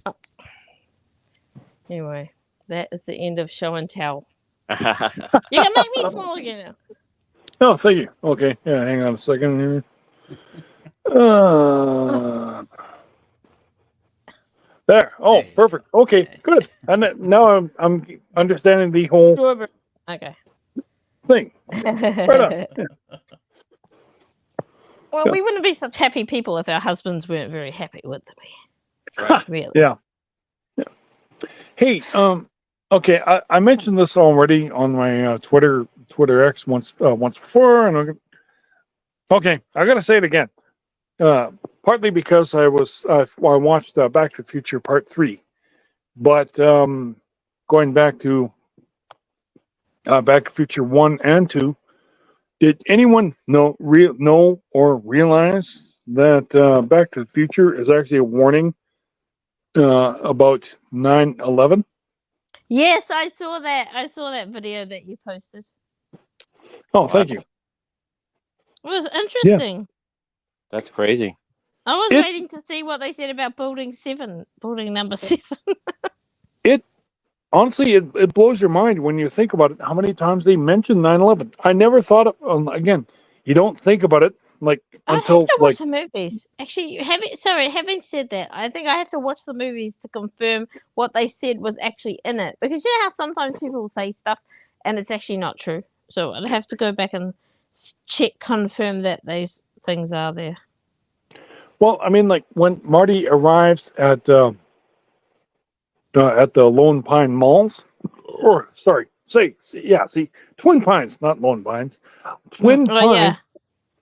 Oh. Anyway, that is the end of show and tell. You can make me small again now. Oh, thank you. Okay. Yeah, hang on a second here. There. Oh, perfect. Okay, good. And now I'm understanding the whole Strawberry. Okay. thing. Right on. Yeah. Well, we wouldn't be such happy people if our husbands weren't very happy, would we? Right. Really? Yeah. Hey, okay, I mentioned this already on my Twitter X once before, and okay, I gotta say it again. Partly because I watched Back to the Future Part 3, but going back to Back to the Future 1 and 2, did anyone know or realize that Back to the Future is actually a warning about 9/11? Yes, I saw that. I saw that video that you posted. Oh, thank you. It was interesting. That's crazy. I was waiting to see what they said about building number 7. Honestly, it blows your mind when you think about it, how many times they mentioned 9/11. I never thought of, again, you don't think about it like until I have to watch like the movies. Actually, having said that, I think I have to watch the movies to confirm what they said was actually in it. Because you know how sometimes people say stuff and it's actually not true. So I'd have to go back and confirm that those things are there. well, I mean, like when Marty arrives at the Lone Pine Malls, or sorry, see, Twin Pines, not Lone Pines. Twin Oh, yeah. Pines.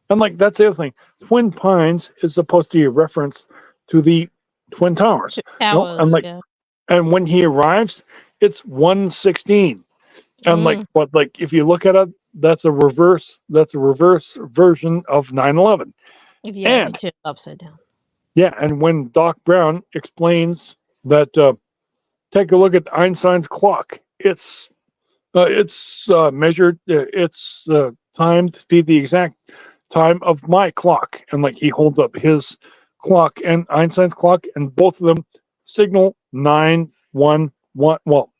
And like that's the other thing. Twin Pines is supposed to be a reference to the Twin Towers. Towers, and like yeah. and when he arrives, it's 116. And like but like if you look at it, that's a reverse version of 9/11. If you And turn it upside down. yeah, and when Doc Brown explains that take a look at Einstein's clock. It's measured. It's timed to be the exact time of my clock, and like he holds up his clock and Einstein's clock, and both of them signal 911. Well,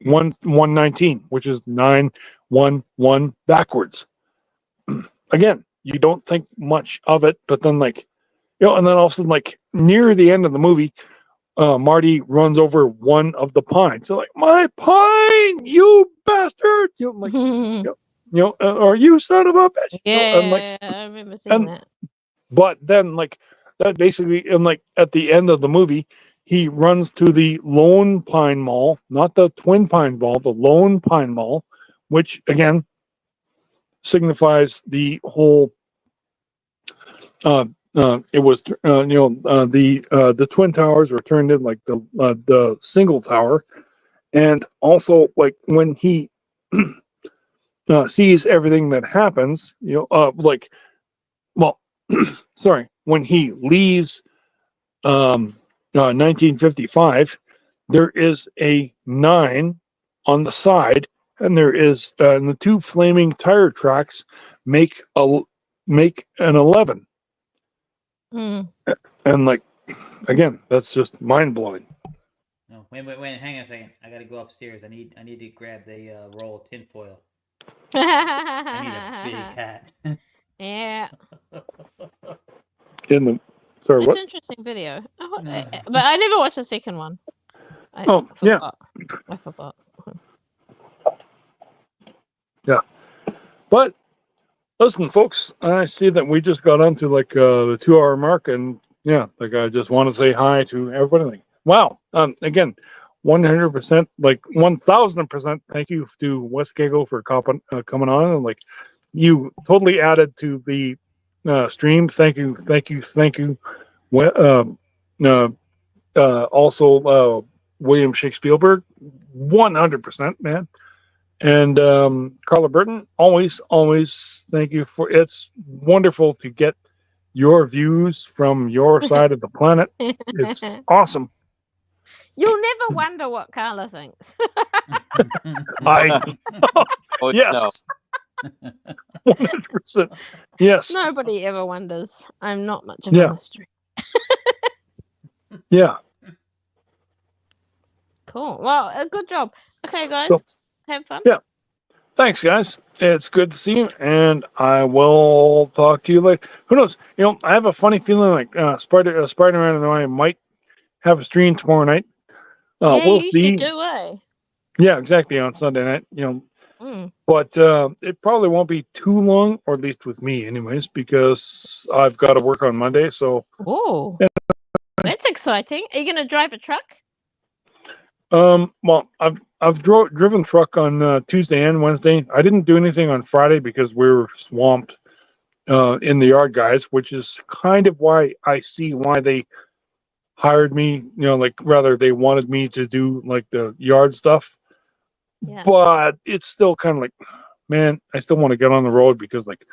119, which is 911 backwards. Again, you don't think much of it, but then and then all of a sudden, like near the end of the movie, Marty runs over one of the pines. So like, my pine, you bastard! Or you son of a bitch! Yeah, I remember seeing that. But then, like that basically, and like at the end of the movie, he runs to the Lone Pine Mall, not the Twin Pine Mall, the Lone Pine Mall, which again signifies the whole. It was the Twin Towers were turned in like the single tower, and also like when he sees everything that happens, sorry, when he leaves 1955, there is a 9 on the side, and there is and the two flaming tire tracks make an 11. And like again, that's just mind blowing. No, wait, hang on a second. I gotta go upstairs. I need to grab the roll of tinfoil. I need a big hat. Yeah. Sorry, it's what? An interesting video. But I never watched the second one. I forgot. Yeah. But listen, folks, I see that we just got onto like the 2-hour mark, and yeah, like I just want to say hi to everybody. Wow. Again, 100%, like 1000%. Thank you to West Kago for coming on, and like you totally added to the stream. Thank you. Also, William Shakespeare, 100%, man. And Carla Burton, always thank you for. It's wonderful to get your views from your side of the planet. It's awesome. You'll never wonder what Carla thinks. Yes, 100%. Yes. Nobody ever wonders. I'm not much of a mystery. Yeah. Cool. Well, good job. Okay, guys. So, have fun. Yeah. Thanks, guys. It's good to see you, and I will talk to you later. Who knows? I have a funny feeling like Spider-Man and I might have a stream tomorrow night. We'll see. Should do, eh? Yeah, exactly, on Sunday night. But it probably won't be too long, or at least with me, anyways, because I've got to work on Monday. So, that's exciting. Are you going to drive a truck? Well, I've driven truck on Tuesday and Wednesday. I didn't do anything on Friday because we were swamped in the yard guys, which is kind of why I see why they hired me. Like rather they wanted me to do like the yard stuff. Yeah. But it's still kind of like, man, I still want to get on the road because like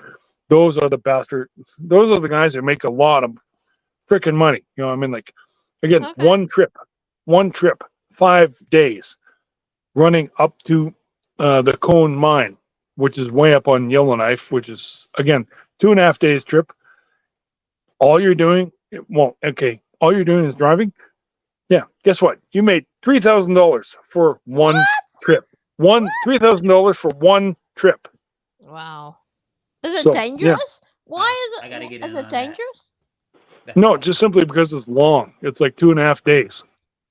those are the bastards. Those are the guys that make a lot of freaking money. I mean, like again, one trip. 5 days running up to the Cone Mine, which is way up on Yellowknife, which is, again, 2.5 days trip. All you're doing, all you're doing is driving. Yeah, guess what? You made $3,000 for one trip. $3,000 for one trip. Wow. Is it dangerous? Yeah. Why is it? I gotta get in is it dangerous? No, just simply because it's long. It's like 2.5 days.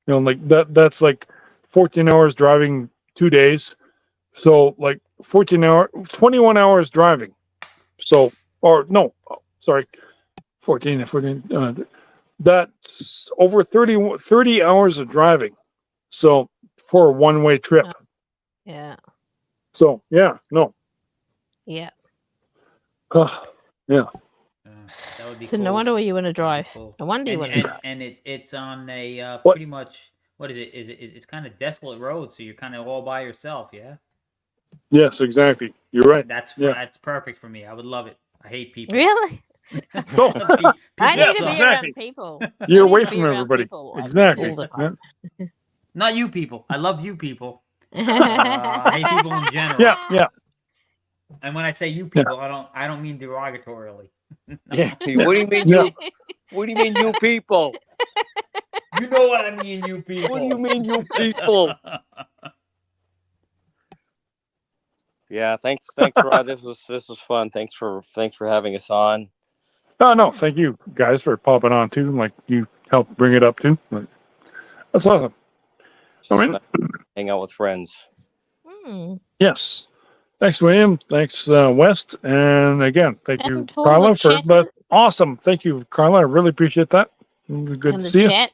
Like that's like 14 hours driving 2 days. So like 21 hours driving. So, or no, sorry, 14, that's over 30 hours of driving. So for a one-way trip. Yeah. So yeah, no, Yeah. Yeah. That would be So cool. no wonder where you want to drive. Cool. No wonder you want to. And it's on a What? pretty much what is it? It's kind of desolate road, so you're kind of all by yourself, yeah. Yes, exactly. You're right. Yeah. That's perfect for me. I would love it. I hate people. Really? Oh. I need Yes, to be exactly. around people. You're I need away to from be around everybody. people Exactly. all the Yeah. time. Not you people. I love you people. I hate people in general. Yeah. Yeah. And when I say you Yeah. people, I don't mean derogatorily. Yeah. What do you mean Yeah. you? What do you mean you people? You know what I mean, you people. What do you mean you people? Yeah, thanks, Rod. This was fun. Thanks for having us on. Oh no, thank you guys for popping on too. Like you helped bring it up too. Like, that's awesome. Just I mean, hang out with friends. yes. Thanks, William. Thanks, West. And again, thank you, And for Carla, the for chatting. that's awesome. Thank you, Carla. I really appreciate that. Good And to the see you. chat,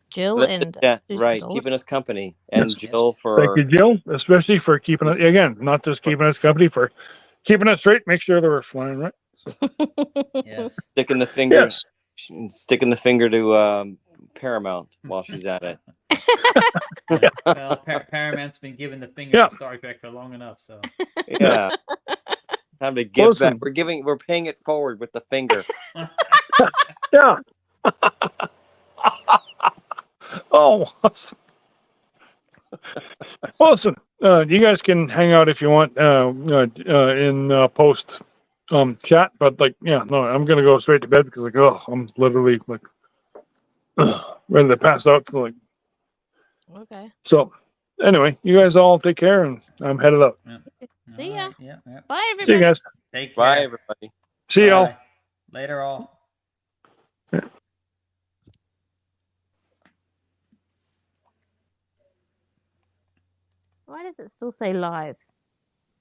Jill and Yeah, Susan right. Gold. Keeping us company, and Yes. Jill Thank for you, Jill, especially for keeping it again, not just keeping us company, for keeping us straight, make sure that we're flying right. So, Yes. sticking the finger, yes. to Paramount while she's at it. Well, Paramount's been giving the finger Yeah. to Star Trek for long enough, so Yeah, time to give Listen. back. We're paying it forward with the finger. Yeah. Oh, awesome. Well, listen, you guys can hang out if you want in post chat, but like, yeah, no, I'm gonna go straight to bed because like, oh, I'm literally like ready to pass out. So like, Okay. so anyway, you guys all take care, and I'm headed up. See ya. Right, yeah. Bye, everybody. See you guys. Take care. Bye, everybody. See y'all. Bye. Later, all. Why does it still say live?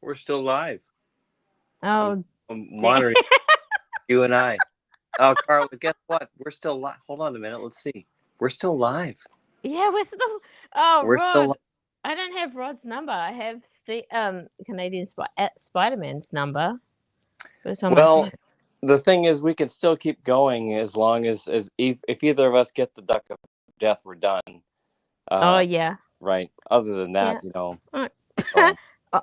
We're still live. Oh, I'm monitoring you and I. Oh, Carla, guess what? We're still live. Hold on a minute. Let's see. We're still live. yeah, we're still. Oh, We're Rod. still live. I don't have Rod's number. I have Canadian Spider-Man's number. But it's on my Well, phone. the thing is, we can still keep going as long as if either of us get the duck of death, we're done. Oh yeah. Right. Other than that, Yeah. So.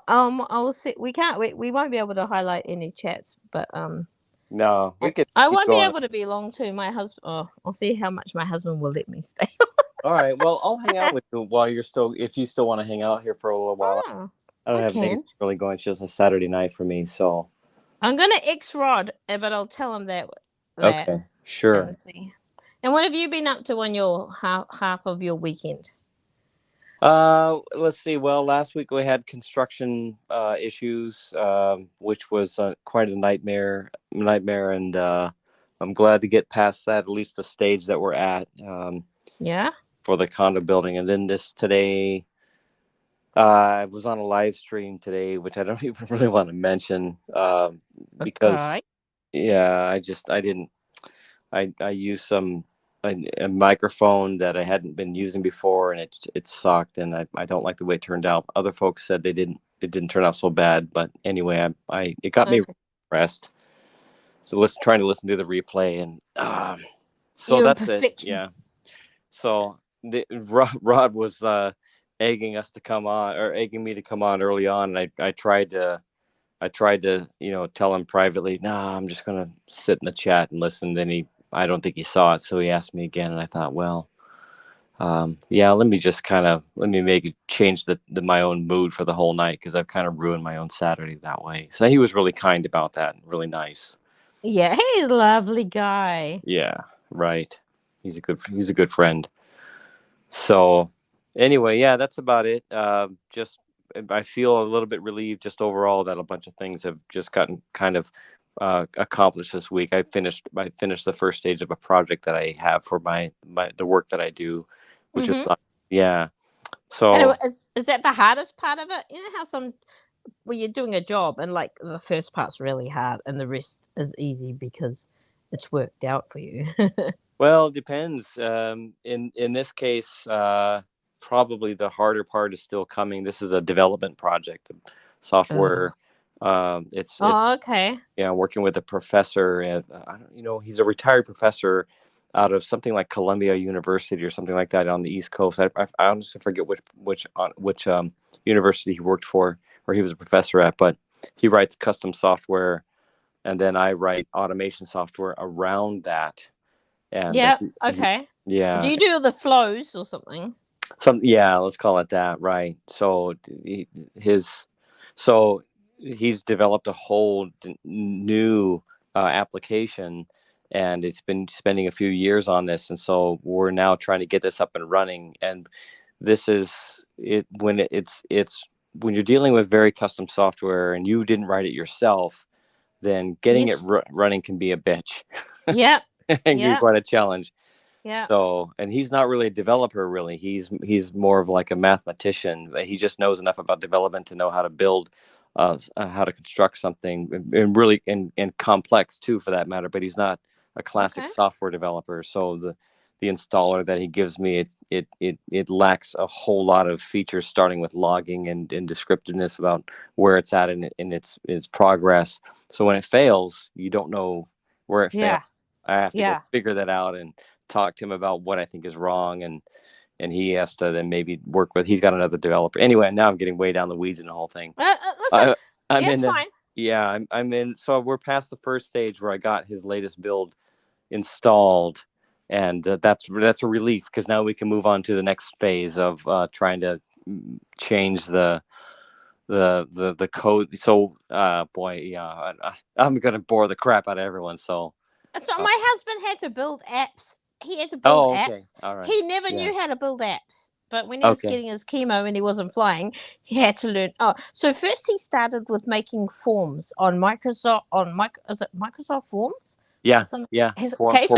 I'll see. We can't. We won't be able to highlight any chats, but No, we could. I keep won't going. be able to be long too. My husband. Oh, I'll see how much my husband will let me stay. All right. Well, I'll hang out with you while if you still want to hang out here for a little while. Oh, I don't have anything really going. It's just a Saturday night for me, so. I'm gonna X Rod, but I'll tell him that. Okay. Sure. And see. And what have you been up to on your half of your weekend? Let's see. Well, last week we had construction issues, which was quite a nightmare, and I'm glad to get past that. At least the stage that we're at. Yeah. For the condo building, and then today, I was on a live stream today, which I don't even really want to mention, because yeah, I used a microphone that I hadn't been using before, and it sucked, and I don't like the way it turned out. Other folks said it didn't turn out so bad, but anyway, it got me impressed. So trying to listen to the replay, and so that's it. Yeah. So Rod was egging me to come on early on, and I tried to tell him privately, nah, I'm just gonna sit in the chat and listen. Then I don't think he saw it, so he asked me again, and I thought, well, yeah, let me change my own mood for the whole night, because I've kind of ruined my own Saturday that way. So he was really kind about that, really nice. Yeah, he's a lovely guy. Yeah, right. He's a good friend. So anyway, yeah, that's about it. Just I feel a little bit relieved just overall that a bunch of things have just gotten kind of accomplished this week. I finished the first stage of a project that I have for the work that I do, which is yeah. So anyway, is that the hardest part of it? You know how when you're doing a job and like the first part's really hard and the rest is easy because it's worked out for you. Well, it depends. In this case, probably the harder part is still coming. This is a development project, software. It's okay. yeah, working with a professor at I don't, you know, he's a retired professor out of something like Columbia University or something like that on the East Coast. I honestly forget which university he worked for or he was a professor at, but he writes custom software, and then I write automation software around that. And Yeah. Okay. yeah, Do you do the flows or something? yeah, let's call it that, right? So his so he's developed a whole new application, and it's been spending a few years on this, and so we're now trying to get this up and running. And this is it when it's when you're dealing with very custom software and you didn't write it yourself, then getting it running can be a bitch. Yeah. And be quite a challenge. Yeah. So, and he's not really a developer, really. He's more of like a mathematician. He just knows enough about development to know how to build, how to construct something, and really and complex too, for that matter. But he's not a classic software developer. So the installer that he gives me, it lacks a whole lot of features, starting with logging and descriptiveness about where it's at in its progress. So when it fails, you don't know where it failed. I have to go figure that out and talk to him about what I think is wrong, and he has to then maybe work with. He's got another developer. Anyway, now I'm getting way down the weeds in the whole thing. Listen, it's fine. Yeah, I'm in. So we're past the first stage where I got his latest build installed, and that's a relief, because now we can move on to the next phase of trying to change the code. So boy, yeah, I'm gonna bore the crap out of everyone. So my husband had to build apps. He had to build apps. All right. He never knew how to build apps. But when he was getting his chemo and he wasn't flying, he had to learn. Oh, so first he started with making forms on Microsoft. Is it Microsoft Forms? Yeah, for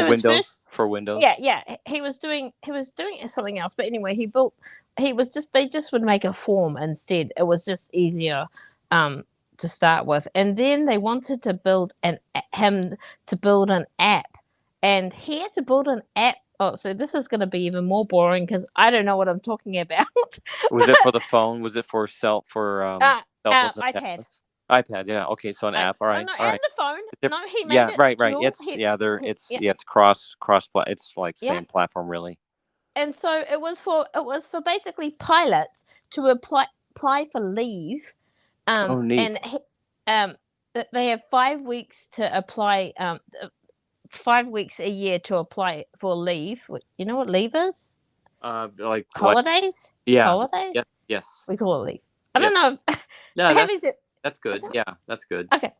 Windows. For Windows. Yeah. He was doing something else. But anyway, they just would make a form instead. It was just easier to start with. And then they wanted to build an app. And he had to build an app. Oh, so this is going to be even more boring because I don't know what I'm talking about. Was it for the phone? Was it for cell phones? iPad. iPad, yeah. Okay, so an app. All right. No, all and right. the phone. No, he made it. Right. Dual. It's cross. It's like same platform, really. And so it was for basically pilots to apply for leave. Neat. And they have 5 weeks to apply. 5 weeks a year to apply for leave. You know what leave is? Like holidays. Yeah. Holidays. Yes. We call it leave. I don't know. No, that's good. Yeah, that's good. Okay.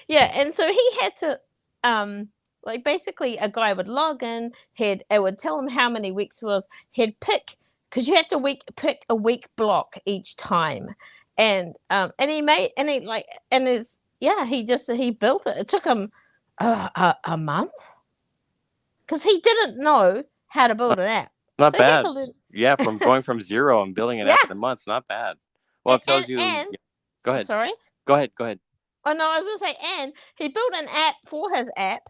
Yeah, and so he had to like basically a guy would log in. It would tell him how many weeks it was. He'd pick, because you have to pick a week block each time, and he made he built it. It took him a month because he didn't know how to build an app. Not bad. Yeah, from going from zero and building an app in a month, not bad. Well, it tells you. Go ahead. Sorry. Go ahead. Oh no, I was going to say, and he built an app for his app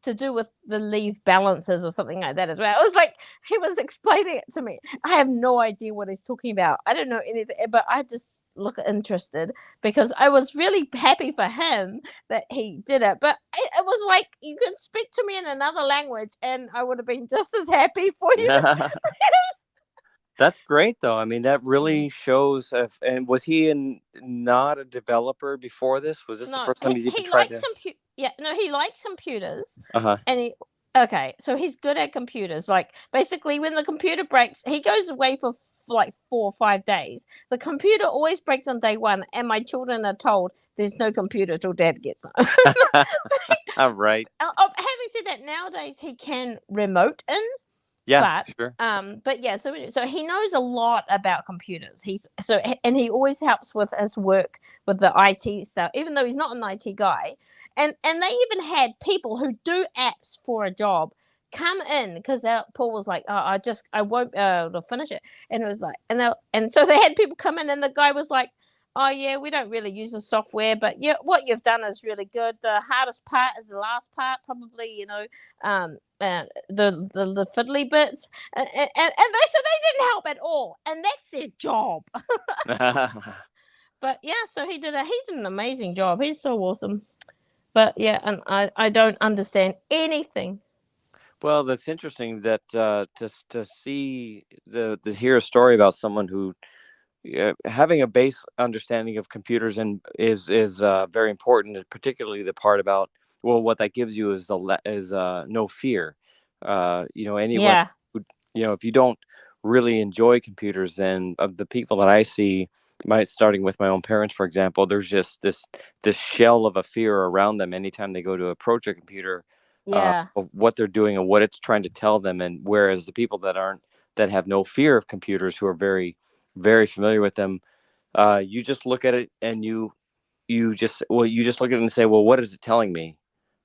to do with the leave balances or something like that as well. It was like he was explaining it to me. I have no idea what he's talking about. I don't know anything, but I just look interested because I was really happy for him that he did it. But it was like you can speak to me in another language and I would have been just as happy for you. That's great, though. I mean, that really shows. And was he not a developer before this? Was this the first time he's even tried to? He likes computers. And so he's good at computers. Like basically, when the computer breaks, he goes away for like 4 or 5 days. The computer always breaks on day 1, and my children are told there's no computer till Dad gets home. All right. Having said that, nowadays he can remote in. Yeah, sure. But yeah, so he knows a lot about computers. And he always helps with his work with the IT stuff, even though he's not an IT guy. And they even had people who do apps for a job come in because Paul was like, "Oh, I won't be able to finish it," and it was like, and so they had people come in, and the guy was like, "Oh yeah, we don't really use the software, but yeah, what you've done is really good. The hardest part is the last part, probably, the fiddly bits." And they didn't help at all, and that's their job. But yeah, so he did an amazing job. He's so awesome. But yeah, and I don't understand anything. Well, that's interesting that to see to hear a story about someone who having a base understanding of computers and is very important, particularly the part about, well, what that gives you is no fear. Anyone Yeah. who, if you don't really enjoy computers, then of the people that I see, starting with my own parents, for example, there's just this shell of a fear around them anytime they go to approach a computer, Yeah. of what they're doing and what it's trying to tell them. And whereas the people that have no fear of computers, who are very, very familiar with them, you just look at it and you just look at it and say, well, what is it telling me?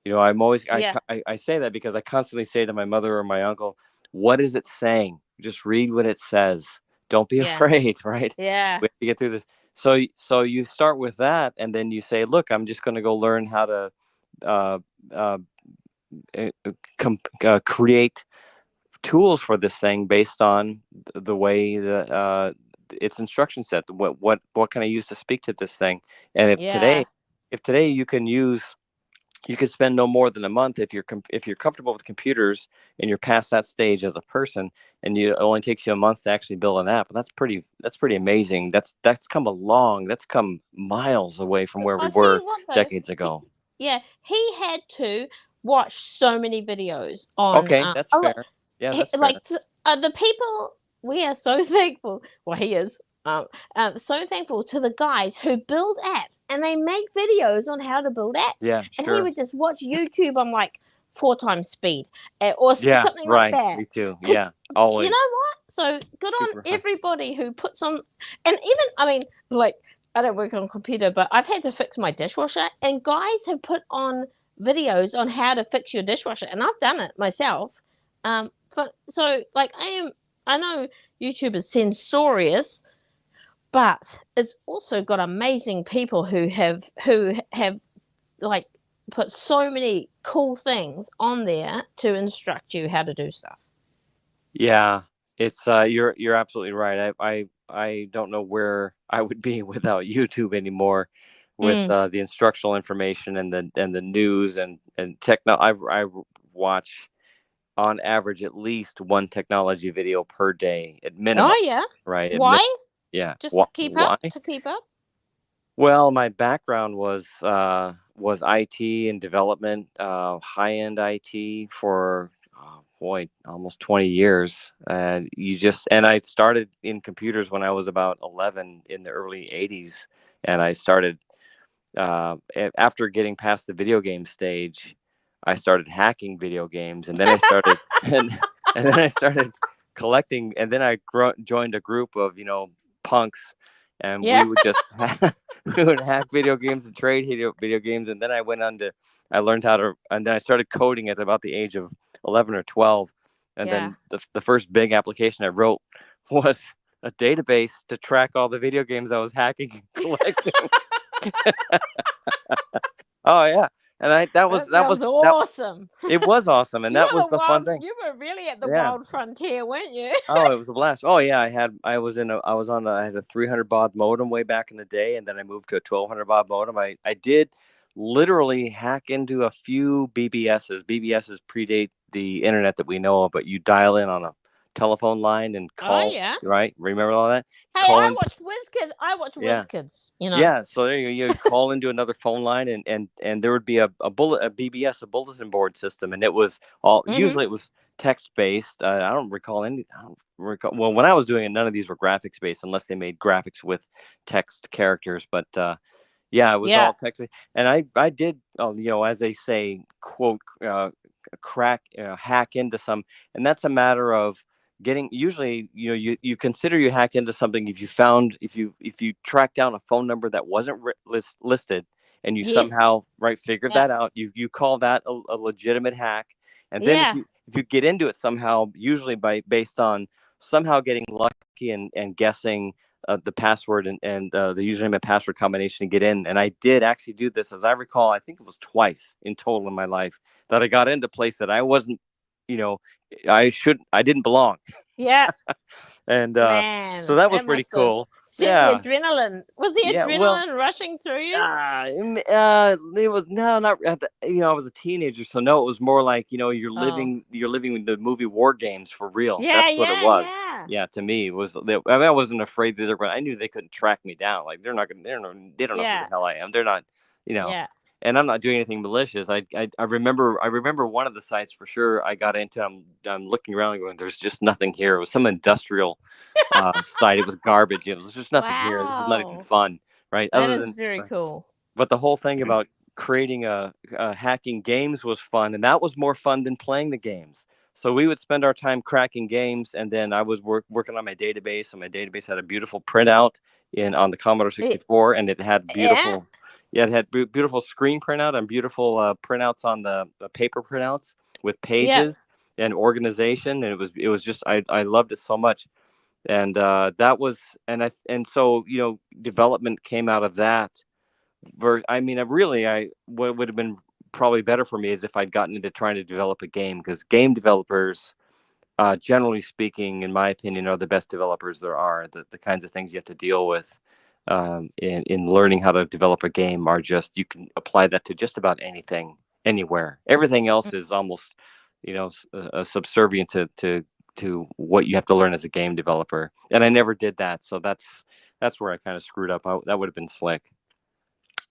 I'm always Yeah. I say that because I constantly say to my mother or my uncle, what is it saying? Just read what it says. Don't be Yeah. afraid, right? Yeah. We have to get through this. So you start with that, and then you say, look, I'm just going to go learn how to uh, uh, create tools for this thing based on the way that its instruction set. What can I use to speak to this thing? And Yeah. if today you could spend no more than a month, if you're comfortable with computers and you're past that stage as a person, and it only takes you a month to actually build an app. And that's pretty amazing. That's come miles away from where we I'll tell were you what though. decades ago. Yeah, he had to watch so many videos on. Okay, that's fair. Yeah, that's fair. Like the people. We are so thankful. Well, he is. So thankful to the guys who build apps and they make videos on how to build apps. Yeah, And he sure. would just watch YouTube on like 4 times speed, or Yeah, something like right. that. Me too. Yeah, always. You know what? So good on Super high. everybody who puts on, and even I mean, like I don't work on a computer, but I've had to fix my dishwasher, and guys have put on videos on how to fix your dishwasher, and I've done it myself. So like I know YouTube is censorious, but it's also got amazing people who have like put so many cool things on there to instruct you how to do stuff. Yeah, it's you're absolutely right. I don't know where I would be without YouTube anymore, with Mm. the instructional information and the news and techno. I watch on average at least one technology video per day at minimum. Oh yeah. Right? Why? Yeah. Just to keep Why? up? To keep up? Well, my background was IT and development, high-end IT for, oh boy, almost 20 years. And I started in computers when I was about 11 in the early 80s, and I started after getting past the video game stage, I started hacking video games, and then I started and then I started collecting, and then I joined a group of punks, and Yeah. we would just we would hack video games and trade video games, and then I learned how to, and then I started coding at about the age of 11 or 12, and Yeah. then the first big application I wrote was a database to track all the video games I was hacking and collecting. Oh yeah, and that was awesome. it was awesome, and You that were was the the fun wild. thing. You were really at the Yeah. wild frontier, weren't you? Oh, it was a blast. Oh yeah, I had a 300 baud modem way back in the day, and then I moved to a 1200 baud modem. I did literally hack into a few BBSs. BBSs predate the internet that we know of, but you dial in on a telephone line and call. Oh yeah. Right? Remember all that? Hey, Call I in. watched WizKids. Yeah. WizKids. You know. Yeah, so there you call into another phone line, and there would be a BBS, a bulletin board system, and it was usually it was text based. I don't recall. Well, when I was doing it, none of these were graphics based unless they made graphics with text characters. But yeah, it was all text. And I did, as they say, quote, hack into some, and that's a matter of getting. Usually, you consider you hacked into something if you track down a phone number that wasn't listed, and you somehow figured that out. You call that a legitimate hack. And then if you get into it somehow, usually based on somehow getting lucky and guessing the password and the username and password combination to get in. And I did actually do this, as I recall. I think it was twice in total in my life that I got into a place that I wasn't, I didn't belong. Yeah. And Man, so that was pretty cool. Sent Yeah. the adrenaline. Was the Yeah, adrenaline well, rushing through you? it was not at the, I was a teenager, so no, it was more like you're Oh. living the movie War Games for real. Yeah, That's what it was. yeah. Yeah, to me it was. I wasn't afraid that they're going. I knew they couldn't track me down. Like they're not going. They don't know who Yeah. the hell I am. They're not. Yeah. And I'm not doing anything malicious. I remember one of the sites for sure. I got into. I'm looking around and going, there's just nothing here. It was some industrial site. It was garbage. It was just nothing here. This is not even Wow. fun, right? That Other is than very cool. But the whole thing about creating hacking games was fun, and that was more fun than playing the games. So we would spend our time cracking games, and then I was working on my database, and my database had a beautiful printout on the Commodore 64, and it had beautiful, it had beautiful screen printout and beautiful printouts on the paper printouts with pages and organization, and it was just I loved it so much, and that was and so development came out of that. I mean, what would have been probably better for me is if I'd gotten into trying to develop a game, because game developers, generally speaking, in my opinion, are the best developers there are. The kinds of things you have to deal with in learning how to develop a game are just, you can apply that to just about anything, anywhere. Everything else is almost, subservient to what you have to learn as a game developer. And I never did that, so that's where I kind of screwed up. That would have been slick.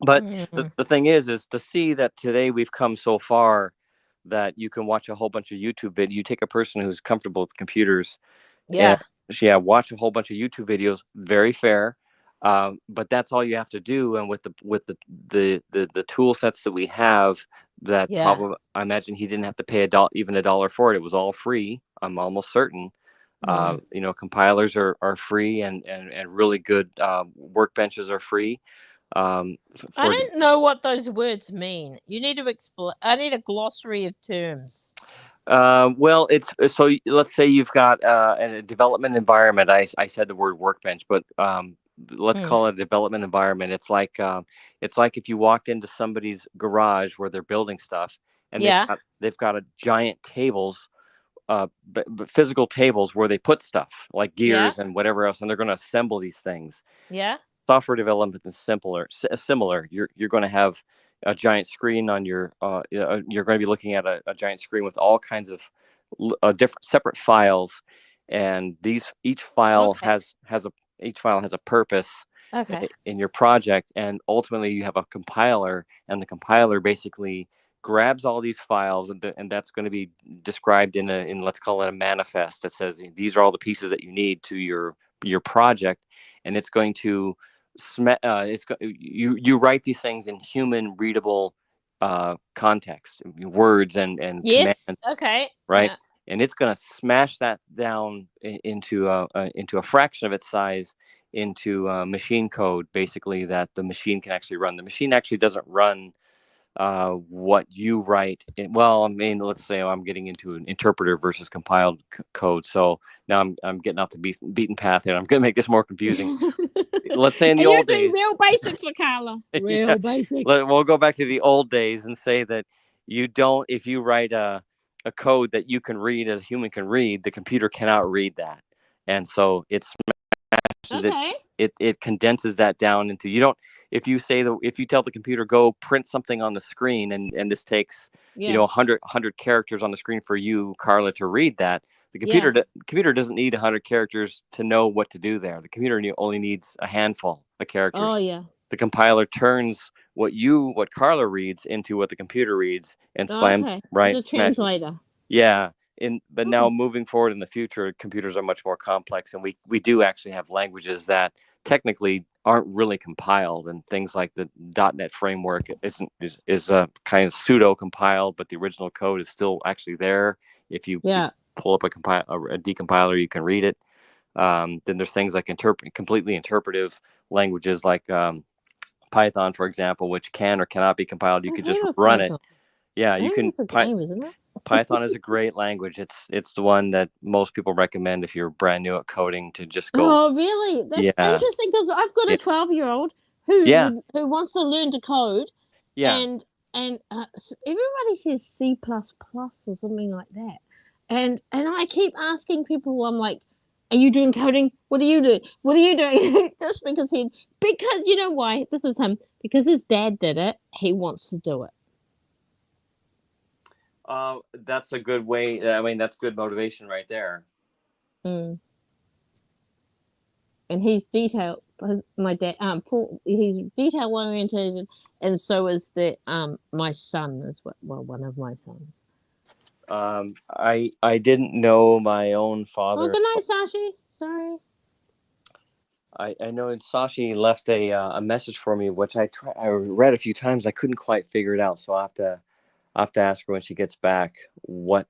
But the thing is to see that today we've come so far that you can watch a whole bunch of YouTube videos. You take a person who's comfortable with computers, and watch a whole bunch of YouTube videos. Very fair, but that's all you have to do. And with the tool sets that we have, that probably, I imagine he didn't have to pay even a dollar for it. It was all free. I'm almost certain. Compilers are free, and really good workbenches are free. I don't know what those words mean. You need to explain. I need a glossary of terms. Well, it's so let's say you've got a development environment. I said the word workbench, but let's call it a development environment. It's like if you walked into somebody's garage where they're building stuff, and they've got a giant tables, but physical tables where they put stuff like gears and whatever else, and they're going to assemble these things. Yeah. Software development is similar. You're going to have a giant screen on your. You're going to be looking at a giant screen with all kinds of different separate files, and each file has a purpose in your project, and ultimately you have a compiler, and the compiler basically grabs all these files, and that's going to be described in let's call it a manifest that says these are all the pieces that you need to your project, and it's going to you write these things in human readable context, words and commands, right? And it's going to smash that down into a fraction of its size into machine code, basically, that the machine can actually run. The machine actually doesn't run what you write. Well, I mean, let's say I'm getting into an interpreter versus compiled code. So now I'm getting off the beaten path here. I'm going to make this more confusing. Let's say in the old days, real basic for Carla. Real basic. We'll go back to the old days and say that if you write a code that you can read as a human can read, the computer cannot read that, and so it smashes it condenses that down into if you tell the computer go print something on the screen, and this takes 100 characters on the screen for you, Carla, to read that. The computer doesn't need 100 characters to know what to do there. The computer only needs a handful of characters. Oh yeah. The compiler turns what Carla reads into what the computer reads, and slams the translator. Yeah. But now moving forward in the future, computers are much more complex, and we do actually have languages that technically aren't really compiled, and things like the .NET framework is kind of pseudo compiled, but the original code is still actually there. If you pull up a decompiler, you can read it. Then there's things like completely interpretive languages like Python, for example, which can or cannot be compiled. You could just run it. Yeah, you can. It's a game, isn't it? Python is a great language. It's the one that most people recommend if you're brand new at coding to just go. Oh, really? That's interesting, because I've got a 12-year-old who wants to learn to code. Yeah. And everybody says C++ or something like that. And I keep asking people, I'm like, Are you doing coding? What are you doing? What are you doing? Just because you know why? This is him. Because his dad did it, he wants to do it. That's a good way. I mean, that's good motivation right there. And he's detail. My dad, Paul, he's detail oriented, and so is my son as well. Well, one of my sons. I didn't know my own father. Oh, good night, Sashi. Sorry. I know Sashi left a message for me, which I read a few times. I couldn't quite figure it out, so I have to ask her when she gets back what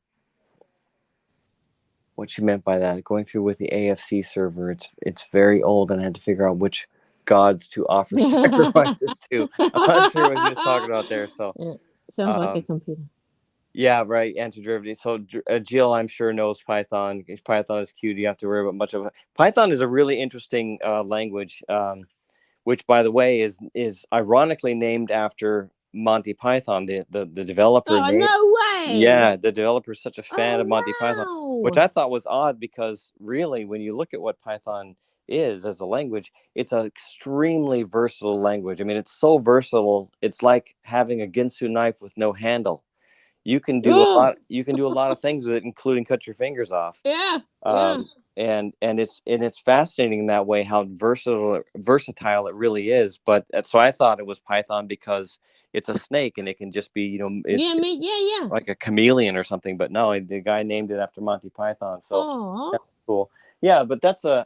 she meant by that. Going through with the AFC server, it's very old, and I had to figure out which gods to offer sacrifices to. I'm not sure what he was talking about there. So yeah, sounds like a computer. Yeah, right. Antiderivative. So Jill, I'm sure, knows Python. Python is cute. You have to worry about much of it. Python is a really interesting language, which, by the way, is ironically named after Monty Python, the developer. Oh, no way! Yeah, the developer is such a fan of Monty Python, which I thought was odd because really, when you look at what Python is as a language, it's an extremely versatile language. I mean, it's so versatile. It's like having a Ginsu knife with no handle. You can do a lot. You can do a lot of things with it, including cut your fingers off. Yeah. And it's fascinating that way how versatile it really is. But so I thought it was Python because it's a snake and it can just be like a chameleon or something. But no, the guy named it after Monty Python. So that's cool. Yeah, but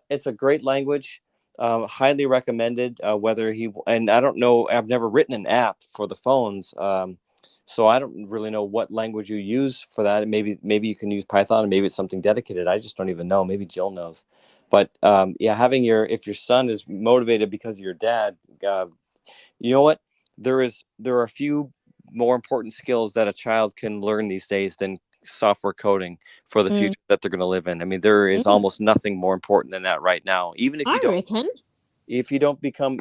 it's a great language. Highly recommended. And I don't know. I've never written an app for the phones. So I don't really know what language you use for that. Maybe you can use Python, and maybe it's something dedicated. I just don't even know. Maybe Jill knows. But if your son is motivated because of your dad, you know what? There are a few more important skills that a child can learn these days than software coding for the future that they're going to live in. I mean, there is almost nothing more important than that right now. Even if you don't become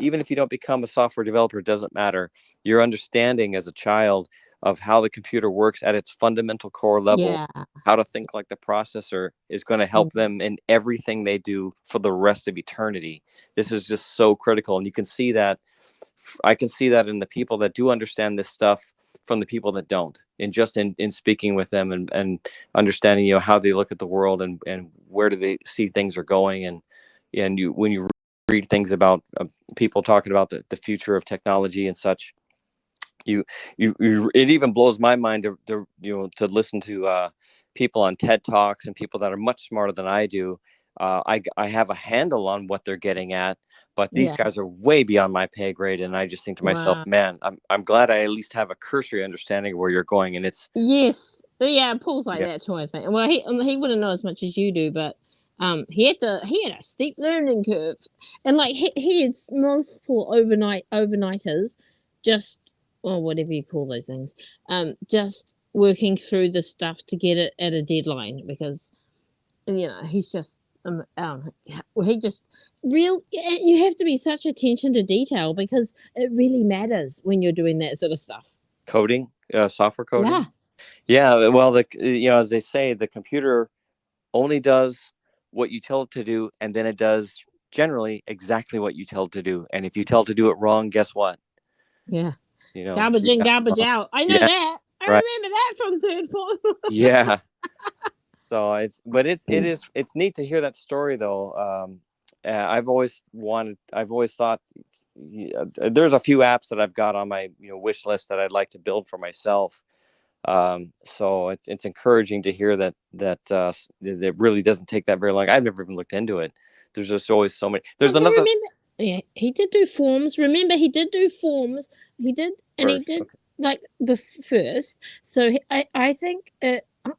a software developer, it doesn't matter. Your understanding as a child of how the computer works at its fundamental core level, how to think like the processor, is going to help them in everything they do for the rest of eternity. This is just so critical. And you can see that. I can see that in the people that do understand this stuff from the people that don't, and just in speaking with them and understanding, how they look at the world and where do they see things are going. And when you read things about people talking about the future of technology and such, it even blows my mind to listen to people on TED Talks and people that are much smarter than I do. I have a handle on what they're getting at, but these guys are way beyond my pay grade, and I just think to myself, man, I'm glad I at least have a cursory understanding of where you're going, and it's Paul's like that too, I think. Well, he wouldn't know as much as you do, but he had a steep learning curve, and like he had multiple overnighters, just whatever you call those things, just working through the stuff to get it at a deadline, because he's just he just you have to be such attention to detail because it really matters when you're doing that sort of stuff. Coding, software coding. Yeah. Well, as they say, the computer only does what you tell it to do, and then it does generally exactly what you tell it to do. And if you tell it to do it wrong, guess what? Garbage in, garbage out. I know that. I remember that from third form. Yeah. So it's neat to hear that story though. I've always thought there's a few apps that I've got on my wish list that I'd like to build for myself. So it's encouraging to hear that it really doesn't take that very long. I've never even looked into it. There's just always so many. There's another. Remember, he did do forms. Remember, he did do forms. He did, and first, he did like the first. So I think.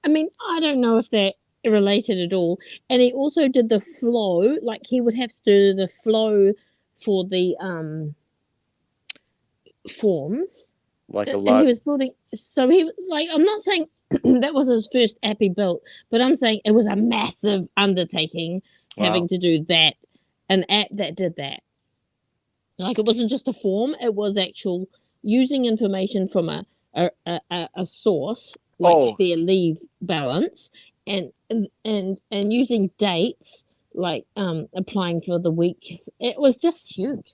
I mean, I don't know if they're related at all. And he also did the flow. Like he would have to do the flow for the forms. Like a lot. And he was building. So he I'm not saying that was his first app he built, but I'm saying it was a massive undertaking having to do that. An app that did that. Like it wasn't just a form; it was actual using information from a source, like their leave balance, and using dates like applying for the week. It was just huge.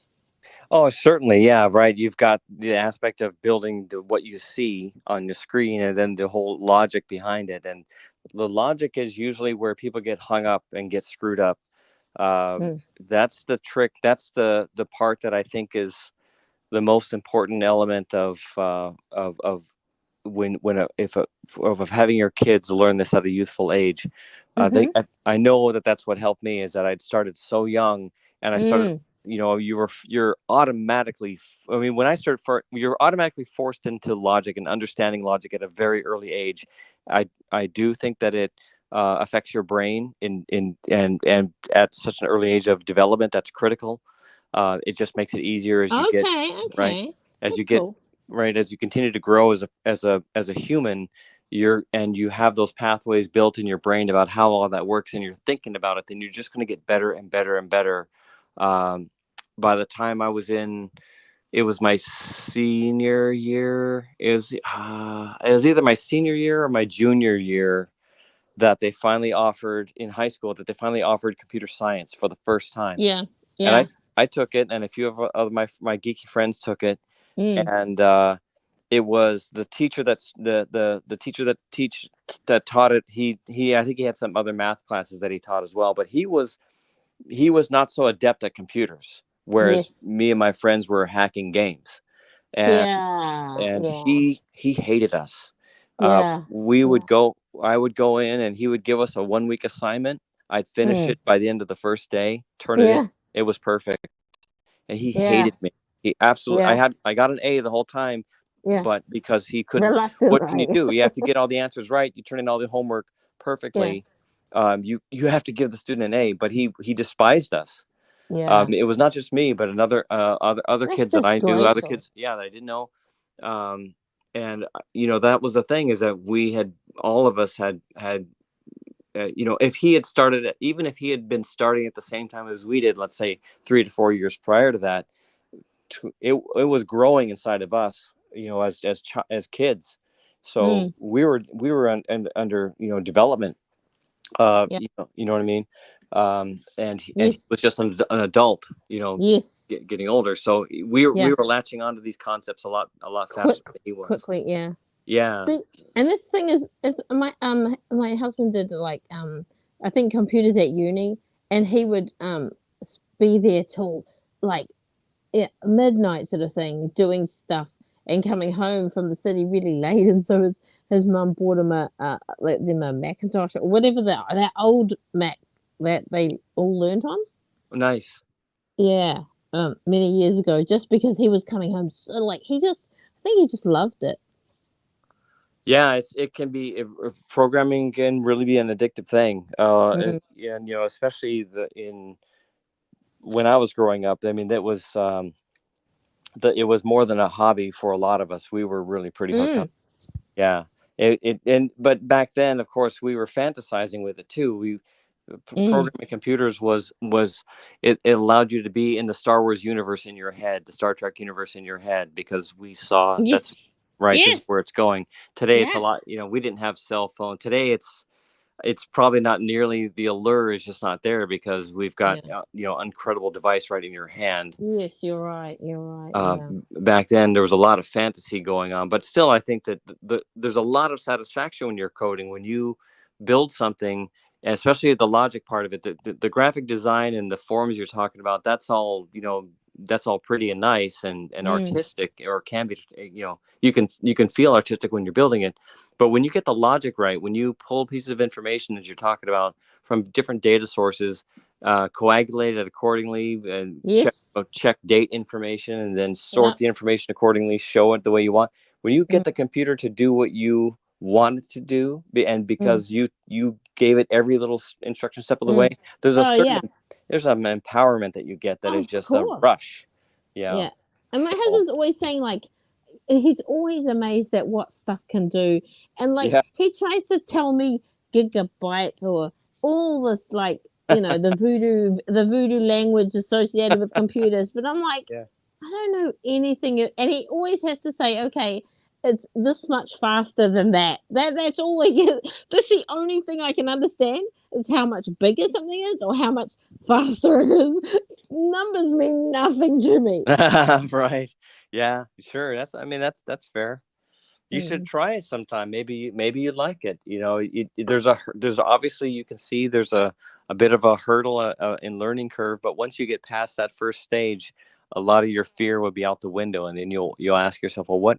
Oh, certainly, yeah, right. You've got the aspect of building what you see on the screen, and then the whole logic behind it. And the logic is usually where people get hung up and get screwed up. That's the trick. That's the part that I think is the most important element of when of having your kids learn this at a youthful age. I know that's what helped me, is that I'd started so young, and I started, you're automatically, I mean, when I started, you're automatically forced into logic and understanding logic at a very early age. I do think that it affects your brain and at such an early age of development. That's critical. It just makes it easier as you get right, as That's you get cool. right, as you continue to grow as a human. You have those pathways built in your brain about how all that works, and you're thinking about it, then you're just going to get better and better and better. By the time I was in, it was my senior year. It was either my senior year or my junior year that they finally offered in high school, that they finally offered computer science for the first time. Yeah. And I took it, and a few of my geeky friends took it. And it was the teacher the teacher that taught it. He I think he had some other math classes that he taught as well, but he was not so adept at computers, whereas me and my friends were hacking games. And he hated us. I would go in, and he would give us a 1 week assignment. I'd finish it by the end of the first day, turn it in. It was perfect. And he hated me. He absolutely, I got an A the whole time, but because he couldn't, what can you do? You have to get all the answers right. You turn in all the homework perfectly. You have to give the student an A, but he despised us. It was not just me, but other kids that I knew, other kids, that I didn't know. And that was the thing, is that all of us had if he had started, even if he had been starting at the same time as we did, let's say 3 to 4 years prior to that, it was growing inside of us, as kids. So we were under development. You know what I mean? And he was just an adult, getting older. So we were latching onto these concepts a lot faster than he was. Quickly, Yeah. See, and this thing is my husband did like I think computers at uni, and he would be there till like midnight sort of thing, doing stuff and coming home from the city really late. And so his mum bought him a Macintosh or whatever that old Mac that they all learned on. Nice. Yeah, many years ago, just because he was coming home so like I think he just loved it. Yeah, it can be, programming can really be an addictive thing. And especially when I was growing up, I mean, that was it was more than a hobby for a lot of us. We were really pretty hooked on. Yeah. But back then, of course, we were fantasizing with it too. Programming computers was it allowed you to be in the Star Wars universe in your head, the Star Trek universe in your head, because we saw that's right. This is where it's going. Today, it's a lot. We didn't have cell phone. Today, it's probably not nearly, the allure is just not there, because we've got incredible device right in your hand. Yes, you're right. Back then there was a lot of fantasy going on, but still I think that there's a lot of satisfaction when you're coding, when you build something, especially the logic part of it. The graphic design and the forms you're talking about, that's all pretty and nice and artistic, or can be. You can feel artistic when you're building it, but when you get the logic right, when you pull pieces of information, as you're talking about, from different data sources, coagulate it accordingly, and check date information, and then sort the information accordingly, show it the way you want. When you get the computer to do what you want it to do, and because you gave it every little instruction step of the way, there's there's an empowerment that you get that is just a rush. And my husband's always saying, like, he's always amazed at what stuff can do, and like he tries to tell me gigabytes or all this, like, the voodoo language associated with computers, but I'm like, I don't know anything. And he always has to say, okay, it's this much faster than that. That's all I get. That's the only thing I can understand is how much bigger something is or how much faster it is. Numbers mean nothing to me. Right. Yeah, sure. That's fair. You should Mm. try it sometime. Maybe you'd like it. There's obviously you can see there's a bit of a hurdle in learning curve, but once you get past that first stage, a lot of your fear will be out the window, and then you'll ask yourself, well, what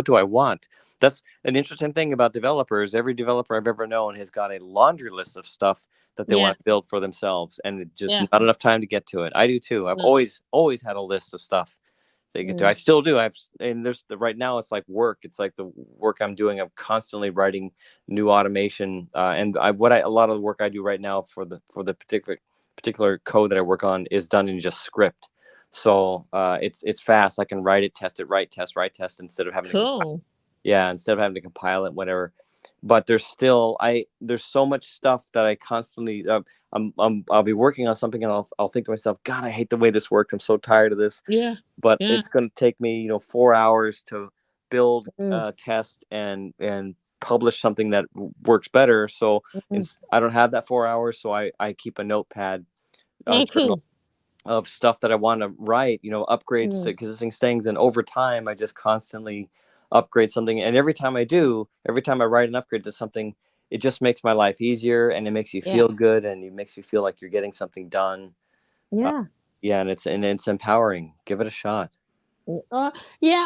do I want? That's an interesting thing about developers. Every developer I've ever known has got a laundry list of stuff that they Yeah. want to build for themselves, and just Yeah. not enough time to get to it. I do too. I've No. always had a list of stuff they get to. Mm. I still do. And there's right now it's like work. It's like the work I'm doing. I'm constantly writing new automation, and a lot of the work I do right now for the particular code that I work on is done in just script. So it's fast. I can write it, test it, write, test instead of having to Cool. instead of having to compile it, whatever. But there's so much stuff that I constantly I'll be working on something and I'll think to myself, God, I hate the way this works. I'm so tired of this. Yeah. But Yeah. it's going to take me 4 hours to build, Mm. test, and publish something that works better. So I don't have that 4 hours, so I keep a notepad Oh, journal cool. of stuff that I want to write, upgrades to existing things. And over time, I just constantly upgrade something. And every time I write an upgrade to something, it just makes my life easier, and it makes you feel good, and it makes you feel like you're getting something done. Yeah. Yeah, and it's empowering. Give it a shot. Yeah,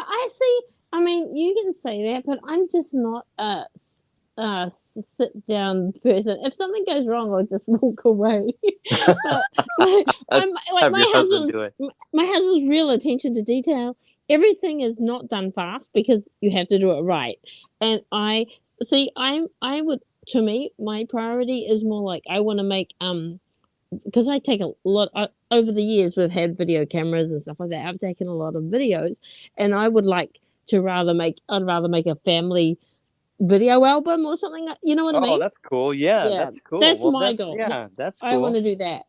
I see. I mean, you can say that, but I'm just not a sit down person. If something goes wrong, I'll just walk away. But Have your husband do it. my husband's real attention to detail. Everything is not done fast because you have to do it right. And I would, to me, my priority is more like I want to make because I take a lot over the years. We've had video cameras and stuff like that. I've taken a lot of videos, and I would like to I'd rather make a family video album or something. You know what I mean? That's cool. Yeah, that's cool. That's Well, my goal. that's I want cool. to do that.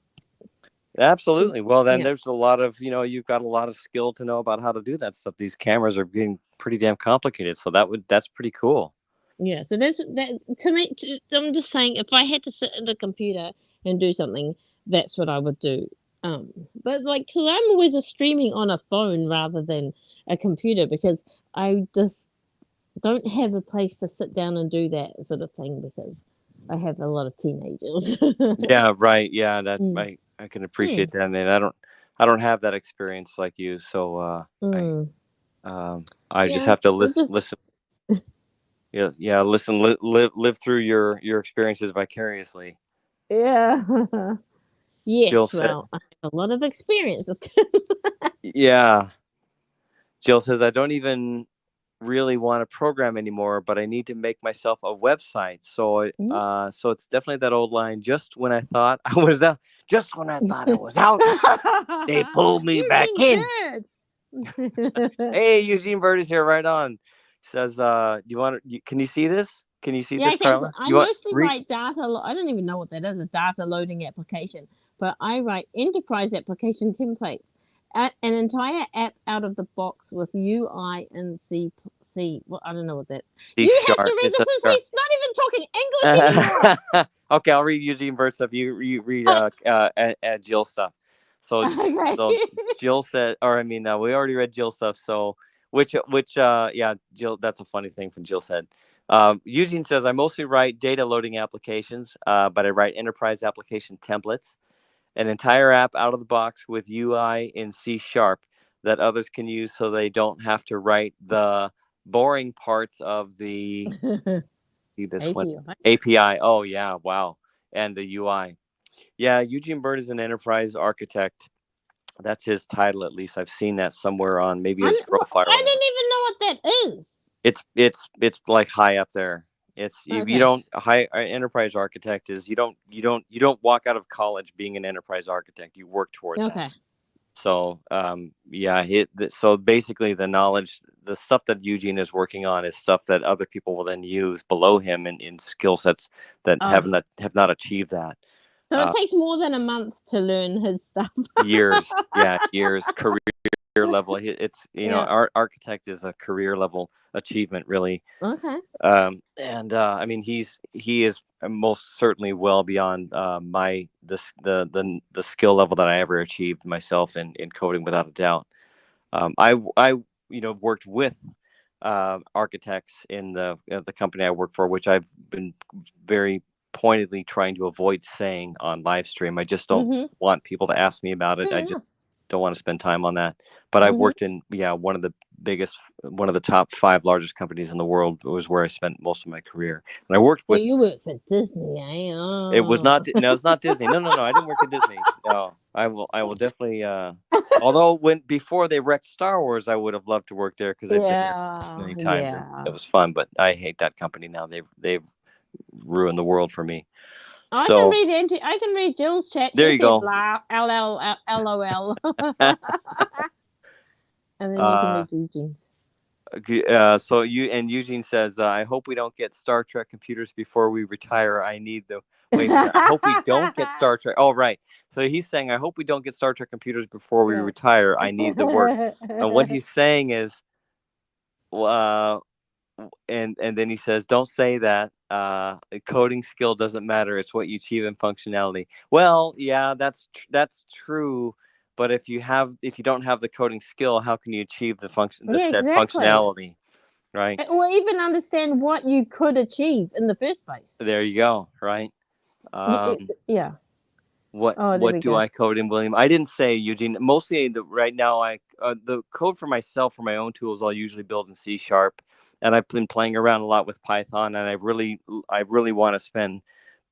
Absolutely. Well, then Yeah. there's a lot of, you've got a lot of skill to know about how to do that stuff. These cameras are getting pretty damn complicated, so that's pretty cool. Yeah, so that's that to me. I'm just saying, if I had to sit at the computer and do something, that's what I would do. But like, so I'm always streaming on a phone rather than a computer because I just don't have a place to sit down and do that sort of thing because I have a lot of teenagers. Yeah, right. Yeah, that Mm. I can appreciate that, and I don't have that experience like you, so I just have to listen. Yeah, listen, live through your experiences vicariously. Yeah. Yes, Jill said, well, I have a lot of experience. yeah. Jill says, I don't even really want to program anymore, but I need to make myself a website. So so it's definitely that old line, just when I thought I was out, they pulled me back in. Hey, Eugene Bird is here, right on. Says, can you see this? Can you see this, Carla? I mostly write data. I don't even know what that is, a data loading application, but I write enterprise application templates. An entire app out of the box with UI and C. Well, I don't know what that. You have to read this. He's not even talking English anymore. Okay, I'll read Eugene Bird stuff. You read Jill stuff. So Jill said, we already read Jill stuff. So Jill, that's a funny thing from Jill said. Eugene says, I mostly write data loading applications, but I write enterprise application templates, an entire app out of the box with UI in C# that others can use so they don't have to write the boring parts of the API. Oh, yeah. Wow. And the UI. Yeah, Eugene Bird is an enterprise architect. That's his title, at least. I've seen that somewhere on maybe his profile. I don't even know what that is. It's like high up there. It's you don't enterprise architect is you don't walk out of college being an enterprise architect. You work toward that. So so basically the knowledge, the stuff that Eugene is working on is stuff that other people will then use below him in skill sets that have not achieved that. So it takes more than a month to learn his stuff. Years, careers. level. It's architect is a career level achievement, really. Okay. And I mean, he is most certainly well beyond the skill level that I ever achieved myself in coding, without a doubt. I worked with architects in the company I work for, which I've been very pointedly trying to avoid saying on live stream. I just don't want people to ask me about it. I just don't want to spend time on that. But I've worked in one of the top 5 largest companies in the world. Was where I spent most of my career, and I worked with. So you worked for Disney, eh? Oh. It was not. No, it's not Disney. No. I didn't work at Disney. No, I will definitely. Although before they wrecked Star Wars, I would have loved to work there because I've been there many times and it was fun. But I hate that company now. They've ruined the world for me. I can read Jill's chat. There she you go. LOL. And then you can read Eugene's. So Eugene says, I hope we don't get Star Trek computers before we retire. I need the. Wait, I hope we don't get Star Trek. Oh, right. So he's saying, I hope we don't get Star Trek computers before we retire. I need the work. And what he's saying is, and then he says, don't say that. Coding skill doesn't matter. It's what you achieve in functionality. Well, yeah, that's true. But if you don't have the coding skill, how can you achieve the functionality, right? Or even understand what you could achieve in the first place. There you go, right? Yeah. What do I code in, William? I didn't say, Eugene. Mostly right now, the code for myself for my own tools I'll usually build in C#, and I've been playing around a lot with Python, and I really want to spend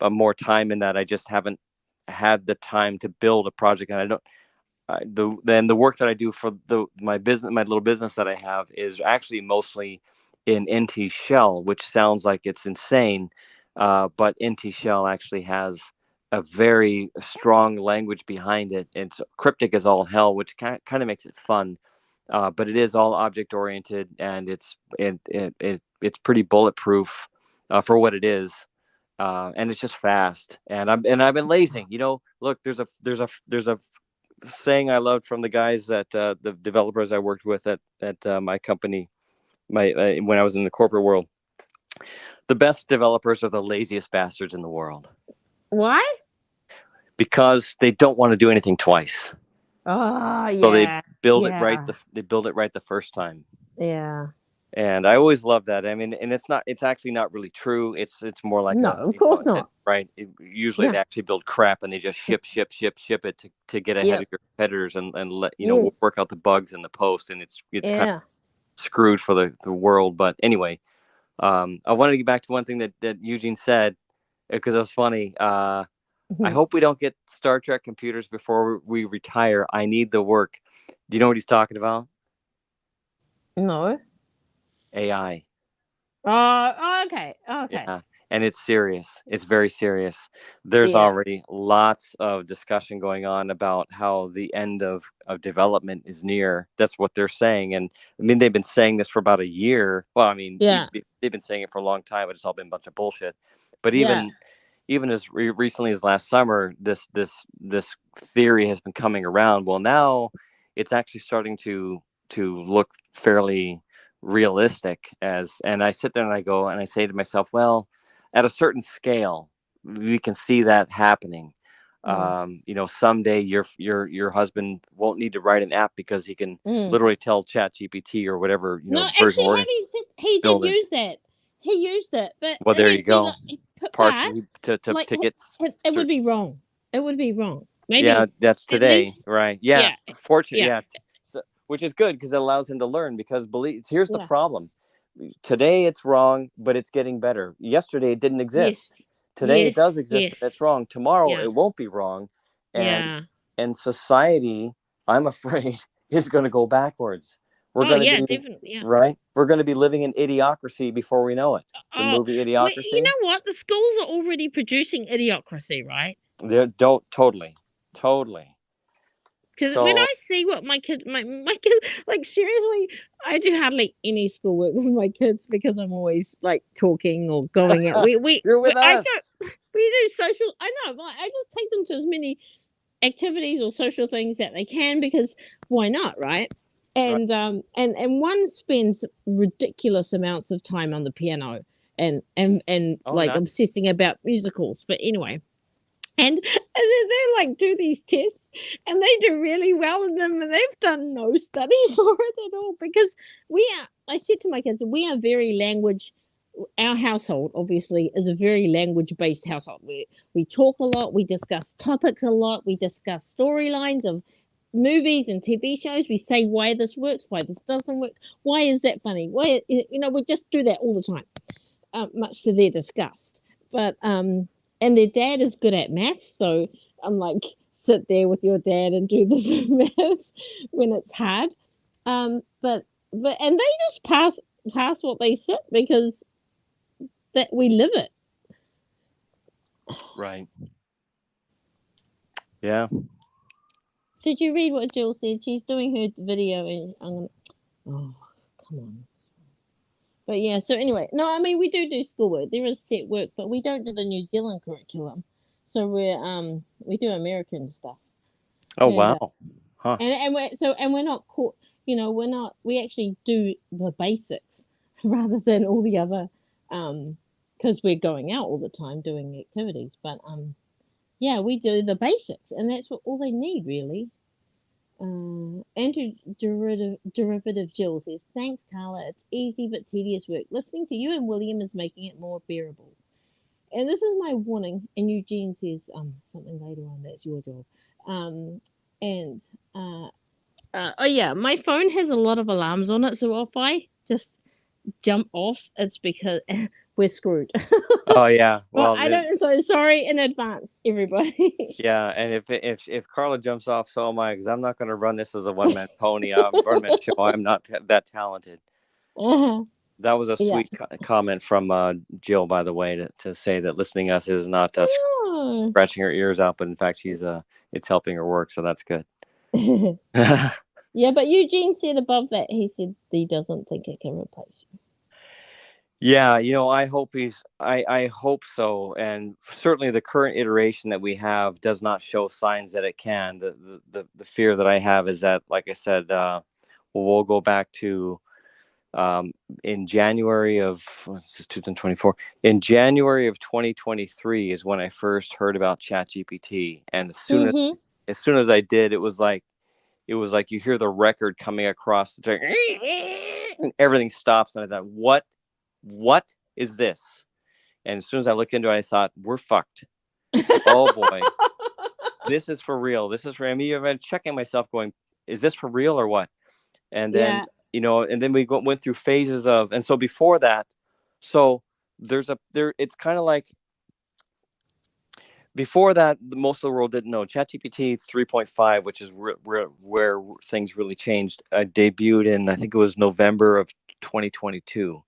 more time in that. I just haven't had the time to build a project, and I don't. Then the work that I do for my little business that I have is actually mostly in NT Shell, which sounds like it's insane, but NT Shell actually has a very strong language behind it. It's cryptic as all hell, which kind of makes it fun, but it is all object oriented, and it's pretty bulletproof for what it is, and it's just fast. And I've been lazing. Look, there's a saying I loved from the guys that the developers I worked with at my company, when I was in the corporate world. The best developers are the laziest bastards in the world. Why? Because they don't want to do anything twice. Oh, yeah. So they build it right. They build it right the first time. Yeah. And I always love that. I mean, and it's actually not really true. It's more like of course not. Right. Usually they actually build crap and they just ship it to get ahead of your competitors and let work out the bugs in the post, and it's kind of screwed for the world. But anyway, I wanted to get back to one thing that Eugene said, because it was funny. I hope we don't get Star Trek computers before we retire. I need the work. Do you know what he's talking about? No. AI. Oh, okay. Yeah, and it's serious. It's very serious. There's already lots of discussion going on about how the end of development is near. That's what they're saying. And I mean, they've been saying this for about a year. Well, I mean, they've been saying it for a long time, but it's all been a bunch of bullshit. But even as recently as last summer, this theory has been coming around. Well, now it's actually starting to look fairly realistic. And I sit there and I say to myself, well, at a certain scale, we can see that happening. Someday your husband won't need to write an app because he can literally tell ChatGPT or whatever. No, actually, he did use that. He used it, but well, there you go. Partially to get. It would be wrong. It would be wrong. Maybe. Yeah, that's today, least, right? Yeah, fortunately, So, which is good because it allows him to learn. Because here's the problem: today it's wrong, but it's getting better. Yesterday it didn't exist. Yes. Today it does exist. And it's wrong. Tomorrow it won't be wrong. And society, I'm afraid, is going to go backwards. We're going to be right. We're going to be living in idiocracy before we know it. The movie Idiocracy. You know what? The schools are already producing Idiocracy, right? They don't totally. Because when I see what my kids, like seriously, I do hardly any schoolwork with my kids because I'm always like talking or going out. You're with us. We do social. I know. I just take them to as many activities or social things that they can because why not, right? And one spends ridiculous amounts of time on the piano and like nice. obsessing about musicals. But anyway, and then they like do these tests and they do really well in them, and they've done no study for it at all, because I said to my kids, we are very language. Our household obviously is a very language based household. We talk a lot, we discuss topics a lot, we discuss storylines of movies and TV shows. We say why this works, why this doesn't work, why is that funny, why, we just do that all the time, much to their disgust. But and their dad is good at math, so I'm like, sit there with your dad and do this math when it's hard. But and they just pass what they sit, because that we live it. Right. Yeah. Did you read what Jill said? She's doing her video, and I'm gonna. Oh, come on. But yeah, so anyway, no, I mean, we do schoolwork. There is set work, but we don't do the New Zealand curriculum. So we do American stuff. Oh, wow. Huh. And we're not caught. We actually do the basics rather than all the other, because we're going out all the time doing activities. But yeah, we do the basics, and that's all they need, really. Andrew Derivative Jill says, thanks, Carla. It's easy but tedious work. Listening to you and William is making it more bearable. And this is my warning. And Eugene says something later on. That's your job. Oh yeah, my phone has a lot of alarms on it. So if I just jump off, it's because we're screwed. Oh yeah. Well, I don't. So sorry in advance, everybody. Yeah, and if Carla jumps off, so am I, because I'm not going to run this as a one-man pony. One-man show. I'm not that talented. That was a sweet comment from Jill, by the way, to say that listening to us is not scratching her ears out, but in fact it's helping her work, so that's good. Yeah, but Eugene said above that, he said he doesn't think it can replace you. Yeah, I hope I hope so, and certainly the current iteration that we have does not show signs that it can. The fear that I have is that, like I said, we'll go back to in January of 2024. In January of 2023 is when I first heard about ChatGPT, and as soon as I did, it was like you hear the record coming across the track, and everything stops, and I thought, what is this? And as soon as I looked into it, I thought, we're fucked. Oh boy, this is for real. This is for me. I've been checking myself, going, is this for real or what? And then and then we went through phases of, and so before that, so it's kind of like, before that, most of the world didn't know ChatGPT 3.5, which is where things really changed. Debuted in, I think it was November of 2022,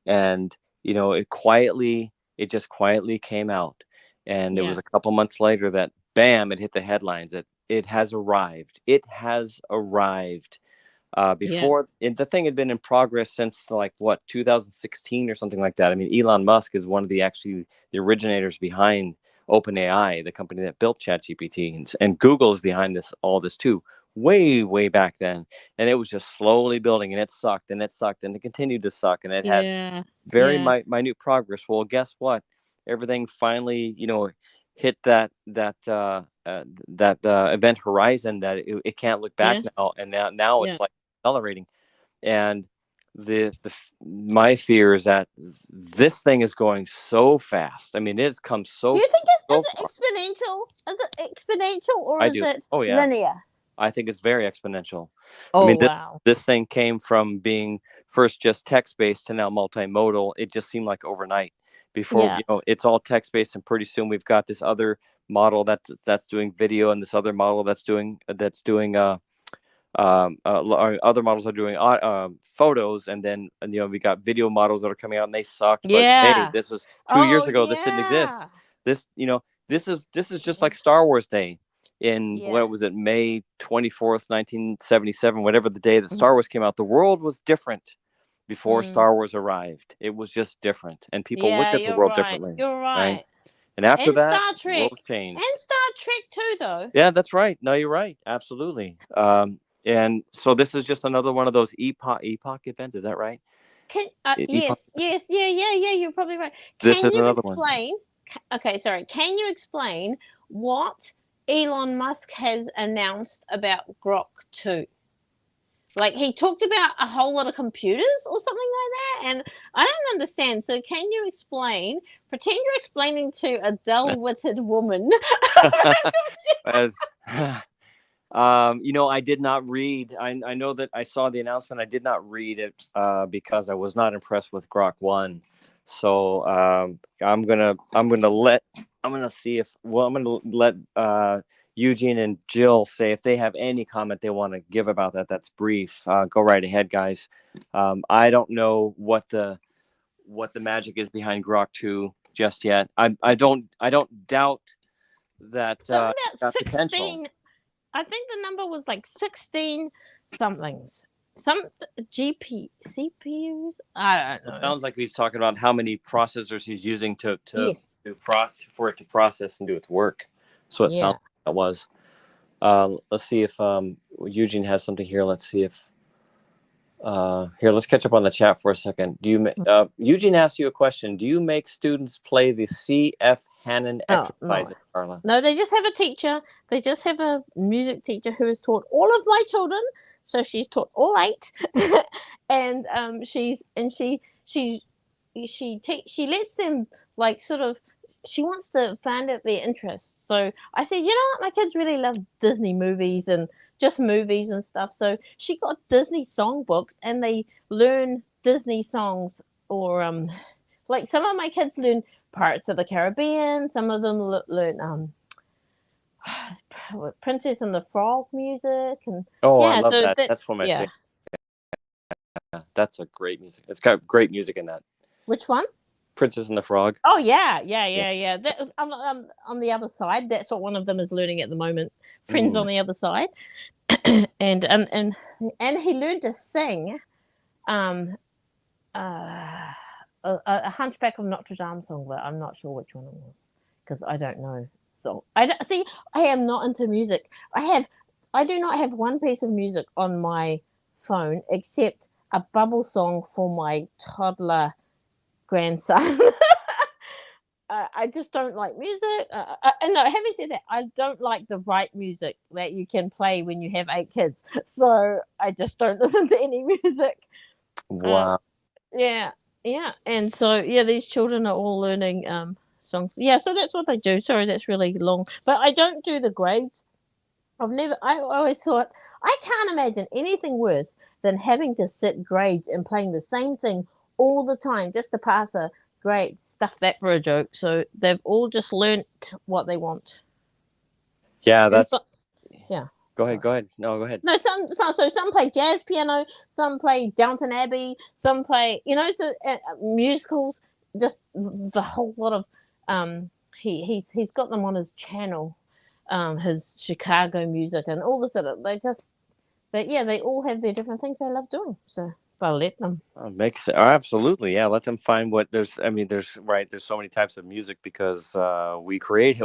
and it just quietly came out, and it was a couple months later that bam, it hit the headlines that it has arrived. It has arrived. Before the thing had been in progress since 2016 or something like that. I mean, Elon Musk is one of the originators behind OpenAI, the company that built ChatGPT, and Google is behind all this too, way back then. And it was just slowly building, and it sucked, and it continued to suck, and it had very minute progress. Well, guess what? Everything finally, hit that event horizon that it can't look back now, and now it's like accelerating. And my fear is that this thing is going so fast. I mean, it's come so. Do you think is it exponential? Is it exponential, or is it linear? I think it's very exponential. Oh, I mean, wow. This thing came from being first just text-based to now multimodal. It just seemed like overnight. Before, it's all text-based, and pretty soon we've got this other model that's doing video, and this other model that's doing other models are doing photos, and then we got video models that are coming out, and they sucked. But hey, this was 2 years ago. This didn't exist. This this is just like Star Wars Day in what was it, May 24th, 1977, whatever the day that Star Wars came out. The world was different before Star Wars arrived. It was just different, and people looked at the world differently. You're right. And after that, Star Trek. World changed. And Star Trek too, though. Yeah, that's right. No, you're right. Absolutely. And so this is just another one of those epoch events. Is that right? Epoch. Yes, yeah. You're probably right. This Can is you another one. explain? Okay, sorry. Can you explain what Elon Musk has announced about Grok 2? Like he talked about a whole lot of computers or something like that, and I don't understand. So can you explain? Pretend you're explaining to a dull-witted woman. I did not read. I know that I saw the announcement. I did not read it because I was not impressed with Grok 1. So I'm gonna see if I'm gonna let Eugene and Jill say if they have any comment they want to give about that. That's brief. Go right ahead, guys. I don't know what the magic is behind Grok 2 just yet. I don't doubt that Something got about potential. 16. I think the number was like 16 somethings. Some CPUs. I don't know. It sounds like he's talking about how many processors he's using Yes. for it to process and do its work. So it sounds like that was. Let's see if Eugene has something here. Let's see if here. Let's catch up on the chat for a second. Eugene asked you a question? Do you make students play the C.F. Hannon exercises, Carla? No, they just have a teacher. They just have a music teacher who has taught all of my children. So she's taught all 8, and she lets them like sort of. She wants to find out their interests. So I said, you know what, my kids really love Disney movies and just movies and stuff. So she got Disney songbooks, and they learn Disney songs, or like some of my kids learn Pirates of the Caribbean. Some of them learn Princess and the Frog music, and I love that. That's one of my favorite. Yeah, that's a great music. It's got great music in that. Which one? Princess and the Frog. Oh yeah. That, on the other side, that's what one of them is learning at the moment. Friends on the other side, and he learned to sing, a Hunchback of Notre Dame song, but I'm not sure which one it was because I don't know. So I am not into music. I do not have one piece of music on my phone except a bubble song for my toddler grandson. I just don't like music. And no, having said that, I don't like the right music that you can play when you have 8 kids. So I just don't listen to any music. Wow. Yeah. And so these children are all learning songs. Yeah, so that's what they do. Sorry, that's really long. But I don't do the grades. I always thought I can't imagine anything worse than having to sit grades and playing the same thing all the time just to pass a grade. Stuff that for a joke. So they've all just learnt what they want. Yeah, that's yeah. Go ahead. No, go ahead. No, some play jazz piano, some play Downton Abbey, some play musicals. Just the whole lot of he's got them on his channel, his Chicago music and all this other. They all have their different things they love doing. So I'll let them. Absolutely, yeah. Let them find what there's. I mean, there's so many types of music because we create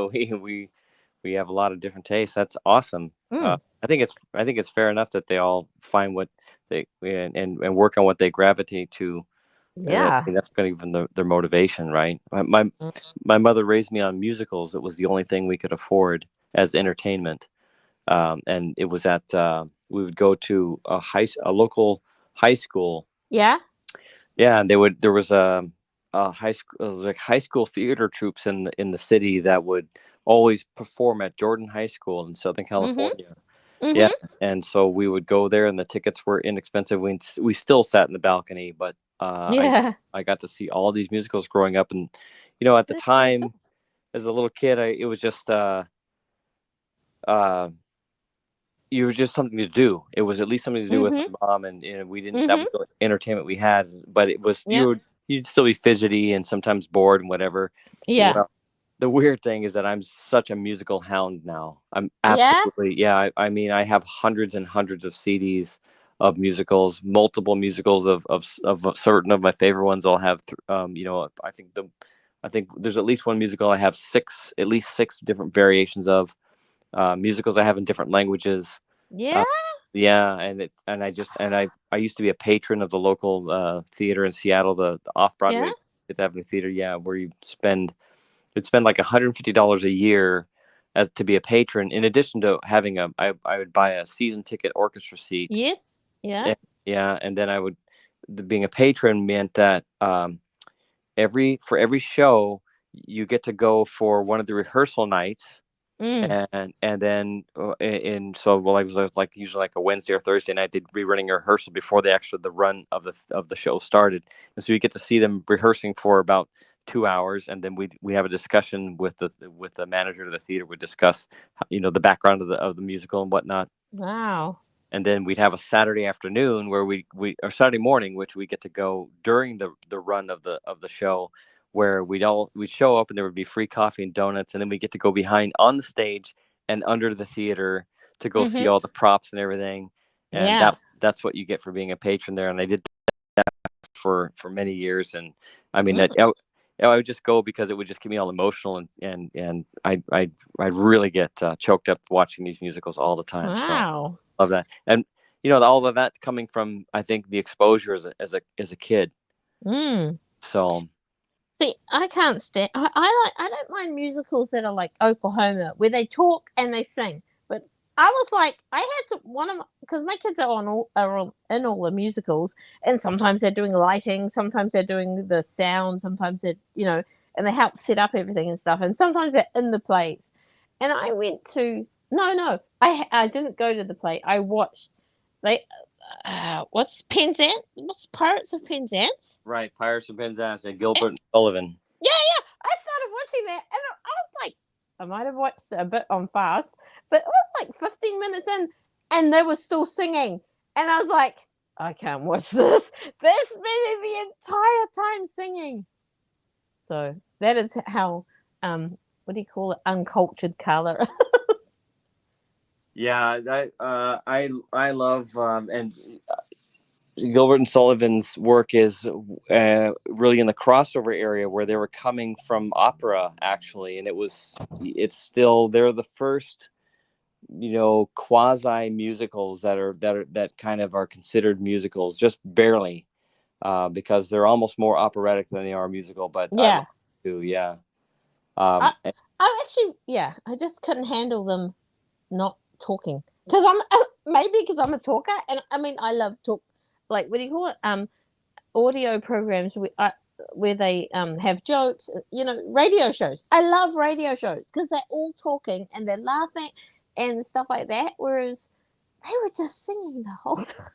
we have a lot of different tastes. That's awesome. I think it's fair enough that they all find what they and work on what they gravitate to. Yeah, I mean, that's going to give them their motivation, right? My mother raised me on musicals. It was the only thing we could afford as entertainment, and it was at we would go to a local high school. Yeah. And there was a high school, like high school theater troops in the city that would always perform at Jordan High School in Southern California. Mm-hmm. Yeah, and so we would go there, and the tickets were inexpensive. We still sat in the balcony, but I got to see all these musicals growing up, and at the time, as a little kid, it was just you were just something to do. It was at least something to do with my mom, and we didn't. That was the entertainment we had. But it was you'd still be fidgety and sometimes bored and whatever. Yeah. Well, the weird thing is that I'm such a musical hound now. I'm absolutely I mean, I have hundreds and hundreds of CDs of musicals, multiple musicals of certain of my favorite ones. I'll have I think there's at least one musical I have at least six different variations of. Musicals I have in different languages. Yeah. Yeah, I used to be a patron of the local theater in Seattle, the off Broadway Yeah. Fifth Avenue Theater. Yeah, where you'd spend like $150 a year as to be a patron. In addition to having I would buy a season ticket orchestra seat. Yes. Yeah. Yeah, and then being a patron meant that for every show you get to go for one of the rehearsal nights. And then well, I was like usually like a Wednesday or Thursday night they'd be running a rehearsal before the run of the show started, and so you get to see them rehearsing for about 2 hours, and then we have a discussion with the manager of the theater. Would discuss the background of the musical and whatnot. Wow. And then we'd have a Saturday afternoon where or Saturday morning, which we get to go during the run of the show, where we'd show up and there would be free coffee and donuts, and then we get to go behind on the stage and under the theater to go see all the props and everything. And Yeah. that's what you get for being a patron there. And I did that for many years. And I mean, I would just go because it would just get me all emotional, and I really get choked up watching these musicals all the time. Wow. So love that. And all of that coming from, I think, the exposure as a kid. So see, I can't stand. I don't mind musicals that are like Oklahoma, where they talk and they sing. But I was like, I had to because my kids are in all the musicals, and sometimes they're doing lighting, sometimes they're doing the sound, sometimes they're and they help set up everything and stuff, and sometimes they're in the plays. And I went to I didn't go to the play. I watched what's Penzance? What's Pirates of Penzance? Right, Pirates of Penzance and Gilbert and Sullivan. Yeah. I started watching that, and I was like, I might have watched it a bit on fast, but it was like 15 minutes in, and they were still singing, and I was like, I can't watch this. They're spending the entire time singing. So that is how what do you call it? Uncultured color. Yeah, I love and Gilbert and Sullivan's work is really in the crossover area where they were coming from opera actually, and they're the first quasi musicals that kind of are considered musicals, just barely, because they're almost more operatic than they are musical. But yeah, I love them too, yeah. I actually I just couldn't handle them not talking because maybe because I'm a talker, and I mean I love talk, like what do you call it, audio programs where they have jokes, radio shows. I love radio shows because they're all talking and they're laughing and stuff like that, whereas they were just singing the whole time.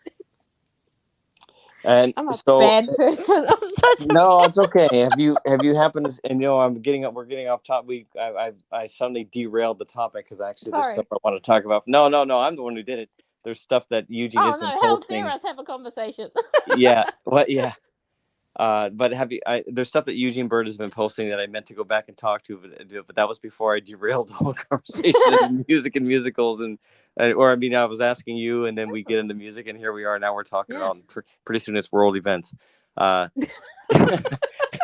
And I'm a so, bad person. I'm such a no, it's okay. Have you happened to, and we're getting off topic. I suddenly derailed the topic because actually there's stuff I want to talk about. No, I'm the one who did it. There's stuff that Eugene has been how posting. dare us have a conversation. Yeah, what? Yeah. But there's stuff that Eugene Bird has been posting that I meant to go back and talk to, but that was before I derailed the whole conversation into music and musicals, I was asking you, and then we get into music, and here we are. Now we're talking about pretty soon it's world events. Have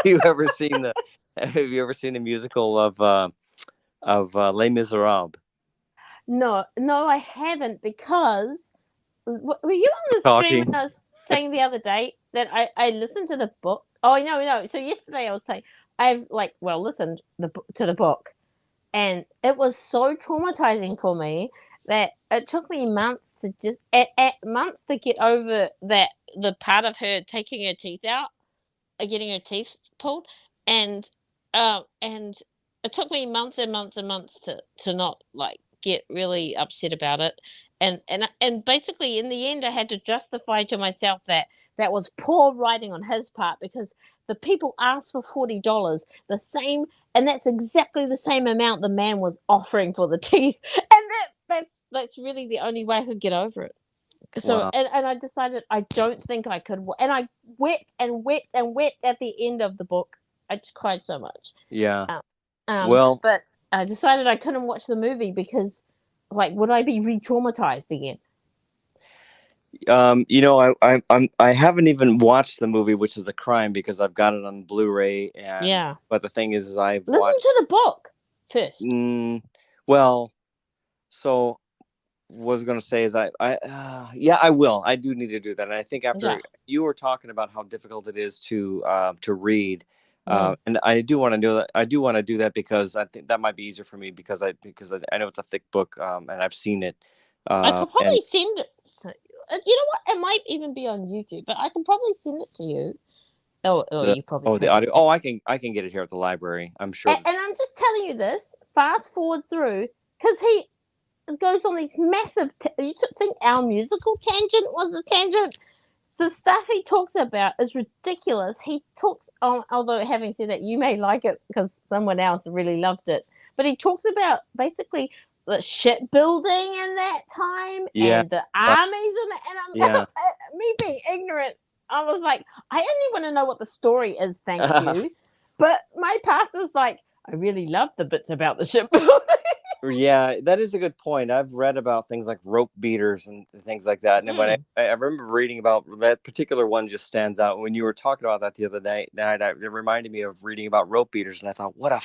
you ever seen the musical of Les Miserables? No, I haven't, because were you on the screen when I was saying the other day that I listened to the book? Oh no. So yesterday I was saying I've listened to the book, and it was so traumatizing for me that it took me months to just months to get over the part of her taking her teeth out, getting her teeth pulled, and it took me months and months and months to not like get really upset about it, and basically in the end I had to justify to myself that was poor writing on his part, because the people asked for $40, the same, and that's exactly the same amount the man was offering for the teeth, and that's really the only way I could get over it. So Wow. and I decided I don't think I could, and I wept and wept and wept at the end of the book. I just cried so much. Yeah. But I decided I couldn't watch the movie because, would I be re-traumatized again? I haven't even watched the movie, which is a crime because I've got it on Blu-ray. And but the thing is I've listen watched to the book first. Well, so was going to say is yeah, I will. I do need to do that. And I think after you were talking about how difficult it is to read, and I do want to do that. I do want to do that because I think that might be easier for me because I know it's a thick book, and I've seen it. I could probably send it. You know what? It might even be on YouTube, but I can probably send it to you. You probably the audio. Oh, I can get it here at the library. I'm sure. And I'm just telling you this. Fast forward through because he goes on these massive. You think our musical tangent was a tangent? The stuff he talks about is ridiculous. He talks, although having said that, you may like it because someone else really loved it. But he talks about basically the shipbuilding in that time and the armies and I'm me being ignorant. I was like, I only want to know what the story is, thank you. But my pastor's like, I really love the bits about the shipbuilding. Yeah, that is a good point. I've read about things like rope beaters and things like that. And when I remember reading about that particular one, just stands out. When you were talking about that the other night, it reminded me of reading about rope beaters. And I thought, I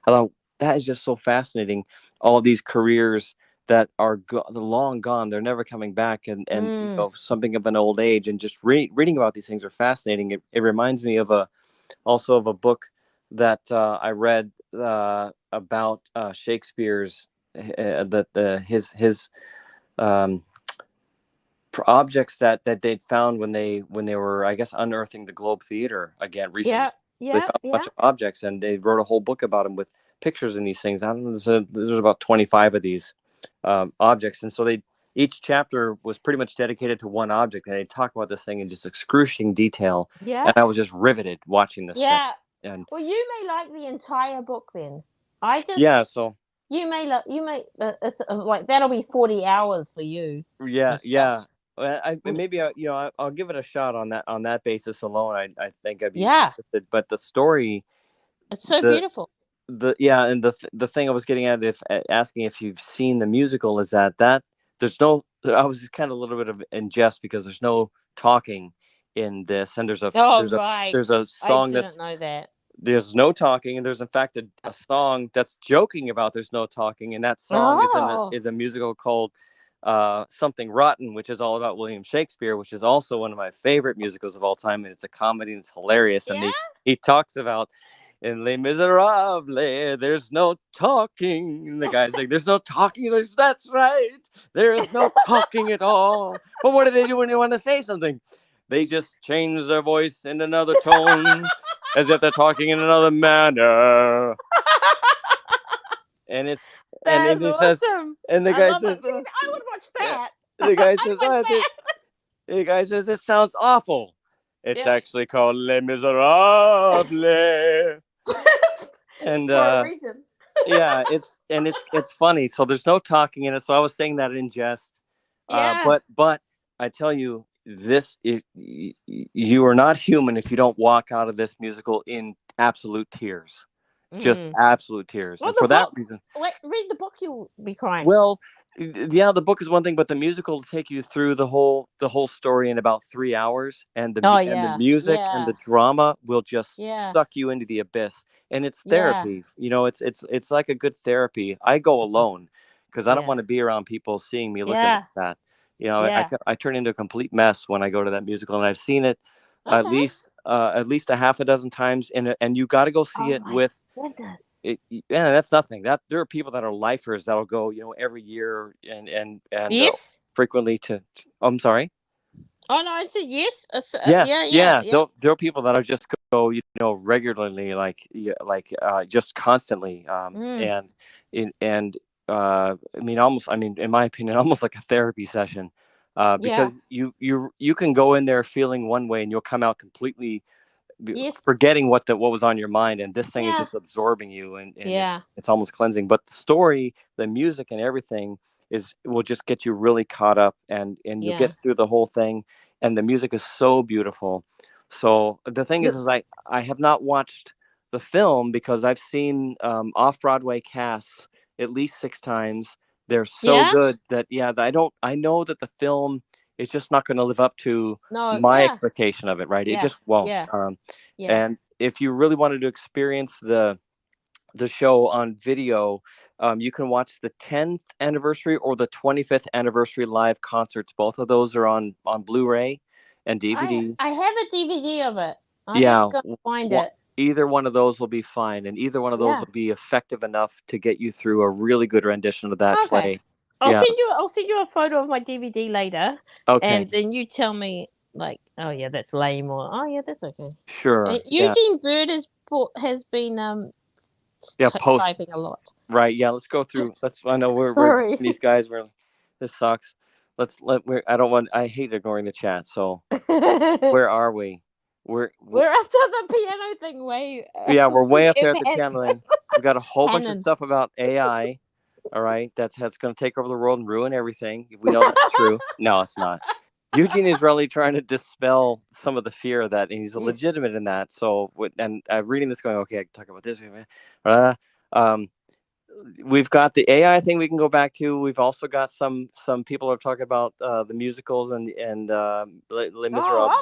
thought that is just so fascinating. All of these careers that are long gone, they're never coming back. And you know, something of an old age, and just reading about these things are fascinating. It reminds me of also of a book that I read about Shakespeare's his objects that they'd found when they were, I guess, unearthing the Globe Theater again recently. They found a bunch of objects, and they wrote a whole book about them with pictures and these things. I don't know, there's about 25 of these objects, and so each chapter was pretty much dedicated to one object, and they talk about this thing in just excruciating detail. And I was just riveted watching this thing. And well, you may like the entire book then. So you may it's like that'll be 40 hours for you. Yeah. Well, maybe I'll give it a shot on that basis alone. I think I'd be interested. But the story, it's so beautiful. And the thing I was getting at, asking if you've seen the musical, is that there's no. I was just kind of a little bit of in jest because there's no talking in this, and there's a song I didn't know that. There's no talking, and there's in fact a song that's joking about there's no talking, and that song is a musical called Something Rotten, which is all about William Shakespeare, which is also one of my favorite musicals of all time, and it's a comedy and it's hilarious. And he talks about in Les Miserables, there's no talking, and the guy's like, there's no talking. That's right, there is no talking at all. But what do they do when they want to say something? They just change their voice in another tone, as if they're talking in another manner. And it's and he awesome. Says, and the guy says, I would watch that. The guy says, the guy says, it sounds awful. It's actually called Les Miserables. And for a reason. It's funny. So there's no talking in it. So I was saying that in jest. But I tell you, you are not human if you don't walk out of this musical in absolute tears. Just absolute tears. Well, and for that reason, read the book, you'll be crying. Well, the book is one thing, but the musical will take you through the whole story in about 3 hours, and the music and the drama will just suck you into the abyss. And it's therapy. You know, it's like a good therapy. I go alone because I don't want to be around people seeing me looking like that. You know, I turn into a complete mess when I go to that musical, and I've seen it at least a half a dozen times, and you got to go see it with. That's nothing. That there are people that are lifers that'll go, you know, every year and frequently to. I'm sorry. Oh no, I said yes. There are people that are just go, you know, regularly, just constantly, and I mean, in my opinion, almost like a therapy session, because you can go in there feeling one way and you'll come out completely forgetting what was on your mind, and this thing is just absorbing you, and it's almost cleansing. But the story, the music, and everything will just get you really caught up, and you get through the whole thing, and the music is so beautiful. So the thing is I have not watched the film because I've seen off-Broadway casts at least 6 times. They're so good that I know that the film is just not going to live up to my expectation of it, right? It just won't. And if you really wanted to experience the show on video, You can watch the 10th anniversary or the 25th anniversary live concerts. Both of those are on Blu-ray and DVD. I have a DVD of it. I Yeah, have to go find it. either one of those will be fine, and either one of those will be effective enough to get you through a really good rendition of that play. I'll send you a photo of my DVD later. Okay. And then you tell me, like, oh yeah, that's lame, or oh yeah, that's okay. Sure. Eugene Bird has been typing a lot. Right. Yeah. Let's go through. I know we're these guys. This sucks. I hate ignoring the chat. So where are we? We're up to the piano thing. We're way up there at the piano thing. We've got a whole bunch of stuff about AI. All right, that's going to take over the world and ruin everything. We know that's true. No, it's not. Eugene is really trying to dispel some of the fear of that, and he's legitimate in that. So, and I'm reading this, going, okay, I can talk about this. We've got the AI thing we can go back to. We've also got some people are talking about the musicals and Les Miserables.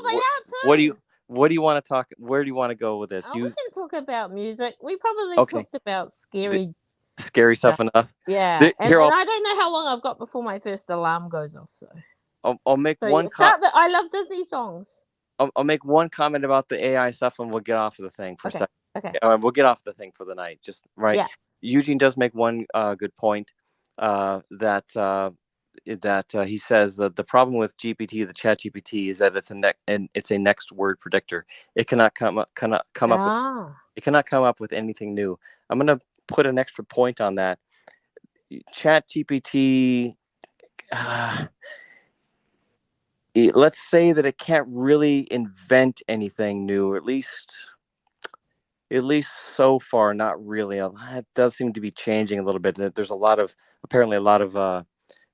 What do you want to talk? Where do you want to go with this? We can talk about music. We probably talked about scary stuff enough. Yeah, and I don't know how long I've got before my first alarm goes off. So I'll make one. I love Disney songs. I'll make one comment about the AI stuff, and we'll get off of the thing for a second. Okay. We'll get off the thing for the night. Just right. Yeah. Eugene does make one good point that he says that the problem with GPT, the Chat GPT, is that it's a next word predictor. It cannot come up. It cannot come up with anything new. I'm gonna put an extra point on that. Chat GPT. Let's say that it can't really invent anything new, at least so far, not really. It does seem to be changing a little bit. There's apparently a lot of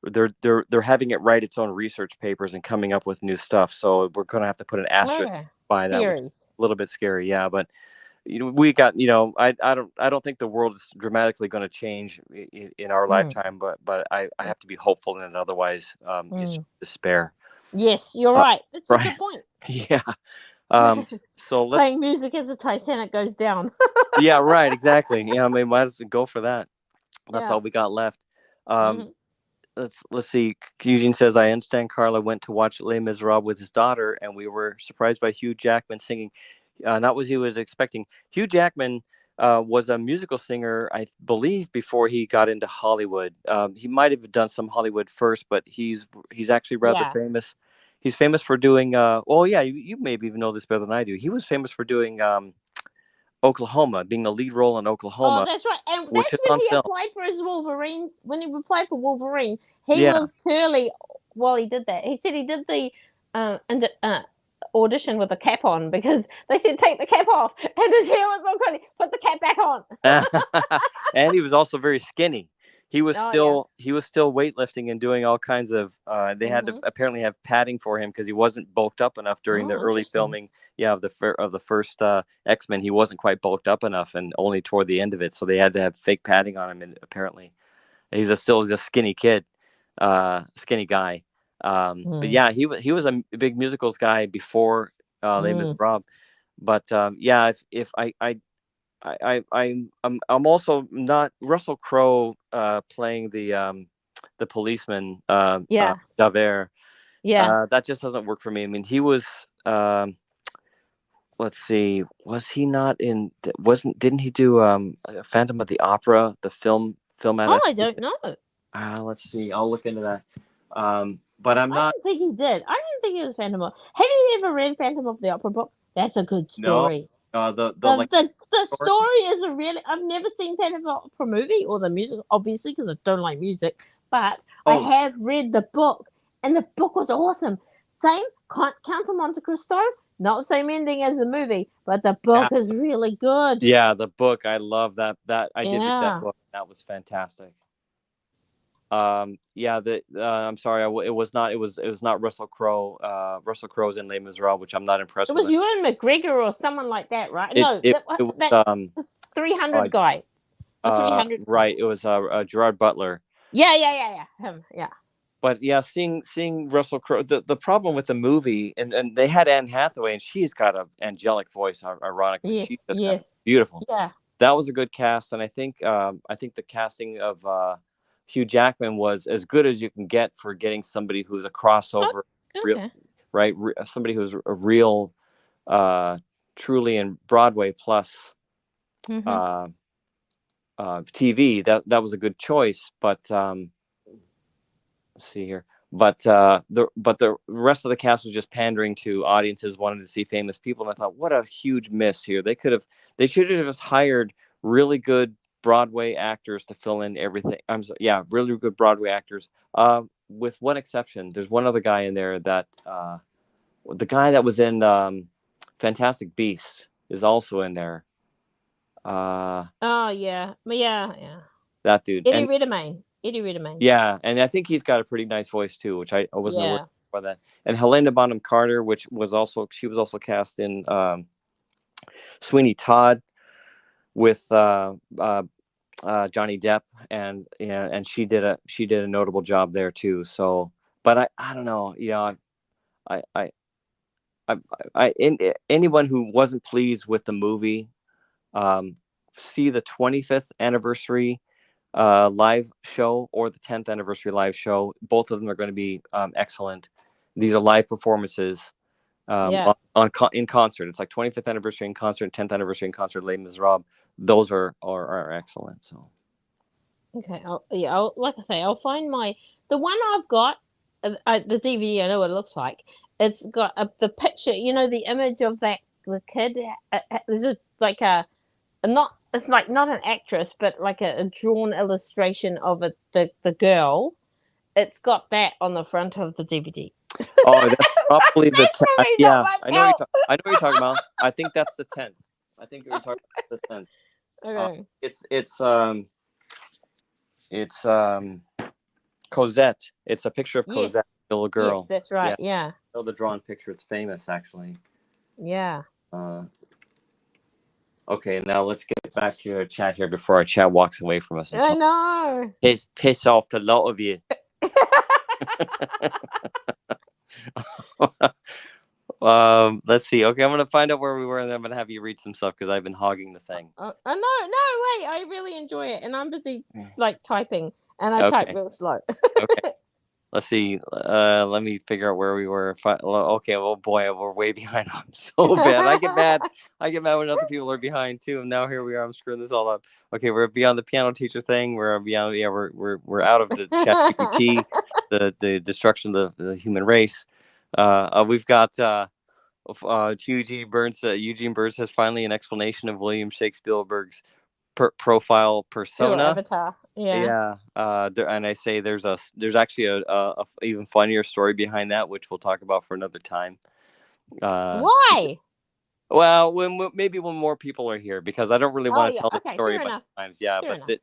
they're having it write its own research papers and coming up with new stuff. So we're going to have to put an asterisk by that. Which is a little bit scary, yeah. But we got I don't think the world is dramatically going to change in our lifetime. But I have to be hopeful in it. Otherwise, it's despair. Yes, you're right. That's a good point. Yeah. So let's playing music as the Titanic goes down. Yeah, right. Exactly. Yeah, I mean, might as well go for that. That's all we got left. Let's see. Eugene says, I understand Carla went to watch Les Miserables with his daughter, and we were surprised by Hugh Jackman singing. Not what he was expecting. Hugh Jackman was a musical singer, I believe, before he got into Hollywood. He might have done some Hollywood first, but he's actually rather famous. He's famous for doing. You maybe even know this better than I do. He was famous for doing Oklahoma, being the lead role in Oklahoma. Oh, that's right. And that's when he applied for his Wolverine. When he applied for Wolverine, he was curly while he did that. He said he did the audition with a cap on because they said take the cap off, and his hair was all curly. Put the cap back on. And he was also very skinny. He was still weightlifting and doing all kinds of. They had to apparently have padding for him because he wasn't bulked up enough during the early filming. Yeah, of the first X-Men, he wasn't quite bulked up enough, and only toward the end of it, so they had to have fake padding on him. And apparently, he's still a skinny kid, skinny guy. But yeah, he was a big musicals guy before Les Miserables. But if I'm also not Russell Crowe playing the policeman Javert. That just doesn't work for me. I mean, he was let's see, was he not in? Didn't he do Phantom of the Opera, the film adaptation? Oh, I don't know. Let's see. I'll look into that. But I'm not. I don't think he did. I didn't think it was Phantom of. Have you ever read Phantom of the Opera book? That's a good story. No. The story is a really. I've never seen Phantom of the Opera movie or the music, obviously, because I don't like music. But I have read the book, and the book was awesome. Same Count of Monte Cristo. Not the same ending as the movie, but the book is really good. Yeah, the book. I love that. I did read that book. That was fantastic. I'm sorry. It was not Russell Crowe. Russell Crowe's in Les Miserables, which I'm not impressed with. It was Ewan McGregor or someone like that, right? It was 300 guy. 300. Right. It was Gerard Butler. Yeah. Him. Yeah. But yeah, seeing Russell Crowe, the problem with the movie, and they had Anne Hathaway, and she's got an angelic voice. Ironically, she's just beautiful. Yeah. that was a good cast, and I think the casting of Hugh Jackman was as good as you can get for getting somebody who's a crossover, real, Okay. right? Somebody who's a real, truly in Broadway plus Mhm. TV. That was a good choice, but let's see here. But the rest of the cast was just pandering to audiences wanting to see famous people, and I thought, what a huge miss here. They should have just hired really good Broadway actors to fill in everything. Really good Broadway actors. With one exception, there's one other guy in there that the guy that was in Fantastic Beasts is also in there. Oh yeah, yeah. That dude. Eddie And Redmayne. Eddie Redmayne. yeah, and I think he's got a pretty nice voice too, which I wasn't aware Yeah. of that. And Helena Bonham Carter, she was also cast in Sweeney Todd with Johnny Depp, and she did a notable job there too. So, but I don't know, I I anyone who wasn't pleased with the movie, see the 25th anniversary live show or the 10th anniversary live show. Both of them are going to be excellent. These are live performances Yeah. in concert. It's like 25th anniversary in concert, 10th anniversary in concert, Les Miserables. Those are excellent. So Okay. Like I say, I'll find the one I've got, the DVD. I know what it looks like. It's got the picture. You know, the image of the kid. There's like a not. It's like not an actress, but like a drawn illustration of the girl. It's got that on the front of the DVD. oh, that's probably the That's probably not yeah. much I know help. I know what you're talking about. I think that's the 10th. I think you're talking about the 10th. Okay. It's Cosette. It's a picture of Cosette, Yes. the little girl. Yes, that's right. Yeah. Oh, the drawn picture. It's famous, actually. Yeah. Okay, now let's get back to your chat here before our chat walks away from us. I know. Piss off the lot of you. Let's see. Okay, I'm gonna find out where we were, and then I'm gonna have you read some stuff because I've been hogging the thing. No, wait. I really enjoy it, and I'm busy like typing, and I type real slow. Okay. Let's see. Let me figure out where we were. Okay. Oh boy, we're way behind. I'm so bad. I get mad. I get mad when other people are behind too. And now here we are. I'm screwing this all up. Okay, we're beyond the piano teacher thing. We're beyond. Yeah, we're out of the ChatGPT, the destruction of the human race. We've got Eugene Burns. Eugene Burns has finally an explanation of William Shakespeare's profile persona. Avatar. Yeah. And I say there's actually a even funnier story behind that, which we'll talk about for another time. Why? Well, maybe when more people are here, because I don't really want to tell the story a bunch of times. Yeah, fair but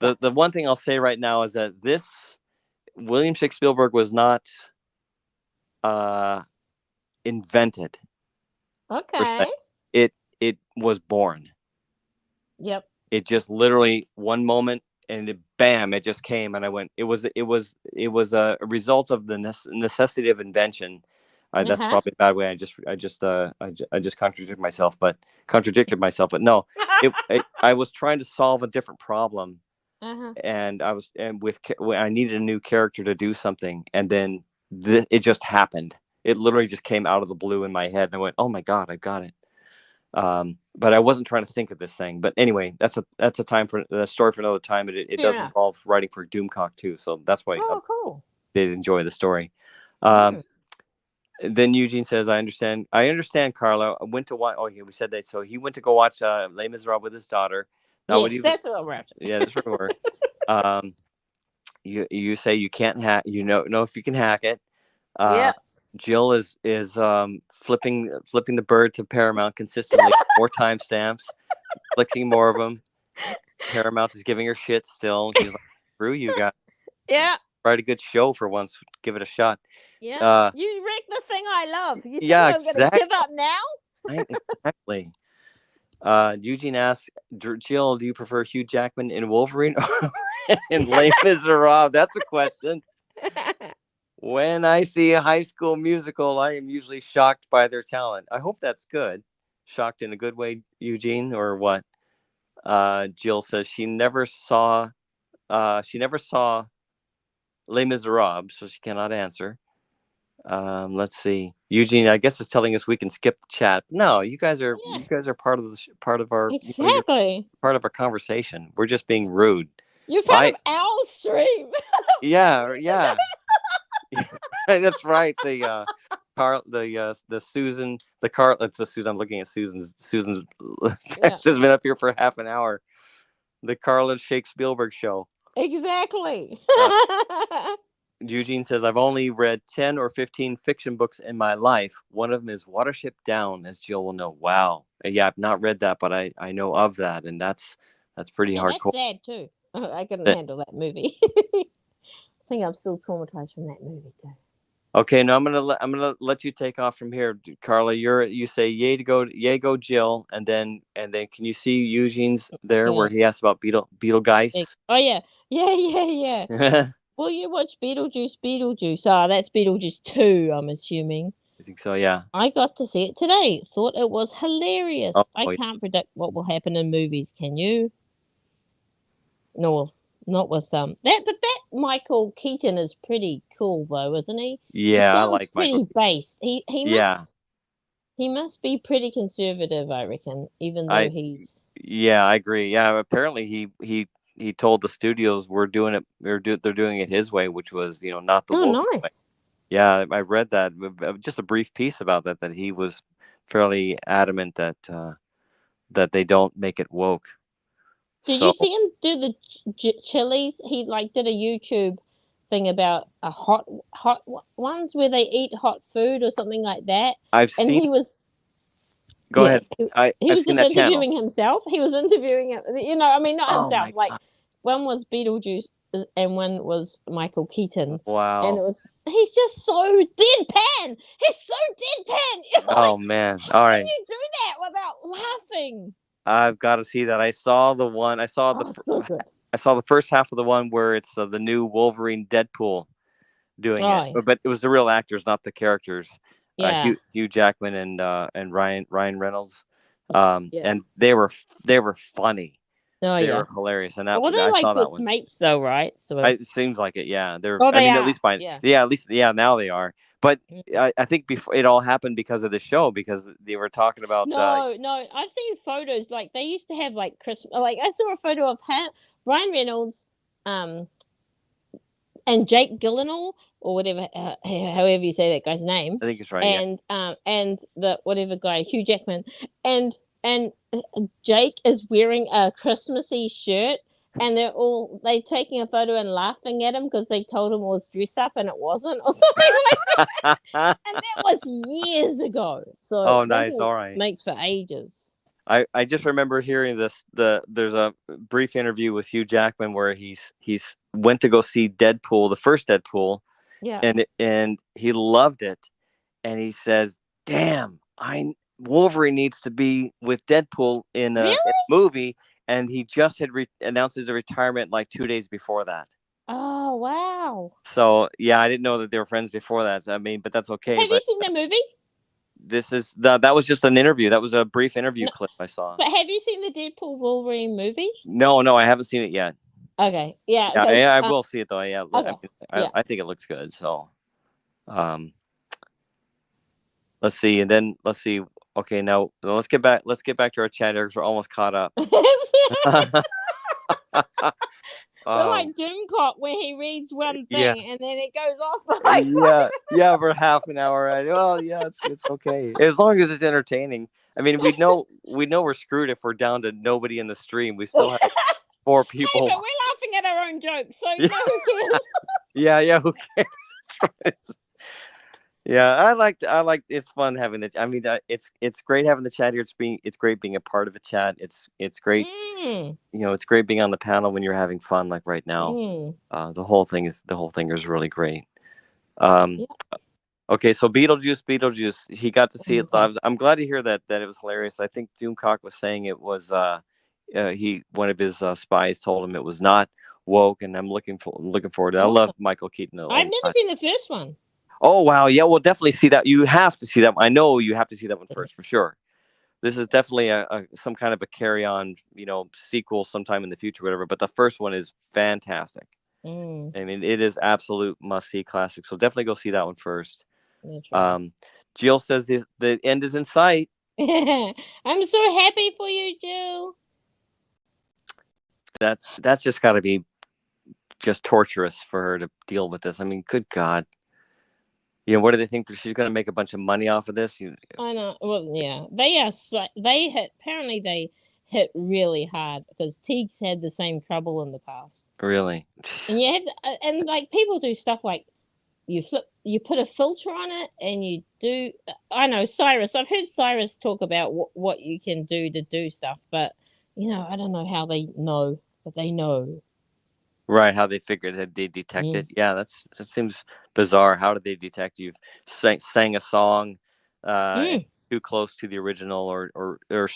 enough. the one thing I'll say right now is that this William Shakespeare was not invented. Okay. It was born. Yep. It just literally one moment, and bam, it just came, and I went. It was a result of the necessity of invention. That's probably a bad way. I just contradicted myself, but no, I was trying to solve a different problem, and I needed a new character to do something, and then it just happened. It literally just came out of the blue in my head, and I went, "Oh my God, I got it." But I wasn't trying to think of this thing. But anyway, that's a time for the story for another time. It does involve writing for Doomcock too, so that's why cool. They'd enjoy the story. Then Eugene says, "I understand, Carla. I went to watch." Oh, yeah, we said that. So he went to go watch Les Miserables with his daughter. Now, yes, that's what we're after. Yeah, that's where we were. You say you can't hack. You know if you can hack it. Yeah. Jill is flipping the bird to Paramount consistently, more timestamps, clicking more of them. Paramount is giving her shit still. She's like, "Screw you guys. Yeah. Write a good show for once. Give it a shot." Yeah. You wrecked the thing I love. You think yeah, I'm gonna give up now? Exactly. Eugene asks, Jill, do you prefer Hugh Jackman in Wolverine or in Les Miserables? That's a question. When I see a High School Musical, I am usually shocked by their talent. I hope that's good. Shocked in a good way, Eugene, or what? Jill says she never saw Les Miserables, so she cannot answer. Let's see. Eugene, I guess, is telling us we can skip the chat. No, you guys are part of part of our you're part of our conversation. We're just being rude. You're part of our stream. Yeah. That's right. The Susan, it's the Susan. I'm looking at Susan's text has been up here for half an hour. The Carla Shake Spielberg show. Exactly. Eugene says, I've only read 10 or 15 fiction books in my life. One of them is Watership Down, as Jill will know. Wow. Yeah, I've not read that, but I know of that, and that's pretty hardcore. That's sad too. I couldn't handle that movie. I think I'm still traumatized from that movie too. Okay, now I'm gonna let you take off from here, Carla. You say yay go Jill, and then can you see Eugene's there where he asked about Beetlegeist? Oh yeah. Will you watch Beetlejuice? Oh, that's Beetlejuice 2, I'm assuming. I think so, yeah. I got to see it today. Thought it was hilarious. I can't predict what will happen in movies, can you? No, not with that. But that Michael Keaton is pretty cool though, isn't he? Yeah, I like Michael. Pretty based. He must be pretty conservative, I reckon, even though he's. Yeah, I agree. Yeah, apparently he told the studios they're doing it his way, which was not the woke nice way. Yeah, I read that, just a brief piece about that he was fairly adamant that they don't make it woke. Did you see him do the chilies? He did a YouTube thing about a hot ones where they eat hot food or something like that. He was. Go ahead. He was just interviewing himself. He was interviewing it. Not himself. One was Beetlejuice and one was Michael Keaton. Wow. And he's just so deadpan. He's so deadpan. Oh man. All right. How can you do that without laughing? I've got to see that. I saw the one. I saw so good. I saw the first half of the one where it's the new Wolverine Deadpool doing it, but it was the real actors, not the characters. Yeah. Hugh Jackman and Ryan Reynolds, and they were funny. They were hilarious, and that I saw that one. Mates though, right? So it seems like it. Yeah, they're. At least by at least now they are. But I think before it all happened because of the show, because they were talking about. No, I've seen photos. They used to have Christmas. I saw a photo of Ryan Reynolds, and Jake Gyllenhaal or whatever, however you say that guy's name. I think it's right. And the whatever guy, Hugh Jackman, and Jake is wearing a Christmassy shirt. And they're taking a photo and laughing at him because they told him it was dress up and it wasn't, or something like that. And that was years ago. So nice, all right. Mates for ages. I just remember hearing this. There's a brief interview with Hugh Jackman where he's went to go see Deadpool, the first Deadpool, and he loved it, and he says, "Damn, Wolverine needs to be with Deadpool in a movie." And he just had announced his retirement 2 days before that. Oh, wow. So, yeah, I didn't know that they were friends before that. But that's okay. Have you seen the movie? This is that was just an interview. That was a brief interview clip I saw. But have you seen the Deadpool Wolverine movie? No, I haven't seen it yet. Okay. Yeah. I will see it though. Yeah. Okay. I think it looks good. So, let's see. And then let's see. Okay, now let's get back to our chat because we're almost caught up. We're like Doomcock where he reads one thing and then it goes off. Yeah, for half an hour. Right? Well, yeah, it's okay as long as it's entertaining. I mean, we know we're screwed if we're down to nobody in the stream. We still have 4 people. Hey, but we're laughing at our own jokes, so who cares? Yeah, who cares? Yeah, I like it's fun having the. I mean, it's great having the chat here. It's great being a part of the chat. It's great. It's great being on the panel when you're having fun, like right now. The whole thing is really great. Okay, so Beetlejuice. He got to see it live. I'm glad to hear that it was hilarious. I think Doomcock was saying it was one of his spies told him it was not woke, and I'm looking forward to it. I love Michael Keaton. I've never seen the first one. Oh wow, yeah, we'll definitely see that. You have to see that. I know you have to see that one first for sure. this is definitely some kind of a carry-on, sequel sometime in the future, whatever. But the first one is fantastic. I mean, it is absolute must-see classic. So definitely go see that one first. Jill says the end is in sight. I'm so happy for you, Jill. That's just got to be just torturous for her to deal with this. I mean, good God. What do they think, that she's going to make a bunch of money off of this? I know. Well, yeah, apparently they hit really hard because Teague's had the same trouble in the past. Really? And you have and like people do stuff like you put a filter on it, and you do. I know Cyrus. I've heard Cyrus talk about what you can do to do stuff, but I don't know how they know, but they know. Right, how they figured that they detect it. Yeah, that seems bizarre. How did they detect you've sang a song too close to the original, or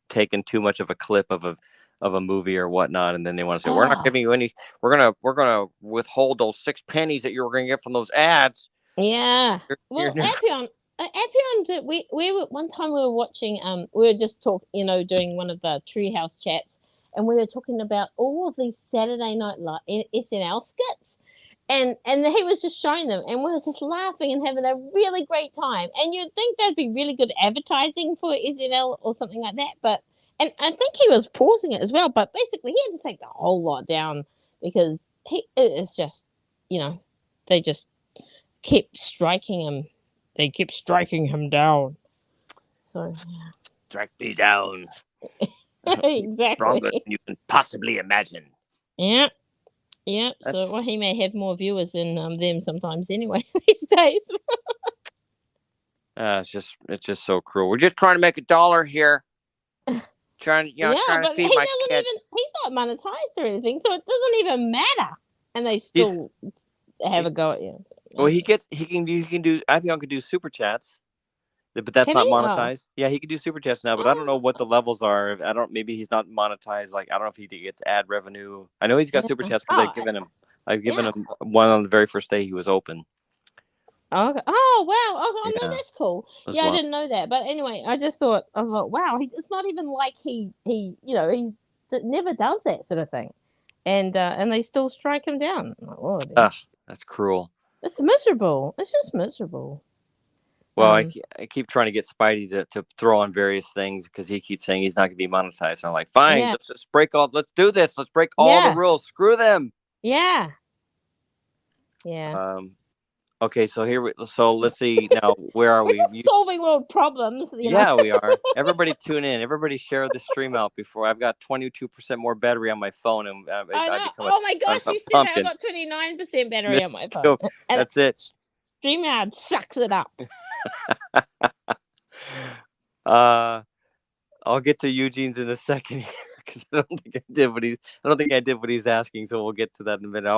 taken too much of a clip of a movie or whatnot, and then they want to say, we're not giving you any. We're gonna withhold those 6 pennies that you were gonna get from those ads. Yeah. Appian, we were one time we were watching. We were just doing one of the Treehouse chats. And we were talking about all of these Saturday Night SNL skits. And he was just showing them. And we were just laughing and having a really great time. And you'd think that'd be really good advertising for SNL or something like that. And I think he was pausing it as well. But basically, he had to take the whole lot down because it's just, they just kept striking him. They kept striking him down. So, yeah. Strike me down. Exactly. Stronger than you can possibly imagine. Yeah. So he may have more viewers than them sometimes anyway these days. It's just so cruel. We're just trying to make $1 here. Trying to feed my kids. He's not monetized or anything, so it doesn't even matter. And they still have a go at you. Well, Appian can do super chats. But that's not monetized. Yeah, he can do super chats now, but I don't know what the levels are. Maybe he's not monetized. Like, I don't know if he gets ad revenue. I know he's got super chats because I've given him one on the very first day he was open. Okay. Oh wow. No, that's cool. I didn't know that. But anyway, I thought, wow, it's not even like he never does that sort of thing, and they still strike him down. Like, that's cruel. It's miserable. It's just miserable. Well, I keep trying to get Spidey to throw on various things because he keeps saying he's not going to be monetized. So I'm like, fine, let's do this. Let's break all the rules. Screw them. Yeah. Okay, so let's see now. Where are we? Just solving world problems. Yeah, we are. Everybody tune in. Everybody share the stream out before. I've got 22% more battery on my phone, and oh my gosh, you said I've got 29% battery on my phone. That's it. StreamYard sucks it up. I'll get to Eugene's in a second because I don't think I did what he's asking. So we'll get to that in a minute.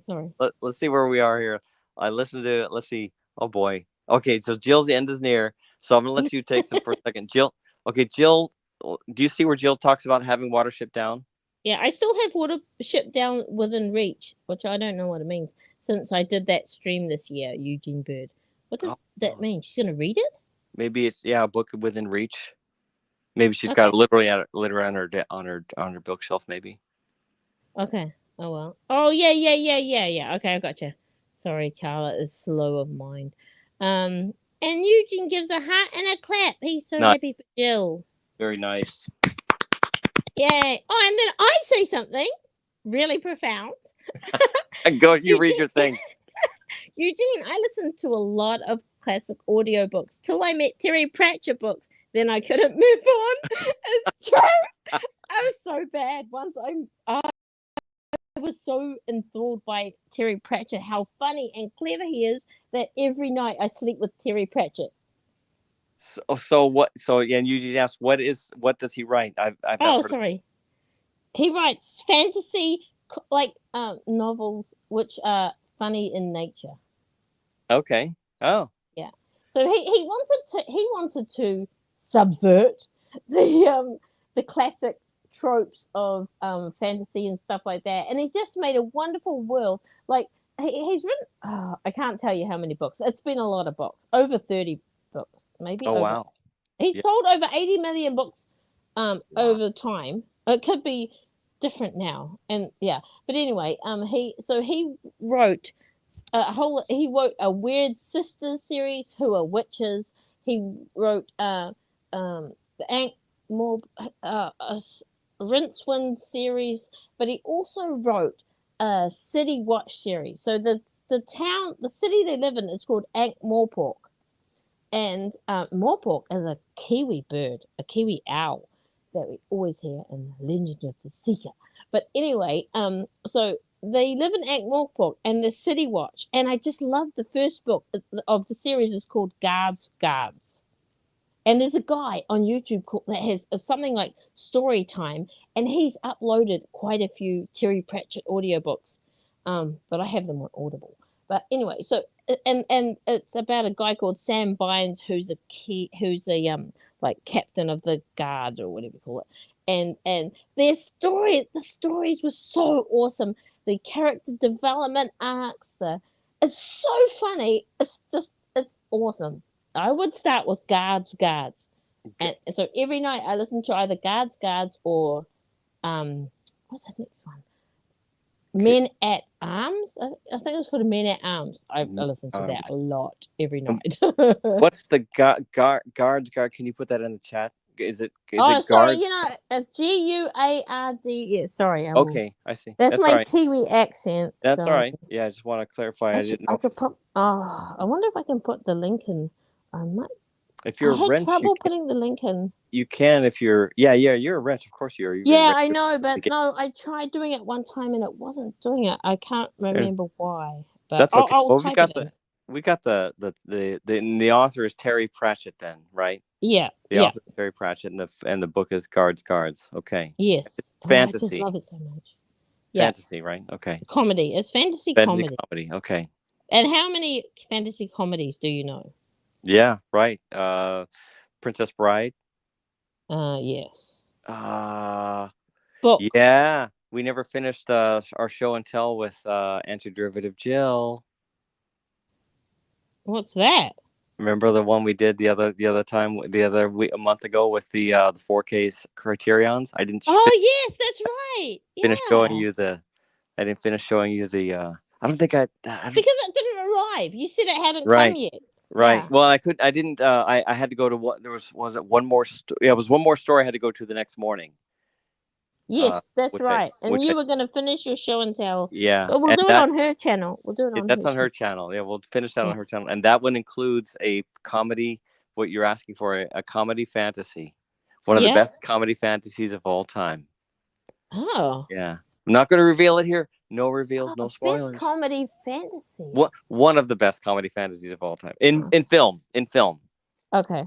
Sorry. Let's see where we are here. I listened to it. Let's see. Oh boy. Okay, so Jill's end is near. So I'm gonna let you take some for a second. Jill. Okay, Jill. Do you see where Jill talks about having water shipped down? Yeah, I still have water shipped down within reach, which I don't know what it means since I did that stream this year, Eugene Bird. What does that mean? She's gonna read it? Maybe it's a book within reach. Maybe she's got it literally on her bookshelf. Maybe. Okay. Oh well. Oh yeah. Okay, I gotcha. Sorry, Carla is slow of mind. And Eugene gives a heart and a clap. He's so happy for Jill. Very nice. Yay. Oh, and then I say something really profound. Go, you read your thing. Eugene, I listened to a lot of classic audiobooks till I met Terry Pratchett books. Then I couldn't move on. It's true. I was so bad. Once I was so enthralled by Terry Pratchett, how funny and clever he is, that every night I sleep with Terry Pratchett. So what? So and you just asked, what does he write? I've sorry. He writes fantasy novels which are funny in nature. Okay. Oh. Yeah. So he wanted to subvert the classic tropes of fantasy and stuff like that, and he just made a wonderful world. Like he's written, I can't tell you how many books. It's been a lot of books, over 30 books, maybe. Oh wow! He Yeah. sold over 80 million books over time. It could be different now. And yeah. But anyway, he wrote he wrote a Weird Sisters series who are witches. He wrote the Ankh Morp Rincewind series, but he also wrote a City Watch series. So the city they live in is called Ankh-Morpork. And Morpork is a kiwi bird, a kiwi owl that we always hear in the Legend of the Seeker. But anyway, so they live in Ankh-Morpork and the City Watch. And I just love the first book of the series is called Guards. And there's a guy on YouTube that has something like Story Time, and he's uploaded quite a few Terry Pratchett audiobooks, but I have them on Audible. But anyway, so and it's about a guy called Sam Bynes who's a like captain of the guard or whatever you call it, and the stories were so awesome. The character development arcs, it's so funny. It's awesome. I would start with Guards. And so every night I listen to either Guards or what's the next one? Men at Arms. I think it's called Men at Arms. I listen to that a lot every night. What's the Guards? Can you put that in the chat? Is it sorry, Guards? Guards. Sorry. Okay, I see. That's my all right. Kiwi accent. That's all right. Yeah, I just want to clarify. I didn't know. I wonder if I can put the link in. I might. If you're I had trouble putting the link in. You can if you're you're a wrench. Of course you are. Yeah, I know, but no, I tried doing it one time and it wasn't doing it. I can't remember why. But that's okay. I'll type it in. We got the author is Terry Pratchett then, right? Yeah. The author is Terry Pratchett and the book is Guards. Okay. Yes. It's fantasy. I just love it so much. Fantasy, right? Okay. Comedy. It's fantasy comedy. Okay. And how many fantasy comedies do you know? Yeah, right. Princess Bride. Yes. Book. Yeah. We never finished our show and tell with Antiderivative Jill. What's that? Remember the one we did a month ago with the 4K criterions? I didn't. Yes, that's right. Finish showing you I didn't finish showing you the. I don't think because it didn't arrive. You said it hadn't come yet. Right. Yeah. Well, I didn't. I had to go to what there was it one more. It was one more story I had to go to the next morning. Yes, that's right. And you were going to finish your show and tell. Yeah. But we'll do it on her channel. We'll do it on that's on her channel. Yeah, we'll finish that on her channel. And that one includes a comedy, what you're asking for, a comedy fantasy. One of the best comedy fantasies of all time. Oh. Yeah. I'm not going to reveal it here. No reveals, no spoilers. Best comedy fantasy. One of the best comedy fantasies of all time. In film. Okay.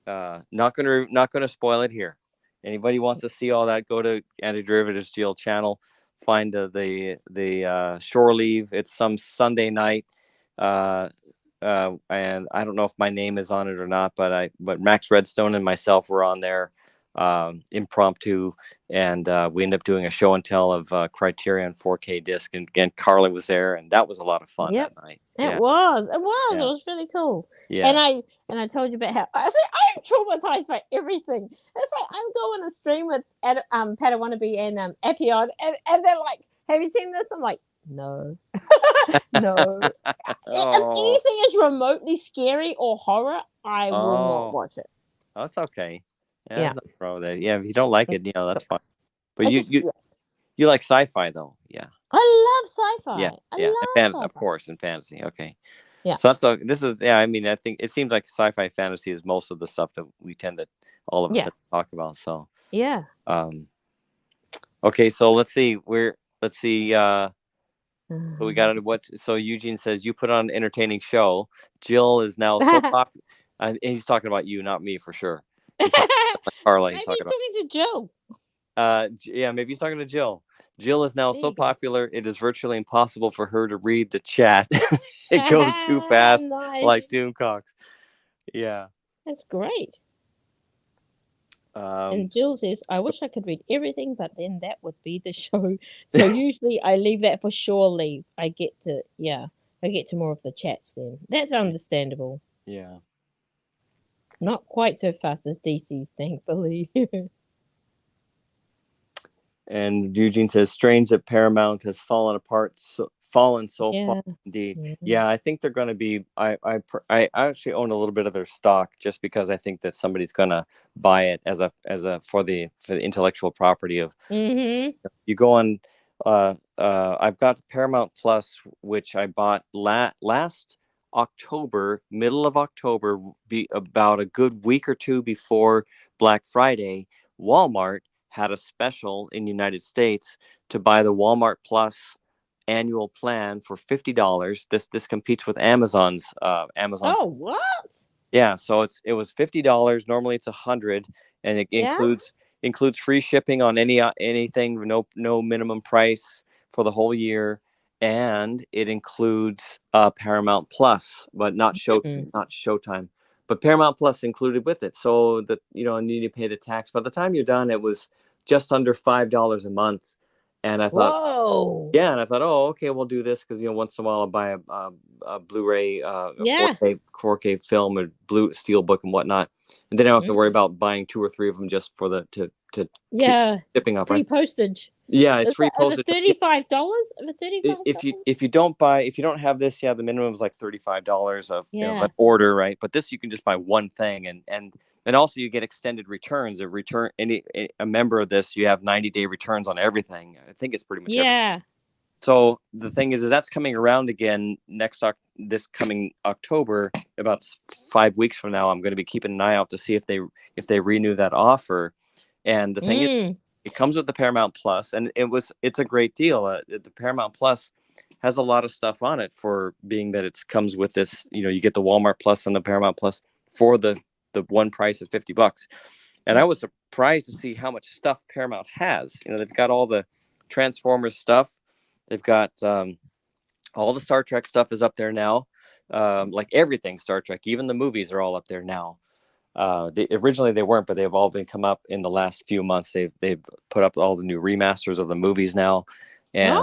Not gonna spoil it here. Anybody wants to see all that, go to Antiderivatives Jill channel, find the shore leave. It's some Sunday night, and I don't know if my name is on it or not, but Max Redstone and myself were on there, impromptu, and we ended up doing a show and tell of Criterion 4K disc, and again Carly was there, and that was a lot of fun that night. It was really cool. Yeah. And I told you about how I'm traumatized by everything. It's like I'm going to stream with Padawannabe and Epion, and they're like, "Have you seen this?" I'm like, "No, no." If anything is remotely scary or horror, I will not watch it. Oh, that's okay. Yeah. Nothing wrong with that. Yeah, if you don't like it, that's fine. But you like sci-fi though, yeah. I love sci-fi. Yeah, I love fantasy, of course, and fantasy. Okay. Yeah. So this is I mean, I think it seems like sci-fi fantasy is most of the stuff that we tend to all of us talk about. So yeah. Okay, so let's see. So we got it. So Eugene says you put on an entertaining show. Jill is now so popular. And he's talking about you, not me, for sure. He's talking about Carla. Maybe he's talking to Jill. Yeah, maybe he's talking to Jill. Jill is now so popular, it is virtually impossible for her to read the chat. It goes too fast, like Doomcox. Yeah. That's great. And Jill says, I wish I could read everything, but then that would be the show. So usually I leave that for shore leave. I get to more of the chats then. That's understandable. Yeah. Not quite so fast as DC's, thankfully. And Eugene says, strange that Paramount has fallen so Yeah. far indeed. Yeah. Yeah, I think they're going to be. I actually own a little bit of their stock just because I think that somebody's going to buy it as a for the intellectual property of. Mm-hmm. You go on. I've got Paramount Plus, which I bought last October, middle of October, be about a good week or two before Black Friday. Walmart had a special in the United States to buy the Walmart Plus annual plan for $50. This competes with Amazon's Amazon. Oh, what? Yeah, so it was $50. Normally it's $100, and it includes free shipping on anything, no minimum price for the whole year, and it includes Paramount Plus, but not Showtime, but Paramount Plus included with it. So that and you need to pay the tax. By the time you're done, it was just under $5 a month, and I thought, Whoa. yeah, and I thought, oh, okay, we'll do this because once in a while I'll buy a Blu-ray, Yeah. 4K film, or blue steel book and whatnot, and then I don't have to worry about buying 2 or 3 of them just for to keep shipping up. Free Right? postage. Yeah, it's free Over postage. $35. Over $35. If you don't have this, the minimum is like $35 of an order, right? But this you can just buy one thing, and also you get extended returns. A member of this, you have 90-day returns on everything. I think it's pretty much everything. So the thing is that's coming around again this coming October, about 5 weeks from now. I'm going to be keeping an eye out to see if they renew that offer. And the thing is, it comes with the Paramount Plus, and it's a great deal. The Paramount Plus has a lot of stuff on it for being that it comes with this. You get the Walmart Plus and the Paramount Plus for the one price of $50. And I was surprised to see how much stuff Paramount has. They've got all the Transformers stuff. They've got all the Star Trek stuff is up there now. Like everything Star Trek, even the movies are all up there now. Originally they weren't, but they've all been come up in the last few months. They've put up all the new remasters of the movies now, and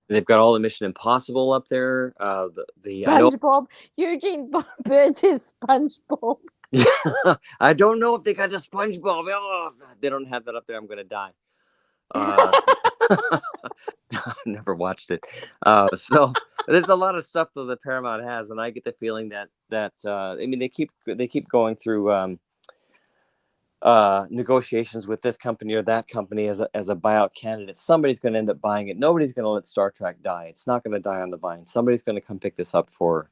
they've got all the Mission Impossible up there. SpongeBob, Eugene Bird is SpongeBob. I don't know if they got the SpongeBob. Oh, they don't have that up there. I'm gonna die. Never watched it. So there's a lot of stuff that Paramount has, and I get the feeling that they keep going through negotiations with this company or that company as a buyout candidate. Somebody's going to end up buying it. Nobody's going to let Star Trek die. It's not going to die on the vine. Somebody's going to come pick this up for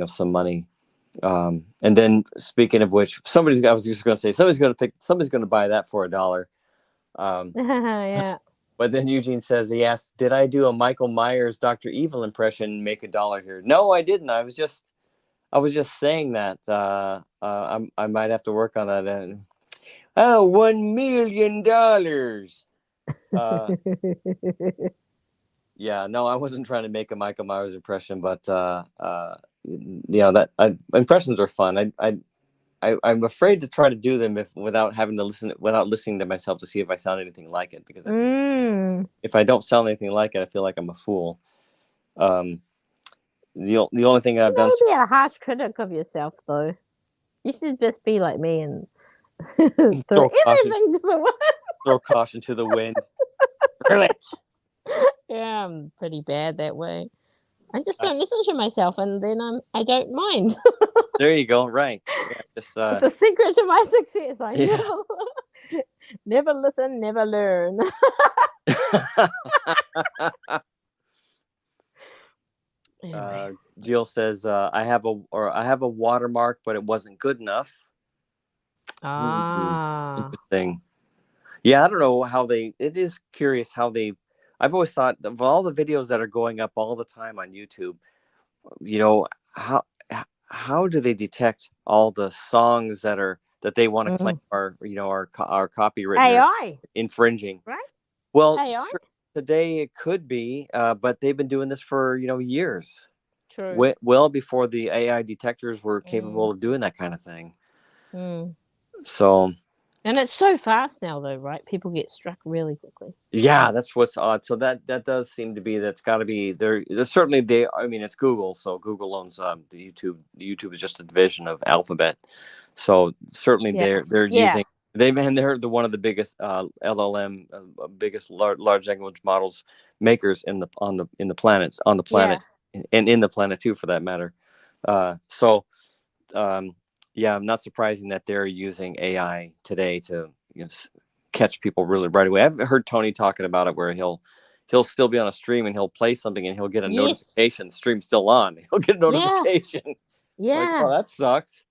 some money. And then speaking of which, I was just going to say somebody's going to buy that for $1. Yeah. But then Eugene says, he asked, did I do a Michael Myers Dr. Evil impression and make $1 here? No, I didn't. I was just saying that. I might have to work on that. And $1 million. Yeah, no, I wasn't trying to make a Michael Myers impression, but impressions are fun. I'm afraid to try to do them without listening to myself to see if I sound anything like it, because if I don't sound anything like it, I feel like I'm a fool. The only thing I've done. Be a harsh critic of yourself, though. You should just be like me and throw everything to the wind. Throw caution to the wind. Screw it. Yeah, I'm pretty bad that way. I just don't listen to myself, and then I don't mind. There you go. Right. Yeah, it's a secret to my success. I never listen, never learn. Jill says, I have a watermark, but it wasn't good enough. Interesting. Yeah, I don't know it is curious how I've always thought of all the videos that are going up all the time on YouTube, how do they detect all the songs that they want to claim are copyright AI infringing? Right. Well, today it could be, but they've been doing this for years. True. Well before the AI detectors were capable of doing that kind of thing. So And it's so fast now, though, right? People get struck really quickly. Yeah, that's what's odd. So that does seem to be, that's got to be there. Certainly, I mean, it's Google, so Google owns the YouTube. YouTube is just a division of Alphabet, so certainly they're using. They're one of the biggest LLM, biggest large language models makers in the planet, and in the planet too, for that matter. So yeah, I'm not surprising that they're using AI today to catch people really right away. I've heard Tony talking about it where he'll still be on a stream and he'll play something and he'll get a notification. Stream's still on. He'll get a notification. Yeah. Like, oh, that sucks.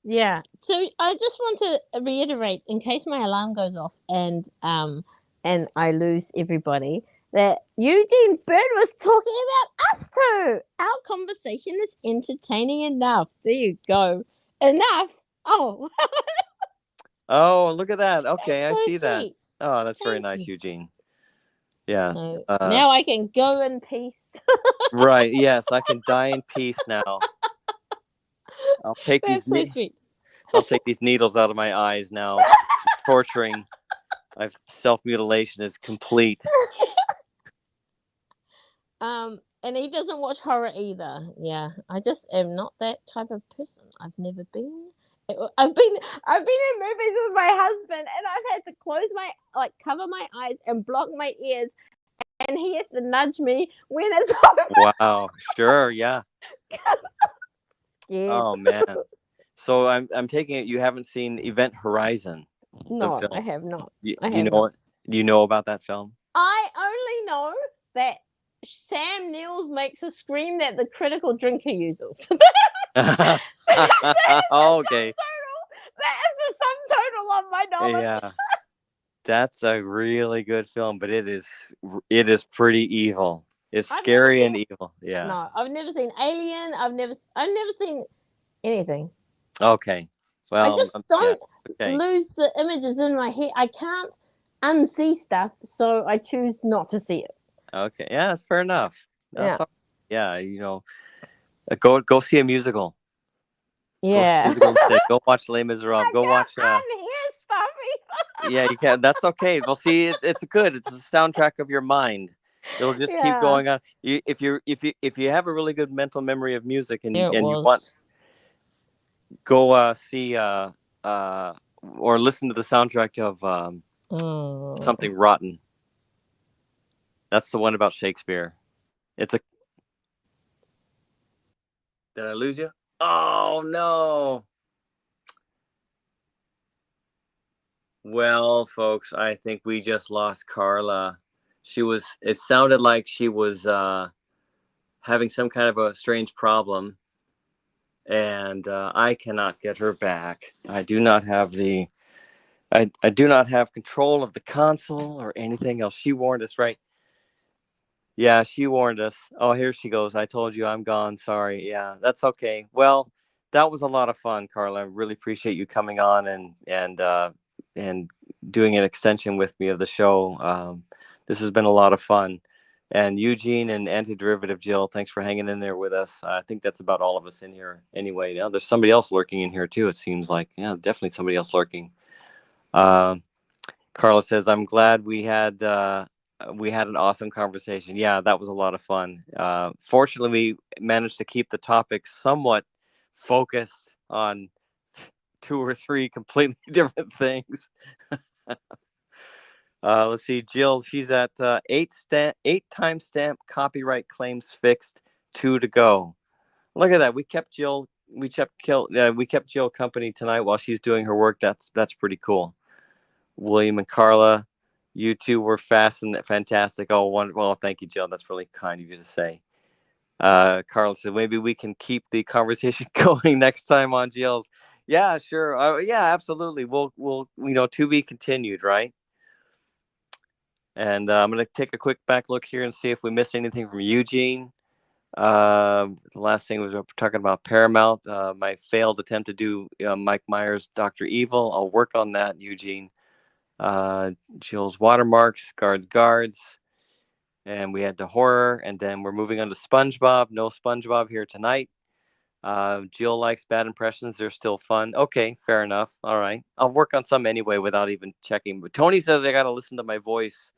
Yeah. So I just want to reiterate, in case my alarm goes off and I lose everybody, that Eugene Bird was talking about us two. Our conversation is entertaining enough. There you go. Enough. Oh. Oh, look at that. Okay, That's so I see that. sweet. Oh, that's very Thank nice, you. Eugene. Yeah. So now I can go in peace. Right. Yes, I can die in peace now. I'll take That's so sweet. I'll take these needles out of my eyes now. Torturing. Self-mutilation is complete. And he doesn't watch horror either. Yeah, I just am not that type of person. I've never been. I've been in movies with my husband, and I've had to cover my eyes and block my ears, and he has to nudge me when it's over. Wow. Sure. Yeah. Scared. Oh man. So I'm taking it you haven't seen Event Horizon. No, I have not. Do you know about that film? I only know that Sam Neill makes a scream that the critical drinker uses. Okay. That is the sum total of my knowledge. Yeah. That's a really good film, but it is pretty evil. It's scary and evil. Yeah. No, I've never seen Alien. I've never seen anything. Okay. Well, I just don't lose the images in my head. I can't unsee stuff, so I choose not to see it. Okay. Yeah, that's fair enough. That's yeah, go see a musical. Yeah. Go watch Les Miserables. Go watch. Yeah, you can. That's okay. Well, see, it's good. It's a soundtrack of your mind. It'll just keep going on. If you have a really good mental memory of music and you want, go see or listen to the soundtrack of Something Rotten. That's the one about Shakespeare. Did I lose you? Oh no. Well, folks, I think we just lost Carla. It sounded like she was having some kind of a strange problem, and I cannot get her back. I do not have I do not have control of the console or anything else. She warned us, right? Yeah, she warned us. Oh, here she goes. I told you I'm gone. Sorry. Yeah, that's okay. Well, that was a lot of fun, Carla. I really appreciate you coming on and doing an extension with me of the show. This has been a lot of fun. And Eugene and Antiderivative Jill, thanks for hanging in there with us. I think that's about all of us in here anyway. Now, there's somebody else lurking in here too, it seems like. Yeah, definitely somebody else lurking. Carla says, I'm glad we had an awesome conversation. Yeah, that was a lot of fun. Fortunately, we managed to keep the topic somewhat focused on 2 or 3 completely different things. Let's see, Jill, she's at 8 timestamp copyright claims fixed, 2 to go. Look at that. We kept Jill company tonight while she's doing her work. That's pretty cool. William and Carla, you two were fast and fantastic. Oh, well, thank you, Jill. That's really kind of you to say. Carla said maybe we can keep the conversation going next time on Jill's. Yeah, sure. Yeah, absolutely. We'll to be continued, right? And I'm going to take a quick back look here and see if we missed anything from Eugene. The last thing was we were talking about Paramount. My failed attempt to do Mike Myers' Dr. Evil. I'll work on that, Eugene. Jill's watermarks, guards, and we had the horror, and then we're moving on to SpongeBob. No SpongeBob here tonight. Jill likes bad impressions. They're still fun. Okay, fair enough. All right. I'll work on some anyway without even checking. But Tony says I got to listen to my voice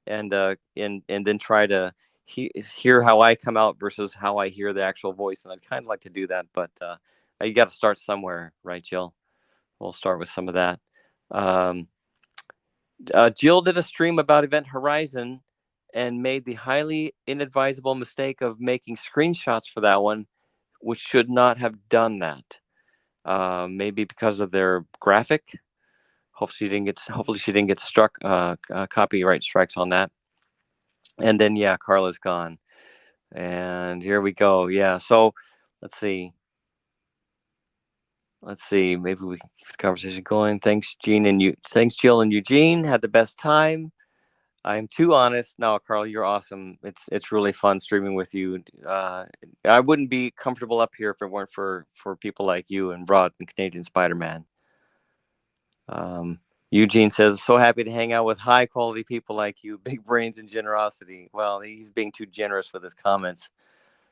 and then try to hear how I come out versus how I hear the actual voice. And I'd kind of like to do that. But you got to start somewhere, right, Jill? We'll start with some of that. Jill did a stream about Event Horizon and made the highly inadvisable mistake of making screenshots for that one, which should not have done that. Maybe because of their graphic. Hopefully she didn't get struck copyright strikes on that. And then yeah, Carla's gone. And here we go. Yeah. So let's see. Maybe we can keep the conversation going. Thanks, Thanks, Jill and Eugene. Had the best time. I'm too honest. No, Carl, you're awesome. It's really fun streaming with you. I wouldn't be comfortable up here if it weren't for people like you and Rod and Canadian Spider-Man. Eugene says, so happy to hang out with high quality people like you, big brains and generosity. Well, he's being too generous with his comments.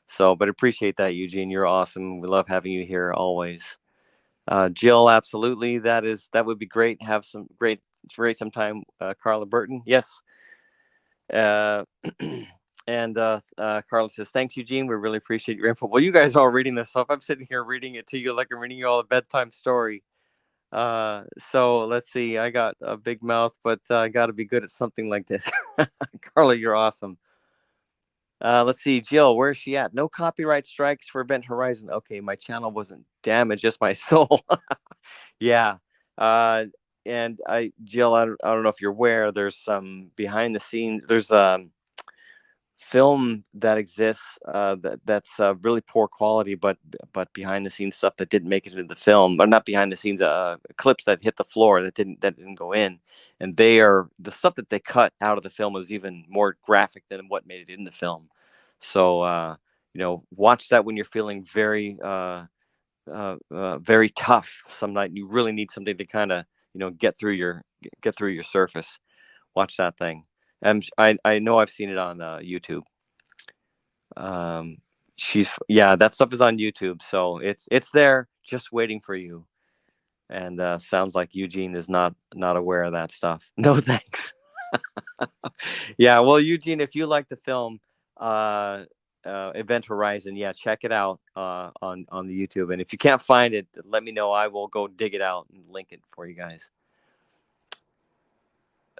So, but appreciate that, Eugene. You're awesome. We love having you here always. Jill, absolutely. That would be great. Have some great sometime. Carla Burton. Yes. And Carla says, thanks, Eugene. We really appreciate your input. Well, you guys are all reading this stuff. I'm sitting here reading it to you like I'm reading you all a bedtime story. So let's see. I got a big mouth, but I got to be good at something like this. Carla, you're awesome. Let's see. Jill, where's she at? No copyright strikes for Event Horizon. Okay, my channel wasn't damaged, just my soul. Yeah. And Jill, I don't know if you're aware, there's some behind the scenes. There's film that exists that's really poor quality, but behind the scenes stuff that didn't make it into the film, or not behind the scenes, clips that hit the floor that didn't go in, and the stuff that they cut out of the film was even more graphic than what made it in the film. So watch that when you're feeling very very tough some night. You really need something to kind of get through your surface. Watch that thing. I know I've seen it on YouTube. That stuff is on YouTube, so it's there, just waiting for you. And sounds like Eugene is not aware of that stuff. No thanks. Yeah, well, Eugene, if you like the film Event Horizon, yeah, check it out on the YouTube. And if you can't find it, let me know. I will go dig it out and link it for you guys.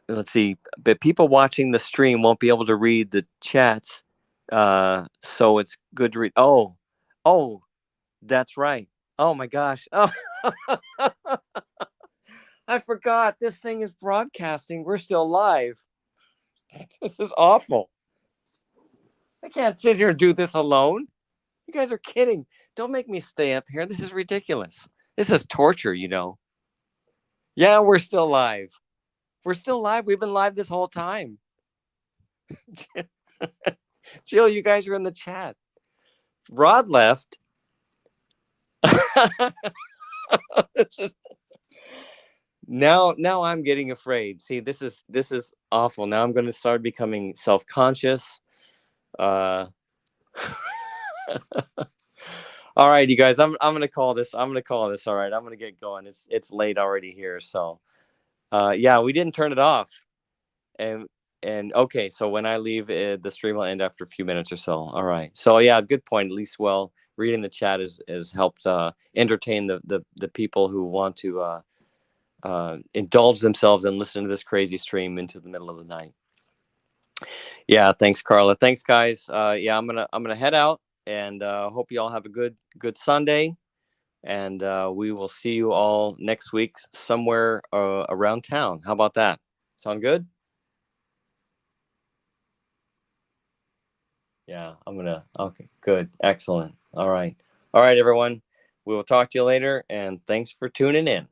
Let's see, but people watching the stream won't be able to read the chats, so it's good to read. Oh, that's right. Oh my gosh. Oh, I forgot. This thing is broadcasting. We're still live. This is awful. I can't sit here and do this alone. You guys are kidding. Don't make me stay up here. This is ridiculous. This is torture, Yeah, we're still live. We're still live. We've been live this whole time. Jill, you guys are in the chat. Rod left. Now I'm getting afraid. See, this is awful. Now I'm going to start becoming self-conscious. All right, you guys. I'm going to call this. All right, I'm going to get going. It's late already here, so yeah, we didn't turn it off. And okay, so when I leave, the stream will end after a few minutes or so. All right. So yeah, good point. At least, well, reading the chat has helped entertain the people who want to indulge themselves and listen to this crazy stream into the middle of the night. Yeah, thanks, Carla. Thanks, guys. Yeah, I'm gonna head out, and hope you all have a good Sunday, and we will see you all next week somewhere around town. How about that? Sound good? Yeah, okay, good. Excellent. All right, everyone. We will talk to you later, and thanks for tuning in.